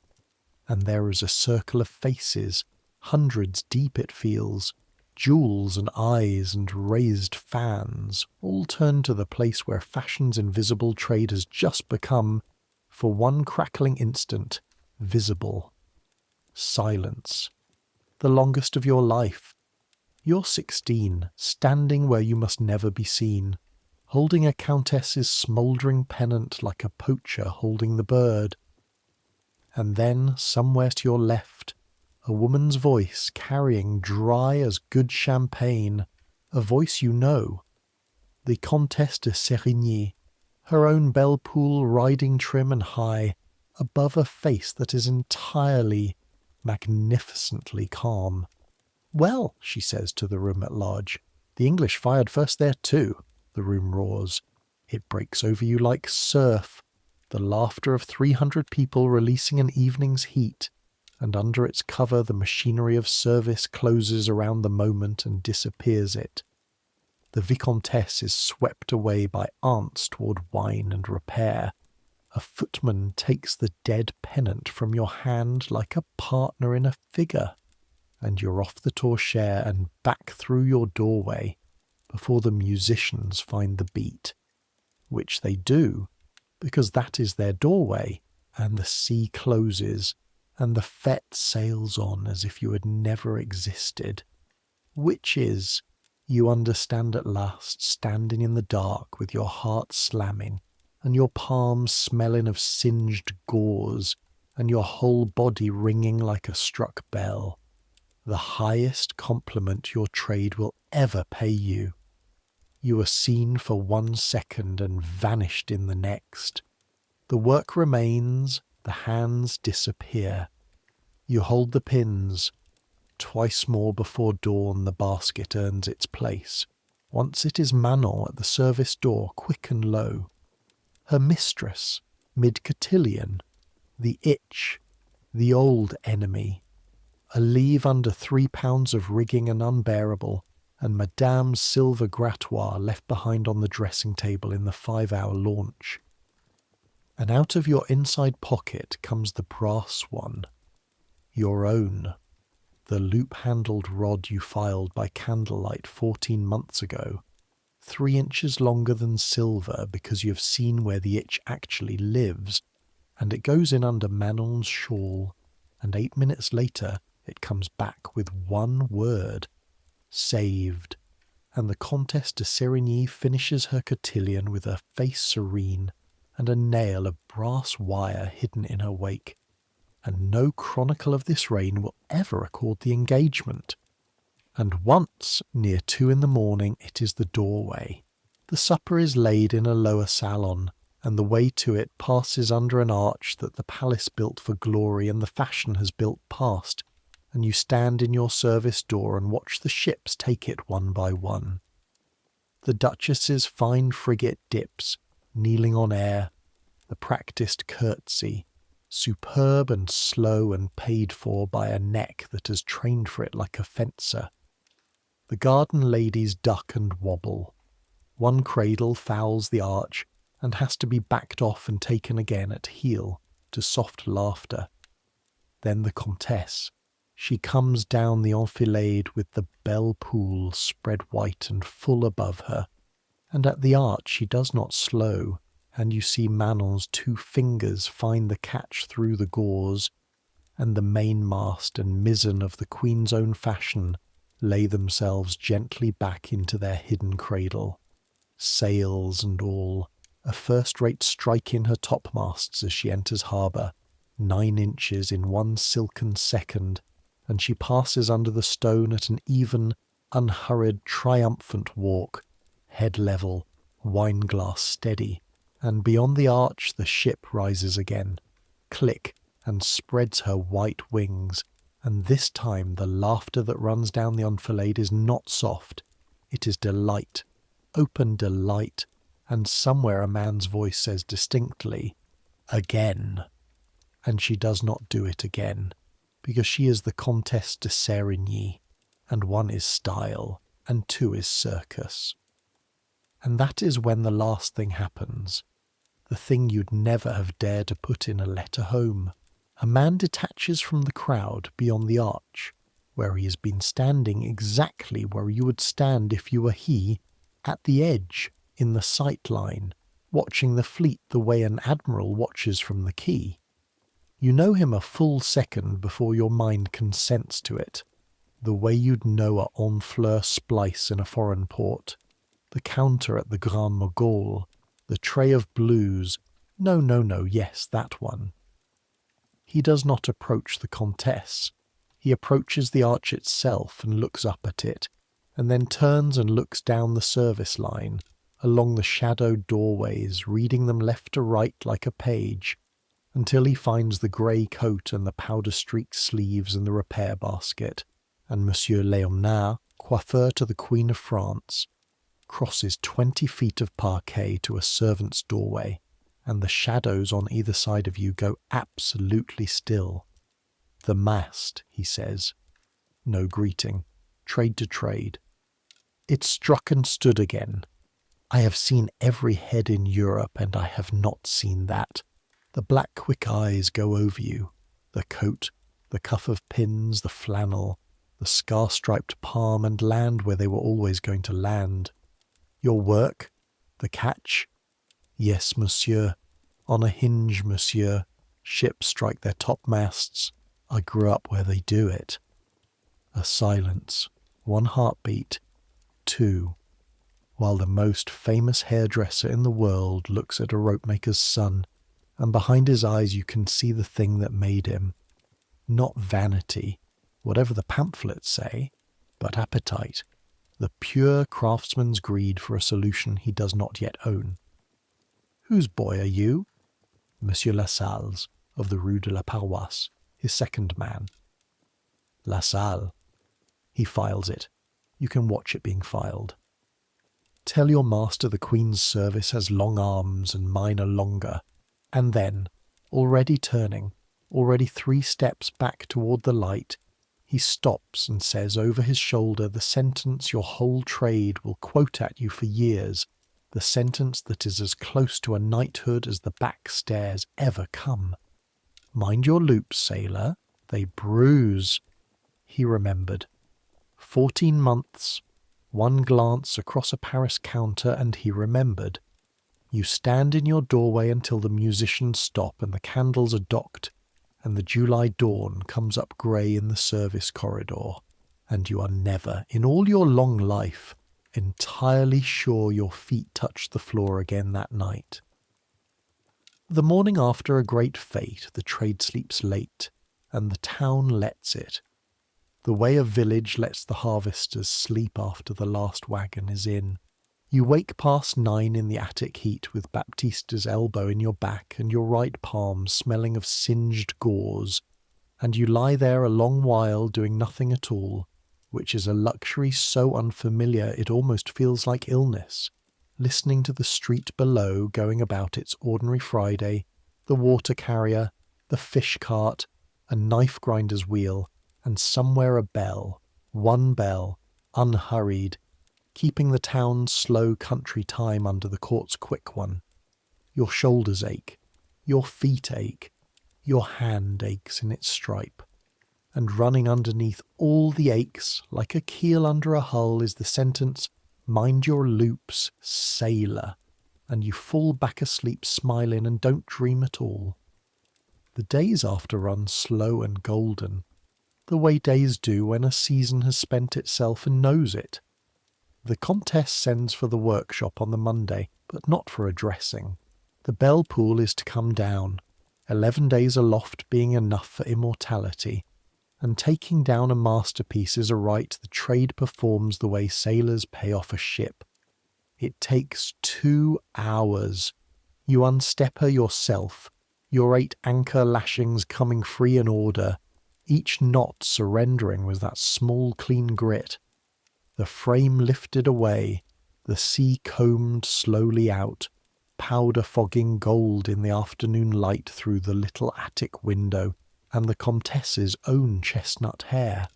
[SPEAKER 1] And there is a circle of faces, hundreds deep it feels, jewels and eyes and raised fans, all turned to the place where fashion's invisible trade has just become, for one crackling instant, visible. Silence. The longest of your life. You're 16, standing where you must never be seen, holding a countess's smouldering pennant like a poacher holding the bird. And then, somewhere to your left, a woman's voice carrying dry as good champagne, a voice you know, the Comtesse de Sérigny, her own belle poule riding trim and high, above a face that is entirely, magnificently calm. "Well," she says to the room at large, "the English fired first there too," the room roars. It breaks over you like surf, the laughter of 300 people releasing an evening's heat, and under its cover the machinery of service closes around the moment and disappears it. The Vicomtesse is swept away by aunts toward wine and repair. A footman takes the dead pennant from your hand like a partner in a figure, and you're off the torchère and back through your doorway before the musicians find the beat, which they do, because that is their doorway, and the sea closes, and the fête sails on as if you had never existed. Which is, you understand at last, standing in the dark with your heart slamming, and your palms smelling of singed gauze, and your whole body ringing like a struck bell. The highest compliment your trade will ever pay you. You are seen for 1 second and vanished in the next. The work remains, the hands disappear. You hold the pins. Twice more before dawn the basket earns its place. Once it is Manon at the service door, quick and low. Her mistress, mid-cotillion, the itch, the old enemy. A leave under 3 pounds of rigging and unbearable, and Madame's silver grattoir left behind on the dressing table in the 5-hour launch. And out of your inside pocket comes the brass one, your own, the loop-handled rod you filed by candlelight 14 months ago, 3 inches longer than silver because you have seen where the itch actually lives, and it goes in under Manon's shawl, and 8 minutes later it comes back with one word, saved, and the Comtesse de Sérigny finishes her cotillion with her face serene and a nail of brass wire hidden in her wake, and no chronicle of this reign will ever record the engagement. And once, near 2 in the morning, it is the doorway. The supper is laid in a lower salon, and the way to it passes under an arch that the palace built for glory and the fashion has built past, and you stand in your service door and watch the ships take it one by one. The Duchess's fine frigate dips, kneeling on air, the practised curtsy, superb and slow and paid for by a neck that has trained for it like a fencer. The garden ladies duck and wobble. One cradle fouls the arch and has to be backed off and taken again at heel to soft laughter. Then the Comtesse. She comes down the enfilade with the belle poule spread white and full above her, and at the arch she does not slow, and you see Manon's 2 fingers find the catch through the gauze, and the mainmast and mizzen of the Queen's own fashion lay themselves gently back into their hidden cradle. Sails and all, a first-rate strike in her topmasts as she enters harbour, 9 inches in 1 silken second, and she passes under the stone at an even, unhurried, triumphant walk, head level, wine-glass steady, and beyond the arch the ship rises again, click, and spreads her white wings, and this time the laughter that runs down the enfilade is not soft, it is delight, open delight, and somewhere a man's voice says distinctly, "Again." And she does not do it again, because she is the Comtesse de Sérigny, and 1 is style, and 2 is circus. And that is when the last thing happens, the thing you'd never have dared to put in a letter home. A man detaches from the crowd beyond the arch, where he has been standing exactly where you would stand if you were he, at the edge, in the sight line, watching the fleet the way an admiral watches from the quay. You know him a full second before your mind consents to it, the way you'd know a Honfleur splice in a foreign port, the counter at the Grand Mogul, the tray of blues, no, yes, that one. He does not approach the Comtesse. He approaches the arch itself and looks up at it, and then turns and looks down the service line, along the shadowed doorways, reading them left to right like a page, until he finds the grey coat and the powder-streaked sleeves and the repair basket, and Monsieur Léonard, coiffeur to the Queen of France, crosses 20 feet of parquet to a servant's doorway, and the shadows on either side of you go absolutely still. "The mast," he says. No greeting. Trade to trade. It struck and stood again. I have seen every head in Europe, and I have not seen that. The black quick eyes go over you. The coat, the cuff of pins, the flannel, the scar-striped palm, and land where they were always going to land. Your work, the catch? Yes, monsieur. On a hinge, monsieur. Ships strike their topmasts. I grew up where they do it. A silence. 1 heartbeat. 2. While the most famous hairdresser in the world looks at a ropemaker's son, and behind his eyes you can see the thing that made him. Not vanity, whatever the pamphlets say, but appetite. The pure craftsman's greed for a solution he does not yet own. Whose boy are you? Monsieur Lassalle's, of the Rue de la Paroisse, his second man. Lassalle. He files it. You can watch it being filed. Tell your master the Queen's service has long arms and mine are longer. And then, already turning, already 3 steps back toward the light, he stops and says over his shoulder the sentence your whole trade will quote at you for years, the sentence that is as close to a knighthood as the back stairs ever come. Mind your loops, sailor, they bruise. He remembered. 14 months, 1 glance across a Paris counter, and he remembered. You stand in your doorway until the musicians stop and the candles are docked, and the July dawn comes up grey in the service corridor, and you are never, in all your long life, entirely sure your feet touched the floor again that night. The morning after a great fete, the trade sleeps late, and the town lets it. The way a village lets the harvesters sleep after the last wagon is in. You wake past 9 in the attic heat with Baptista's elbow in your back and your right palm smelling of singed gauze, and you lie there a long while doing nothing at all, which is a luxury so unfamiliar it almost feels like illness, listening to the street below going about its ordinary Friday, the water carrier, the fish cart, a knife grinder's wheel, and somewhere a bell, 1 bell, unhurried, keeping the town's slow country time under the court's quick one. Your shoulders ache, your feet ache, your hand aches in its stripe. And running underneath all the aches, like a keel under a hull, is the sentence, "Mind your loops, sailor," and you fall back asleep smiling and don't dream at all. The days after run slow and golden, the way days do when a season has spent itself and knows it. The Comtesse sends for the workshop on the Monday, but not for a dressing. The bell pool is to come down, 11 days aloft being enough for immortality, and taking down a masterpiece is a rite the trade performs the way sailors pay off a ship. It takes 2 hours. You unstep her yourself, your 8 anchor lashings coming free in order, each knot surrendering with that small clean grit. The frame lifted away, the sea combed slowly out, powder fogging gold in the afternoon light through the little attic window, and the Comtesse's own chestnut hair,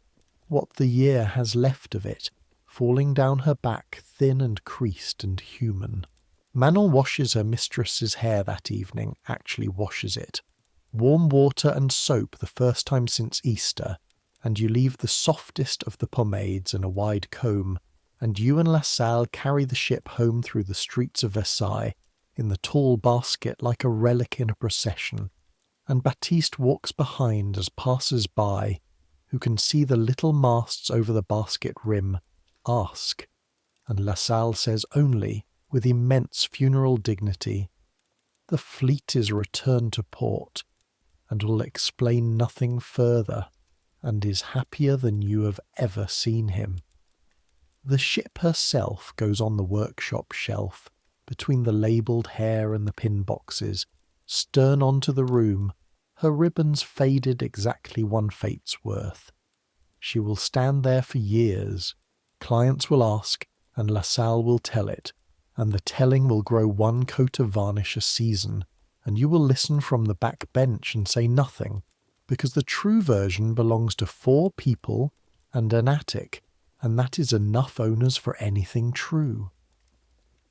[SPEAKER 1] what the year has left of it, falling down her back thin and creased and human. Manon washes her mistress's hair that evening, actually washes it. Warm water and soap the first time since Easter, and you leave the softest of the pomades and a wide comb, and you and LaSalle carry the ship home through the streets of Versailles in the tall basket like a relic in a procession, and Baptiste walks behind as passers-by, who can see the little masts over the basket rim, ask, and LaSalle says only, with immense funeral dignity, "The fleet is returned to port," and will explain nothing further, and is happier than you have ever seen him. The ship herself goes on the workshop shelf, between the labelled hair and the pin boxes, stern onto the room, her ribbons faded exactly 1 fate's worth. She will stand there for years. Clients will ask, and LaSalle will tell it, and the telling will grow 1 coat of varnish a season, and you will listen from the back bench and say nothing, because the true version belongs to 4 people and an attic, and that is enough owners for anything true.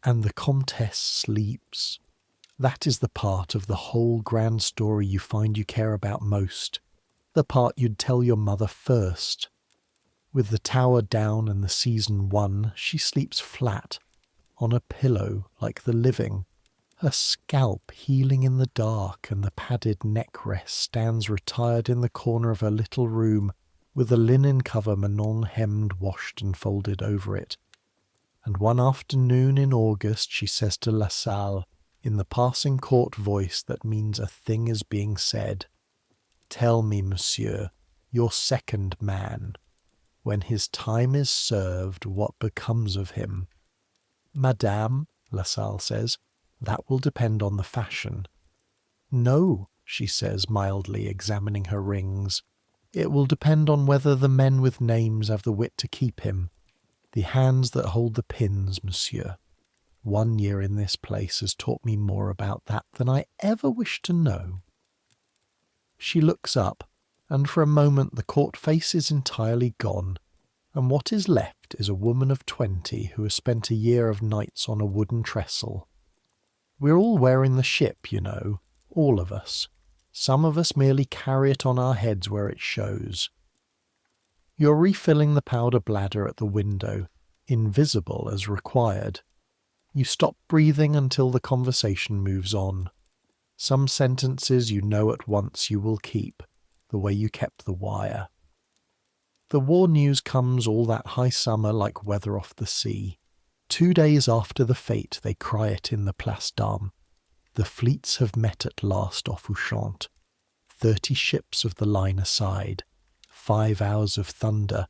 [SPEAKER 1] And the Comtesse sleeps. That is the part of the whole grand story you find you care about most, the part you'd tell your mother first. With the tower down and the season won, she sleeps flat, on a pillow like the living. Her scalp healing in the dark, and the padded neck rest stands retired in the corner of her little room, with the linen cover Manon hemmed, washed and folded over it. And one afternoon in August she says to LaSalle, in the passing court voice that means a thing is being said, "Tell me, monsieur, your second man, when his time is served, what becomes of him?" "Madame," LaSalle says, "that will depend on the fashion." "No," she says mildly, examining her rings. "It will depend on whether the men with names have the wit to keep him. The hands that hold the pins, monsieur. 1 year in this place has taught me more about that than I ever wished to know." She looks up, and for a moment the court face is entirely gone, and what is left is a woman of 20 who has spent a year of nights on a wooden trestle. We're all wearing the ship, you know, all of us. Some of us merely carry it on our heads where it shows. You're refilling the powder bladder at the window, invisible as required. You stop breathing until the conversation moves on. Some sentences you know at once you will keep, the way you kept the wire. The war news comes all that high summer like weather off the sea. 2 days after the fete they cry it in the Place d'Armes. The fleets have met at last off Ushant. 30 ships of the line aside. 5 hours of thunder.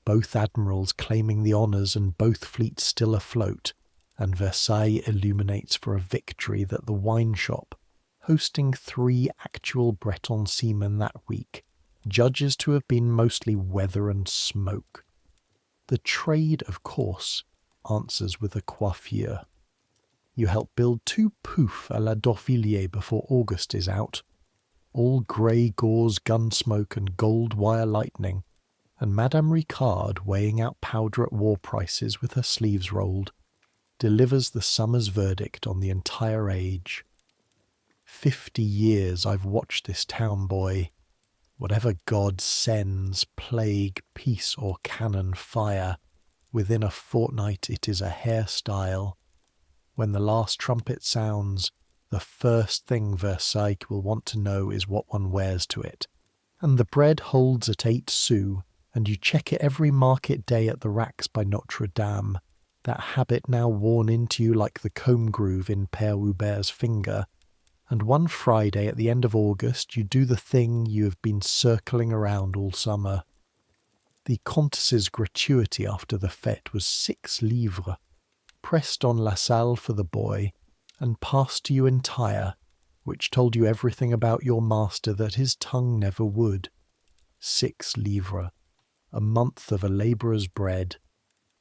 [SPEAKER 1] Both admirals claiming the honours and both fleets still afloat. And Versailles illuminates for a victory that the wine shop, hosting 3 actual Breton seamen that week, judges to have been mostly weather and smoke. The trade, of course, answers with a coiffure. You help build 2 poufs à la Dorvilliers before August is out. All grey gauze gun smoke and gold wire lightning, and Madame Ricard, weighing out powder at war prices with her sleeves rolled, delivers the summer's verdict on the entire age. 50 years I've watched this town, boy. Whatever God sends, plague, peace, or cannon fire, within a fortnight it is a hairstyle. When the last trumpet sounds, the first thing Versailles will want to know is what one wears to it. And the bread holds at 8 sous, and you check it every market day at the racks by Notre Dame, that habit now worn into you like the comb groove in Père Hubert's finger. And one Friday at the end of August you do the thing you have been circling around all summer. The Comtesse's gratuity after the fête was 6 livres, pressed on La Salle for the boy, and passed to you entire, which told you everything about your master that his tongue never would. 6 livres, a month of a labourer's bread.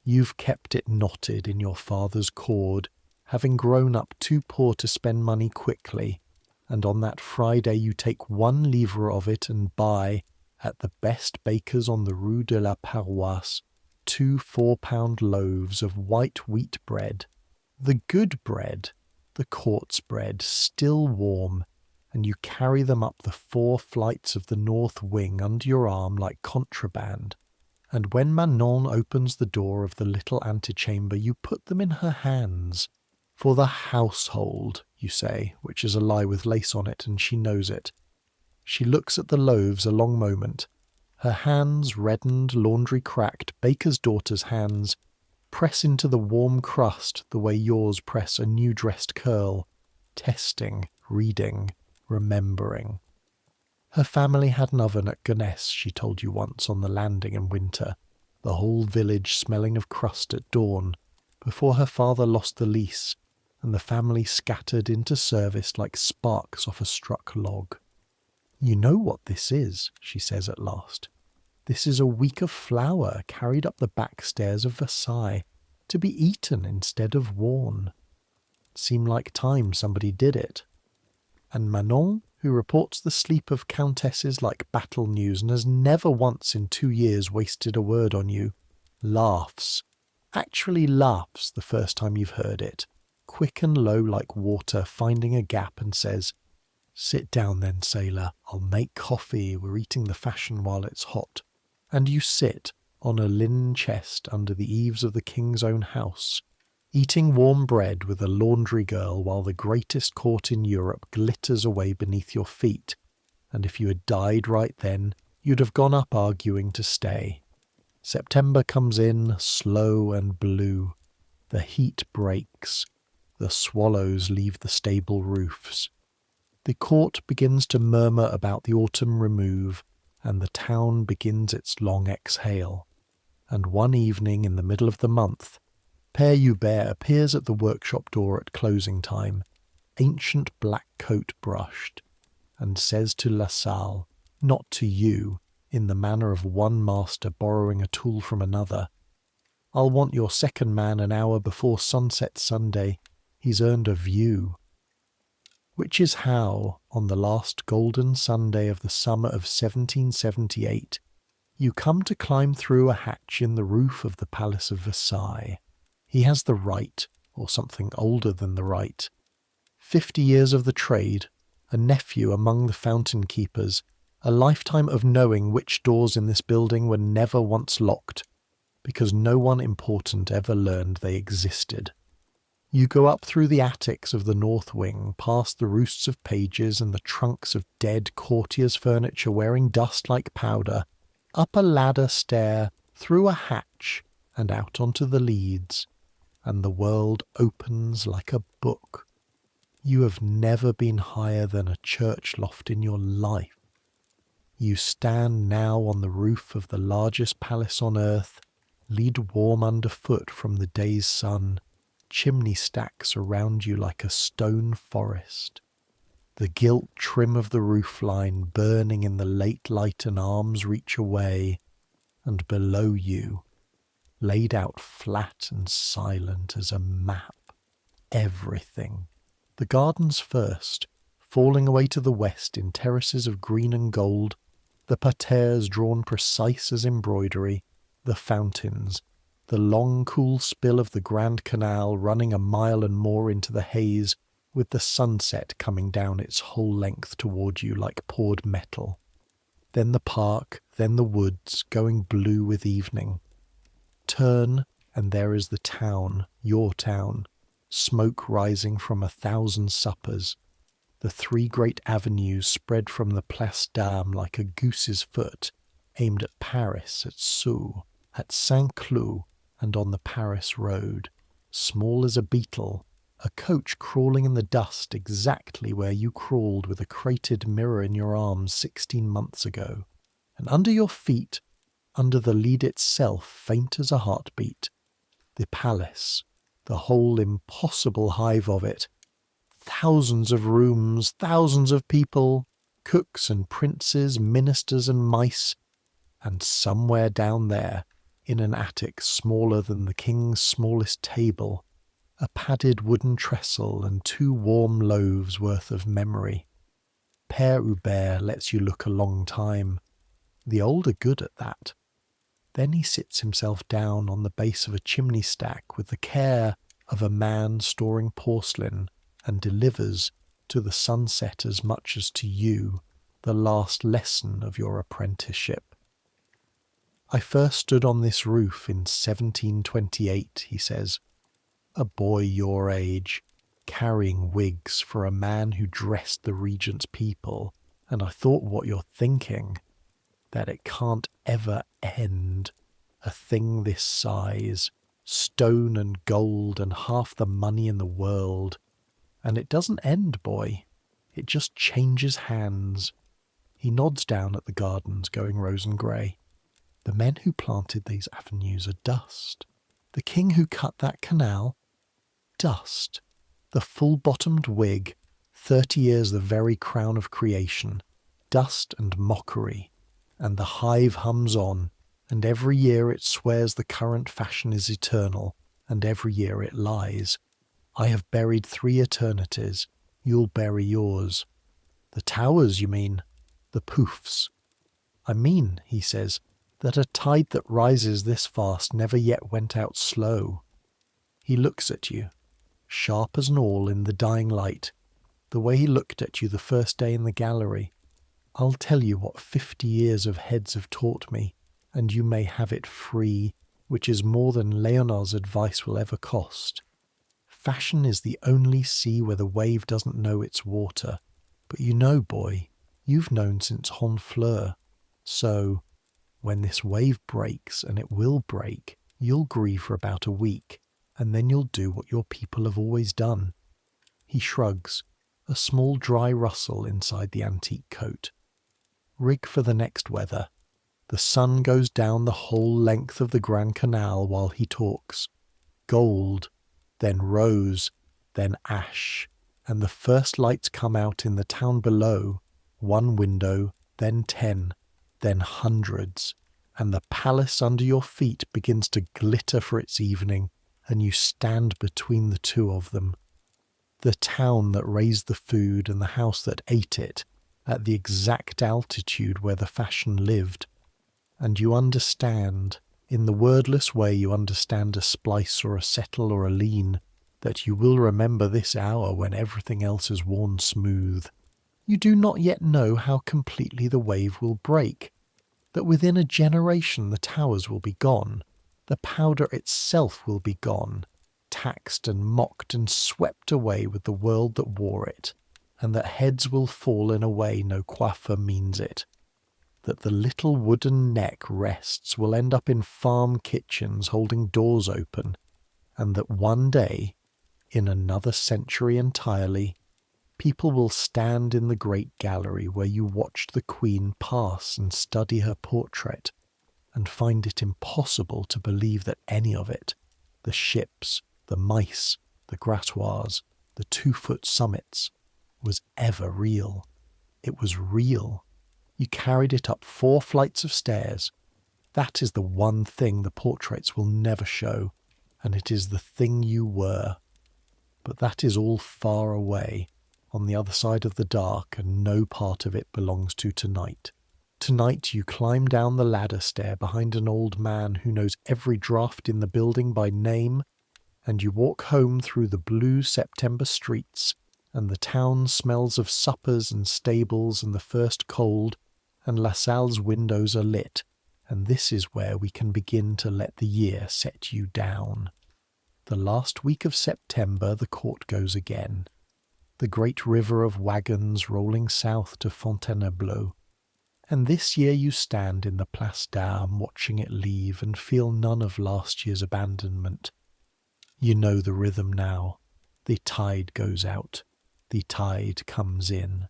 [SPEAKER 1] You've kept it knotted in your father's cord, having grown up too poor to spend money quickly, and on that Friday you take 1 livre of it and buy, at the best baker's on the Rue de la Paroisse, 2 4-pound loaves of white wheat bread, the good bread, the court's bread, still warm, and you carry them up the 4 flights of the north wing under your arm like contraband. And when Manon opens the door of the little antechamber, you put them in her hands. For the household, you say, which is a lie with lace on it, and she knows it. She looks at the loaves a long moment. Her hands, reddened, laundry cracked, baker's daughter's hands, press into the warm crust the way yours press a new-dressed curl, testing, reading, remembering. Her family had an oven at Gonesse, she told you once, on the landing in winter, the whole village smelling of crust at dawn, before her father lost the lice, and the family scattered into service like sparks off a struck log. You know what this is, she says at last. This is a week of flour carried up the back stairs of Versailles, to be eaten instead of worn. Seemed like time somebody did it. And Manon, who reports the sleep of countesses like battle news and has never once in 2 years wasted a word on you, laughs, actually laughs the first time you've heard it, quick and low like water, finding a gap, and says, "Sit down then, sailor, I'll make coffee, we're eating the fashion while it's hot." And you sit on a linen chest under the eaves of the king's own house, eating warm bread with a laundry girl while the greatest court in Europe glitters away beneath your feet, and if you had died right then, you'd have gone up arguing to stay. September comes in, slow and blue. The heat breaks. The swallows leave the stable roofs. The court begins to murmur about the autumn remove, and the town begins its long exhale. And one evening in the middle of the month, Père Hubert appears at the workshop door at closing time, ancient black coat brushed, and says to La Salle, not to you, in the manner of one master borrowing a tool from another, "I'll want your second man an hour before sunset Sunday. He's earned a view." Which is how, on the last golden Sunday of the summer of 1778, you come to climb through a hatch in the roof of the Palace of Versailles. He has the right, or something older than the right. 50 years of the trade, a nephew among the fountain keepers, a lifetime of knowing which doors in this building were never once locked, because no one important ever learned they existed. You go up through the attics of the north wing, past the roosts of pages and the trunks of dead courtiers' furniture wearing dust like powder, up a ladder stair, through a hatch, and out onto the leads, and the world opens like a book. You have never been higher than a church loft in your life. You stand now on the roof of the largest palace on earth, lead warm underfoot from the day's sun, chimney stacks around you like a stone forest. The gilt trim of the roofline burning in the late light and arm's reach away, and below you, laid out flat and silent as a map, everything. The gardens first, falling away to the west in terraces of green and gold, the parterres drawn precise as embroidery, the fountains, the long cool spill of the Grand Canal running a mile and more into the haze, with the sunset coming down its whole length toward you like poured metal. Then the park, then the woods, going blue with evening. Turn, and there is the town, your town, smoke rising from 1,000 suppers. The 3 great avenues spread from the Place d'Armes like a goose's foot, aimed at Paris, at Sceaux, at Saint-Cloud, and on the Paris road, small as a beetle, a coach crawling in the dust exactly where you crawled with a crated mirror in your arms 16 months ago, and under your feet, under the lead itself, faint as a heartbeat, the palace, the whole impossible hive of it, thousands of rooms, thousands of people, cooks and princes, ministers and mice, and somewhere down there, in an attic smaller than the king's smallest table, a padded wooden trestle and 2 warm loaves worth of memory. Père Hubert lets you look a long time. The old are good at that. Then he sits himself down on the base of a chimney stack with the care of a man storing porcelain, and delivers, to the sunset as much as to you, the last lesson of your apprenticeship. I first stood on this roof in 1728, he says, a boy your age, carrying wigs for a man who dressed the regent's people, and I thought what you're thinking, that it can't ever end, a thing this size, stone and gold and half the money in the world. And it doesn't end, boy. It just changes hands. He nods down at the gardens going rose and grey. The men who planted these avenues are dust. The king who cut that canal, dust. The full-bottomed wig, 30 years the very crown of creation, dust and mockery. And the hive hums on, and every year it swears the current fashion is eternal, and every year it lies. I have buried 3 eternities. You'll bury yours. The towers, you mean? The poufs. I mean, he says, that a tide that rises this fast never yet went out slow. He looks at you, sharp as an awl in the dying light, the way he looked at you the first day in the gallery. I'll tell you what 50 years of heads have taught me, and you may have it free, which is more than Léonard's advice will ever cost. Fashion is the only sea where the wave doesn't know its water. But you know, boy, you've known since Honfleur. So, when this wave breaks, and it will break, you'll grieve for about a week, and then you'll do what your people have always done. He shrugs, a small dry rustle inside the antique coat. Rig for the next weather. The sun goes down the whole length of the Grand Canal while he talks. Gold, then rose, then ash, and the first lights come out in the town below, 1 window, then 10, then hundreds, and the palace under your feet begins to glitter for its evening, and you stand between the 2 of them. The town that raised the food and the house that ate it, at the exact altitude where the fashion lived, and you understand, in the wordless way you understand a splice or a settle or a lean, that you will remember this hour when everything else is worn smooth. You do not yet know how completely the wave will break, that within a generation the towers will be gone, the powder itself will be gone, taxed and mocked and swept away with the world that wore it, and that heads will fall in a way no coiffeur means it, that the little wooden neck rests will end up in farm kitchens holding doors open, and that one day, in another century entirely, people will stand in the great gallery where you watched the Queen pass and study her portrait, and find it impossible to believe that any of it, the ships, the mice, the grattoirs, the 2-foot summits, was ever real. It was real. You carried it up 4 flights of stairs. That is the one thing the portraits will never show, and it is the thing you were. But that is all far away, on the other side of the dark, and no part of it belongs to tonight. Tonight you climb down the ladder stair behind an old man who knows every draft in the building by name, and you walk home through the blue September streets, and the town smells of suppers and stables and the first cold, and La Salle's windows are lit, and this is where we can begin to let the year set you down. The last week of September the court goes again, the great river of wagons rolling south to Fontainebleau, and this year you stand in the Place d'Armes watching it leave and feel none of last year's abandonment. You know the rhythm now. The tide goes out. The tide comes in.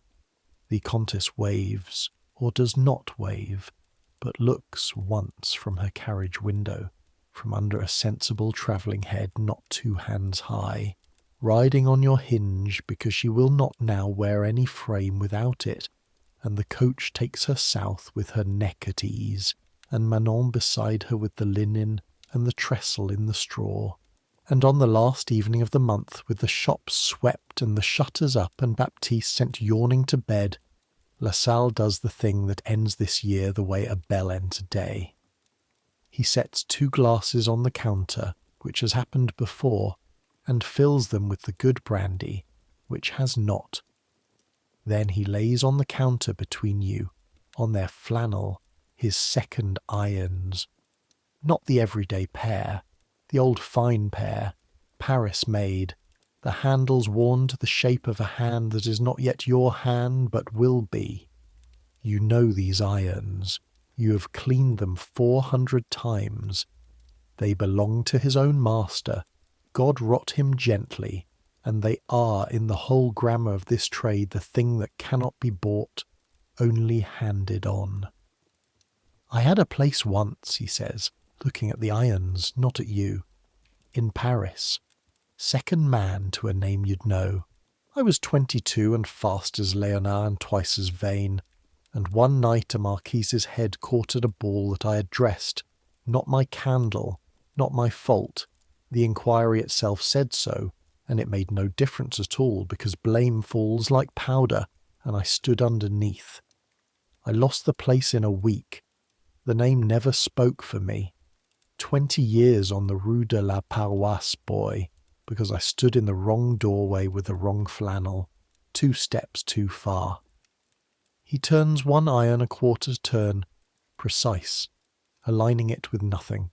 [SPEAKER 1] The Countess waves, or does not wave, but looks once from her carriage window, from under a sensible travelling head not 2 hands high, riding on your hinge because she will not now wear any frame without it, and the coach takes her south with her neck at ease, and Manon beside her with the linen and the trestle in the straw. And on the last evening of the month, with the shops swept and the shutters up and Baptiste sent yawning to bed, La Salle does the thing that ends this year the way a bell ends a day. He sets 2 glasses on the counter, which has happened before, and fills them with the good brandy, which has not. Then he lays on the counter between you, on their flannel, his second irons. Not the everyday pair, the old fine pair, Paris made, the handles worn to the shape of a hand that is not yet your hand but will be. You know these irons. You have cleaned them 400 times. They belong to his own master. God rot him gently, and they are in the whole grammar of this trade the thing that cannot be bought, only handed on. I had a place once, he says, looking at the irons, not at you, in Paris. Second man to a name you'd know. I was 22 and fast as Leonard and twice as vain, and one night a marquise's head caught at a ball that I had dressed. Not my candle, not my fault. The inquiry itself said so, and it made no difference at all because blame falls like powder, and I stood underneath. I lost the place in a week. The name never spoke for me. 20 years on the Rue de la Paroisse, boy, because I stood in the wrong doorway with the wrong flannel, 2 steps too far. He turns one iron a quarter turn, precise, aligning it with nothing.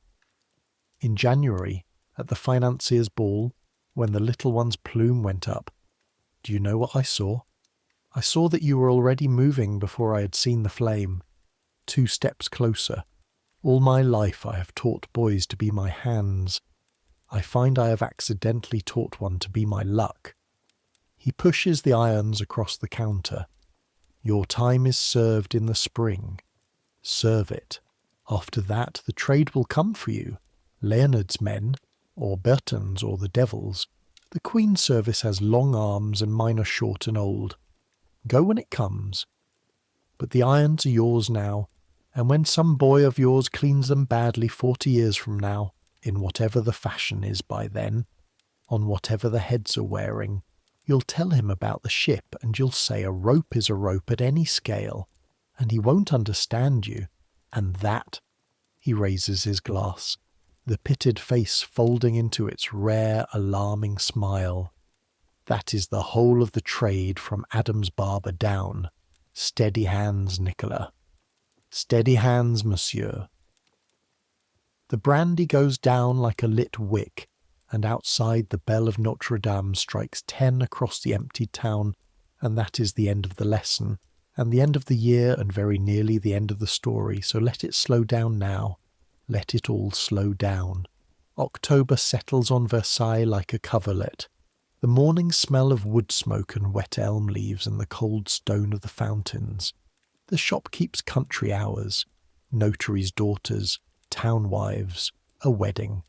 [SPEAKER 1] In January, at the financier's ball, when the little one's plume went up, do you know what I saw? I saw that you were already moving before I had seen the flame. 2 steps closer. All my life I have taught boys to be my hands. I find I have accidentally taught one to be my luck. He pushes the irons across the counter. Your time is served in the spring. Serve it. After that the trade will come for you. Leonard's men, or Berton's or the devil's. The Queen's service has long arms and mine are short and old. Go when it comes. But the irons are yours now, and when some boy of yours cleans them badly 40 years from now, in whatever the fashion is by then, on whatever the heads are wearing, you'll tell him about the ship, and you'll say a rope is a rope at any scale, and he won't understand you. And that, he raises his glass, the pitted face folding into its rare, alarming smile. That is the whole of the trade from Adam's barber down. Steady hands, Nicolas. Steady hands, monsieur. The brandy goes down like a lit wick, and outside the bell of Notre Dame strikes 10 across the empty town, and that is the end of the lesson, and the end of the year, and very nearly the end of the story, so let it slow down now. Let it all slow down. October settles on Versailles like a coverlet. The morning smell of wood smoke and wet elm leaves and the cold stone of the fountains. The shop keeps country hours. Notaries' daughters, town wives, a wedding.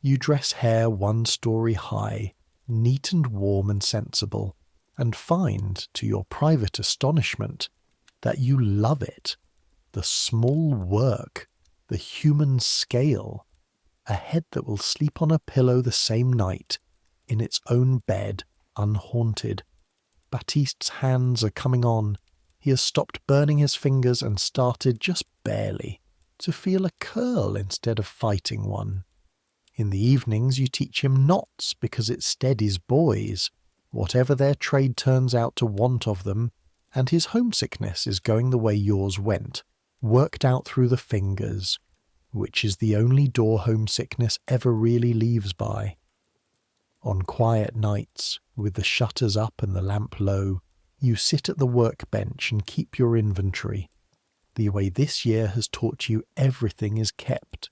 [SPEAKER 1] You dress hair 1 story high, neat and warm and sensible, and find, to your private astonishment, that you love it. The small work, the human scale, a head that will sleep on a pillow the same night, in its own bed, unhaunted. Baptiste's hands are coming on. He has stopped burning his fingers and started, just barely, to feel a curl instead of fighting one. In the evenings you teach him knots because it steadies boys, whatever their trade turns out to want of them, and his homesickness is going the way yours went, worked out through the fingers, which is the only door homesickness ever really leaves by. On quiet nights, with the shutters up and the lamp low, you sit at the workbench and keep your inventory. The way this year has taught you everything is kept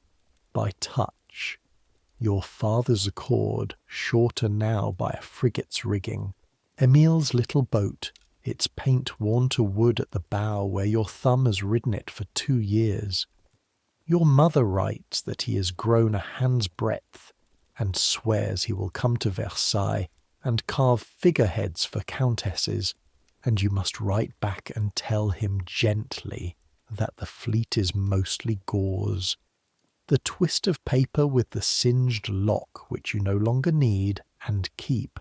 [SPEAKER 1] by touch. Your father's accord, shorter now by a frigate's rigging. Emile's little boat, its paint worn to wood at the bow where your thumb has ridden it for 2 years. Your mother writes that he has grown a hand's breadth and swears he will come to Versailles and carve figureheads for countesses, and you must write back and tell him gently that the fleet is mostly gauze. The twist of paper with the singed lock which you no longer need and keep.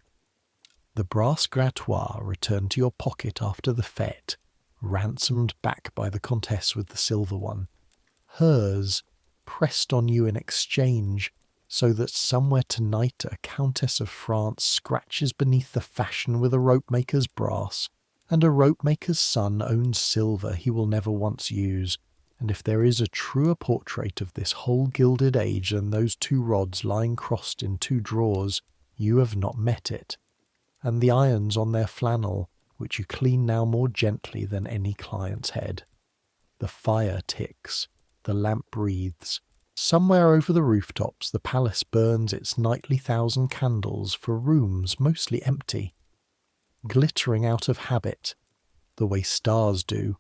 [SPEAKER 1] The brass grattoir returned to your pocket after the fête, ransomed back by the Comtesse with the silver one. Hers, pressed on you in exchange, so that somewhere tonight a Countess of France scratches beneath the fashion with a rope-maker's brass, and a rope-maker's son owns silver he will never once use, and if there is a truer portrait of this whole gilded age than those 2 rods lying crossed in 2 drawers, you have not met it. And the irons on their flannel, which you clean now more gently than any client's head. The fire ticks, the lamp breathes. Somewhere over the rooftops the palace burns its nightly 1,000 candles for rooms mostly empty, glittering out of habit, the way stars do,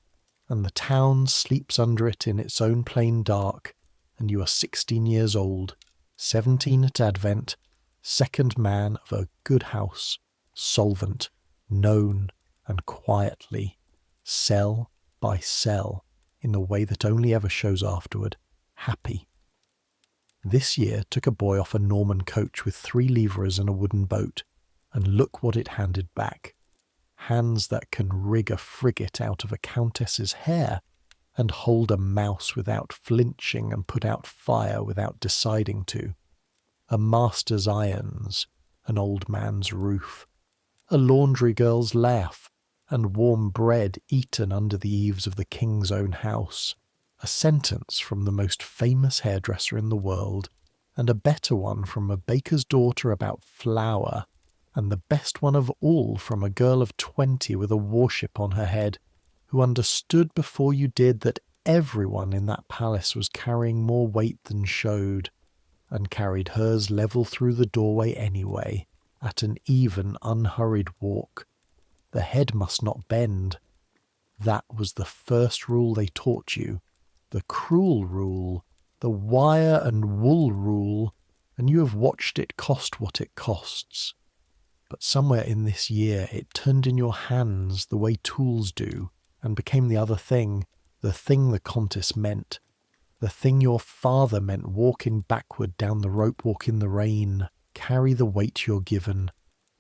[SPEAKER 1] and the town sleeps under it in its own plain dark, and you are 16 years old, 17 at Advent, second man of a good house, solvent, known, and quietly, cell by cell, in a way that only ever shows afterward, happy. This year took a boy off a Norman coach with 3 leverers and a wooden boat, and look what it handed back. Hands that can rig a frigate out of a countess's hair, and hold a mouse without flinching and put out fire without deciding to. A master's irons, an old man's roof, a laundry girl's laugh, and warm bread eaten under the eaves of the king's own house, a sentence from the most famous hairdresser in the world, and a better one from a baker's daughter about flour, and the best one of all from a girl of 20 with a warship on her head, who understood before you did that everyone in that palace was carrying more weight than showed, and carried hers level through the doorway anyway, at an even, unhurried walk. The head must not bend. That was the first rule they taught you, the cruel rule, the wire and wool rule, and you have watched it cost what it costs. But somewhere in this year it turned in your hands the way tools do, and became the other thing, the thing the Comtesse meant, the thing your father meant, walking backward down the rope walk in the rain, carry the weight you're given,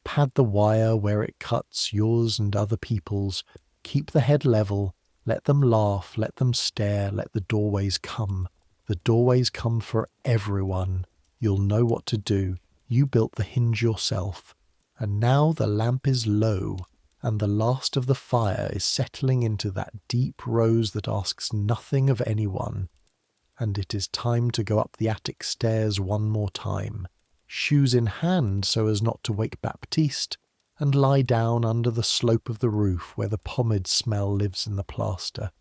[SPEAKER 1] pad the wire where it cuts, yours and other people's, keep the head level, let them laugh, let them stare, let the doorways come. The doorways come for everyone. You'll know what to do. You built the hinge yourself. And now the lamp is low, and the last of the fire is settling into that deep rose that asks nothing of anyone. And it is time to go up the attic stairs one more time, shoes in hand so as not to wake Baptiste, and lie down under the slope of the roof where the pomade smell lives in the plaster,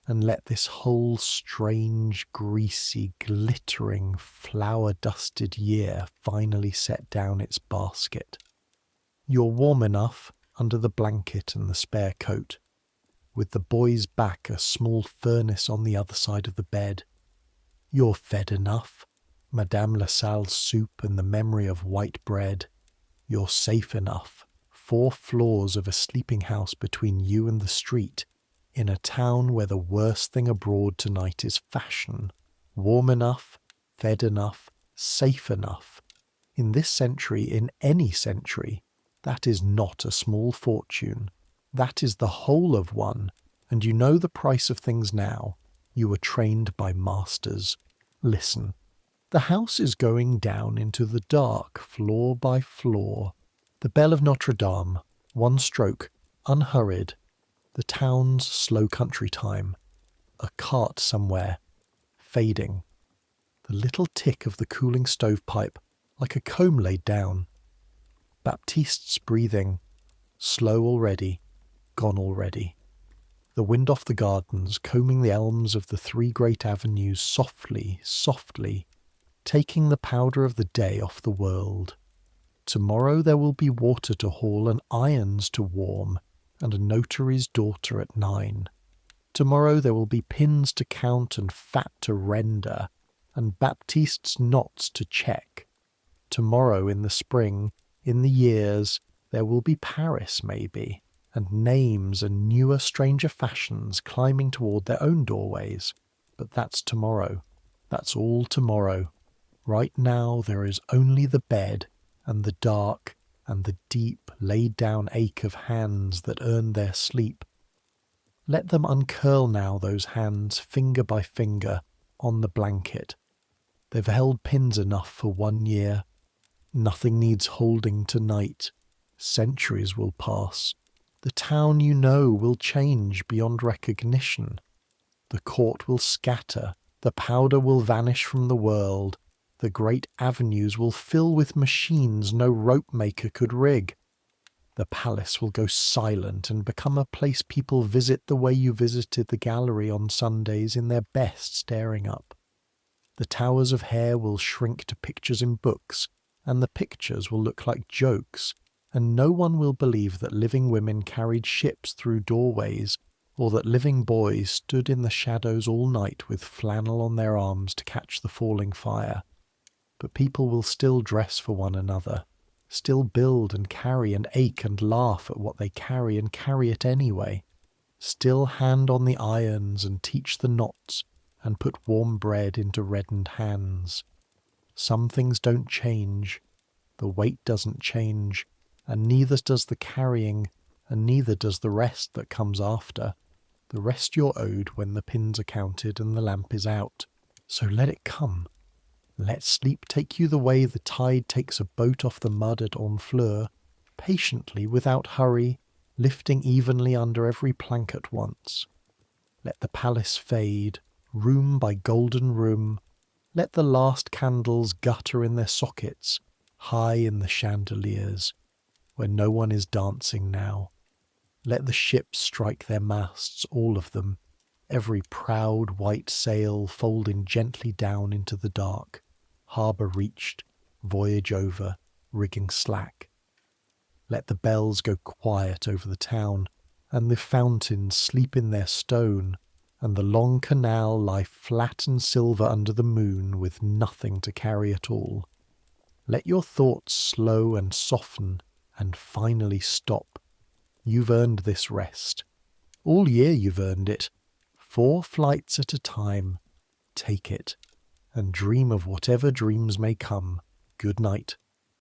[SPEAKER 1] and let this whole strange, greasy, glittering, flower-dusted year finally set down its basket. You're warm enough under the blanket and the spare coat, with the boy's back a small furnace on the other side of the bed. You're fed enough, Madame Lassalle's soup and the memory of white bread. You're safe enough, 4 floors of a sleeping house between you and the street, in a town where the worst thing abroad tonight is fashion. Warm enough, fed enough, safe enough. In this century, in any century, that is not a small fortune. That is the whole of one, and you know the price of things now. You were trained by masters. Listen. The house is going down into the dark, floor by floor. The bell of Notre Dame, one stroke, unhurried. The town's slow country time. A cart somewhere, fading. The little tick of the cooling stovepipe, like a comb laid down. Baptiste's breathing, slow already, gone already. The wind off the gardens, combing the elms of the three great avenues softly, softly, taking the powder of the day off the world. Tomorrow there will be water to haul and irons to warm, and a notary's daughter at 9. Tomorrow there will be pins to count and fat to render, and Baptiste's knots to check. Tomorrow in the spring, in the years, there will be Paris maybe, and names and newer stranger fashions climbing toward their own doorways. But that's tomorrow. That's all tomorrow. Right now there is only the bed, and the dark, and the deep laid-down ache of hands that earn their sleep. Let them uncurl now, those hands, finger by finger, on the blanket. They've held pins enough for 1 year. Nothing needs holding tonight. Centuries will pass. The town you know will change beyond recognition. The court will scatter. The powder will vanish from the world. The great avenues will fill with machines no rope maker could rig. The palace will go silent and become a place people visit the way you visited the gallery on Sundays in their best staring up. The towers of hair will shrink to pictures in books, and the pictures will look like jokes, and no one will believe that living women carried ships through doorways, or that living boys stood in the shadows all night with flannel on their arms to catch the falling fire. But people will still dress for one another, still build and carry and ache and laugh at what they carry and carry it anyway, still hand on the irons and teach the knots and put warm bread into reddened hands. Some things don't change, the weight doesn't change, and neither does the carrying, and neither does the rest that comes after. The rest you're owed when the pins are counted and the lamp is out. So let it come. Let sleep take you the way the tide takes a boat off the mud at Honfleur, patiently, without hurry, lifting evenly under every plank at once. Let the palace fade, room by golden room. Let the last candles gutter in their sockets, high in the chandeliers, where no one is dancing now. Let the ships strike their masts, all of them, every proud white sail folding gently down into the dark. Harbour reached, voyage over, rigging slack. Let the bells go quiet over the town, and the fountains sleep in their stone, and the long canal lie flat and silver under the moon with nothing to carry at all. Let your thoughts slow and soften, and finally stop. You've earned this rest. All year you've earned it. 4 flights at a time. Take it. And dream of whatever dreams may come. Good night.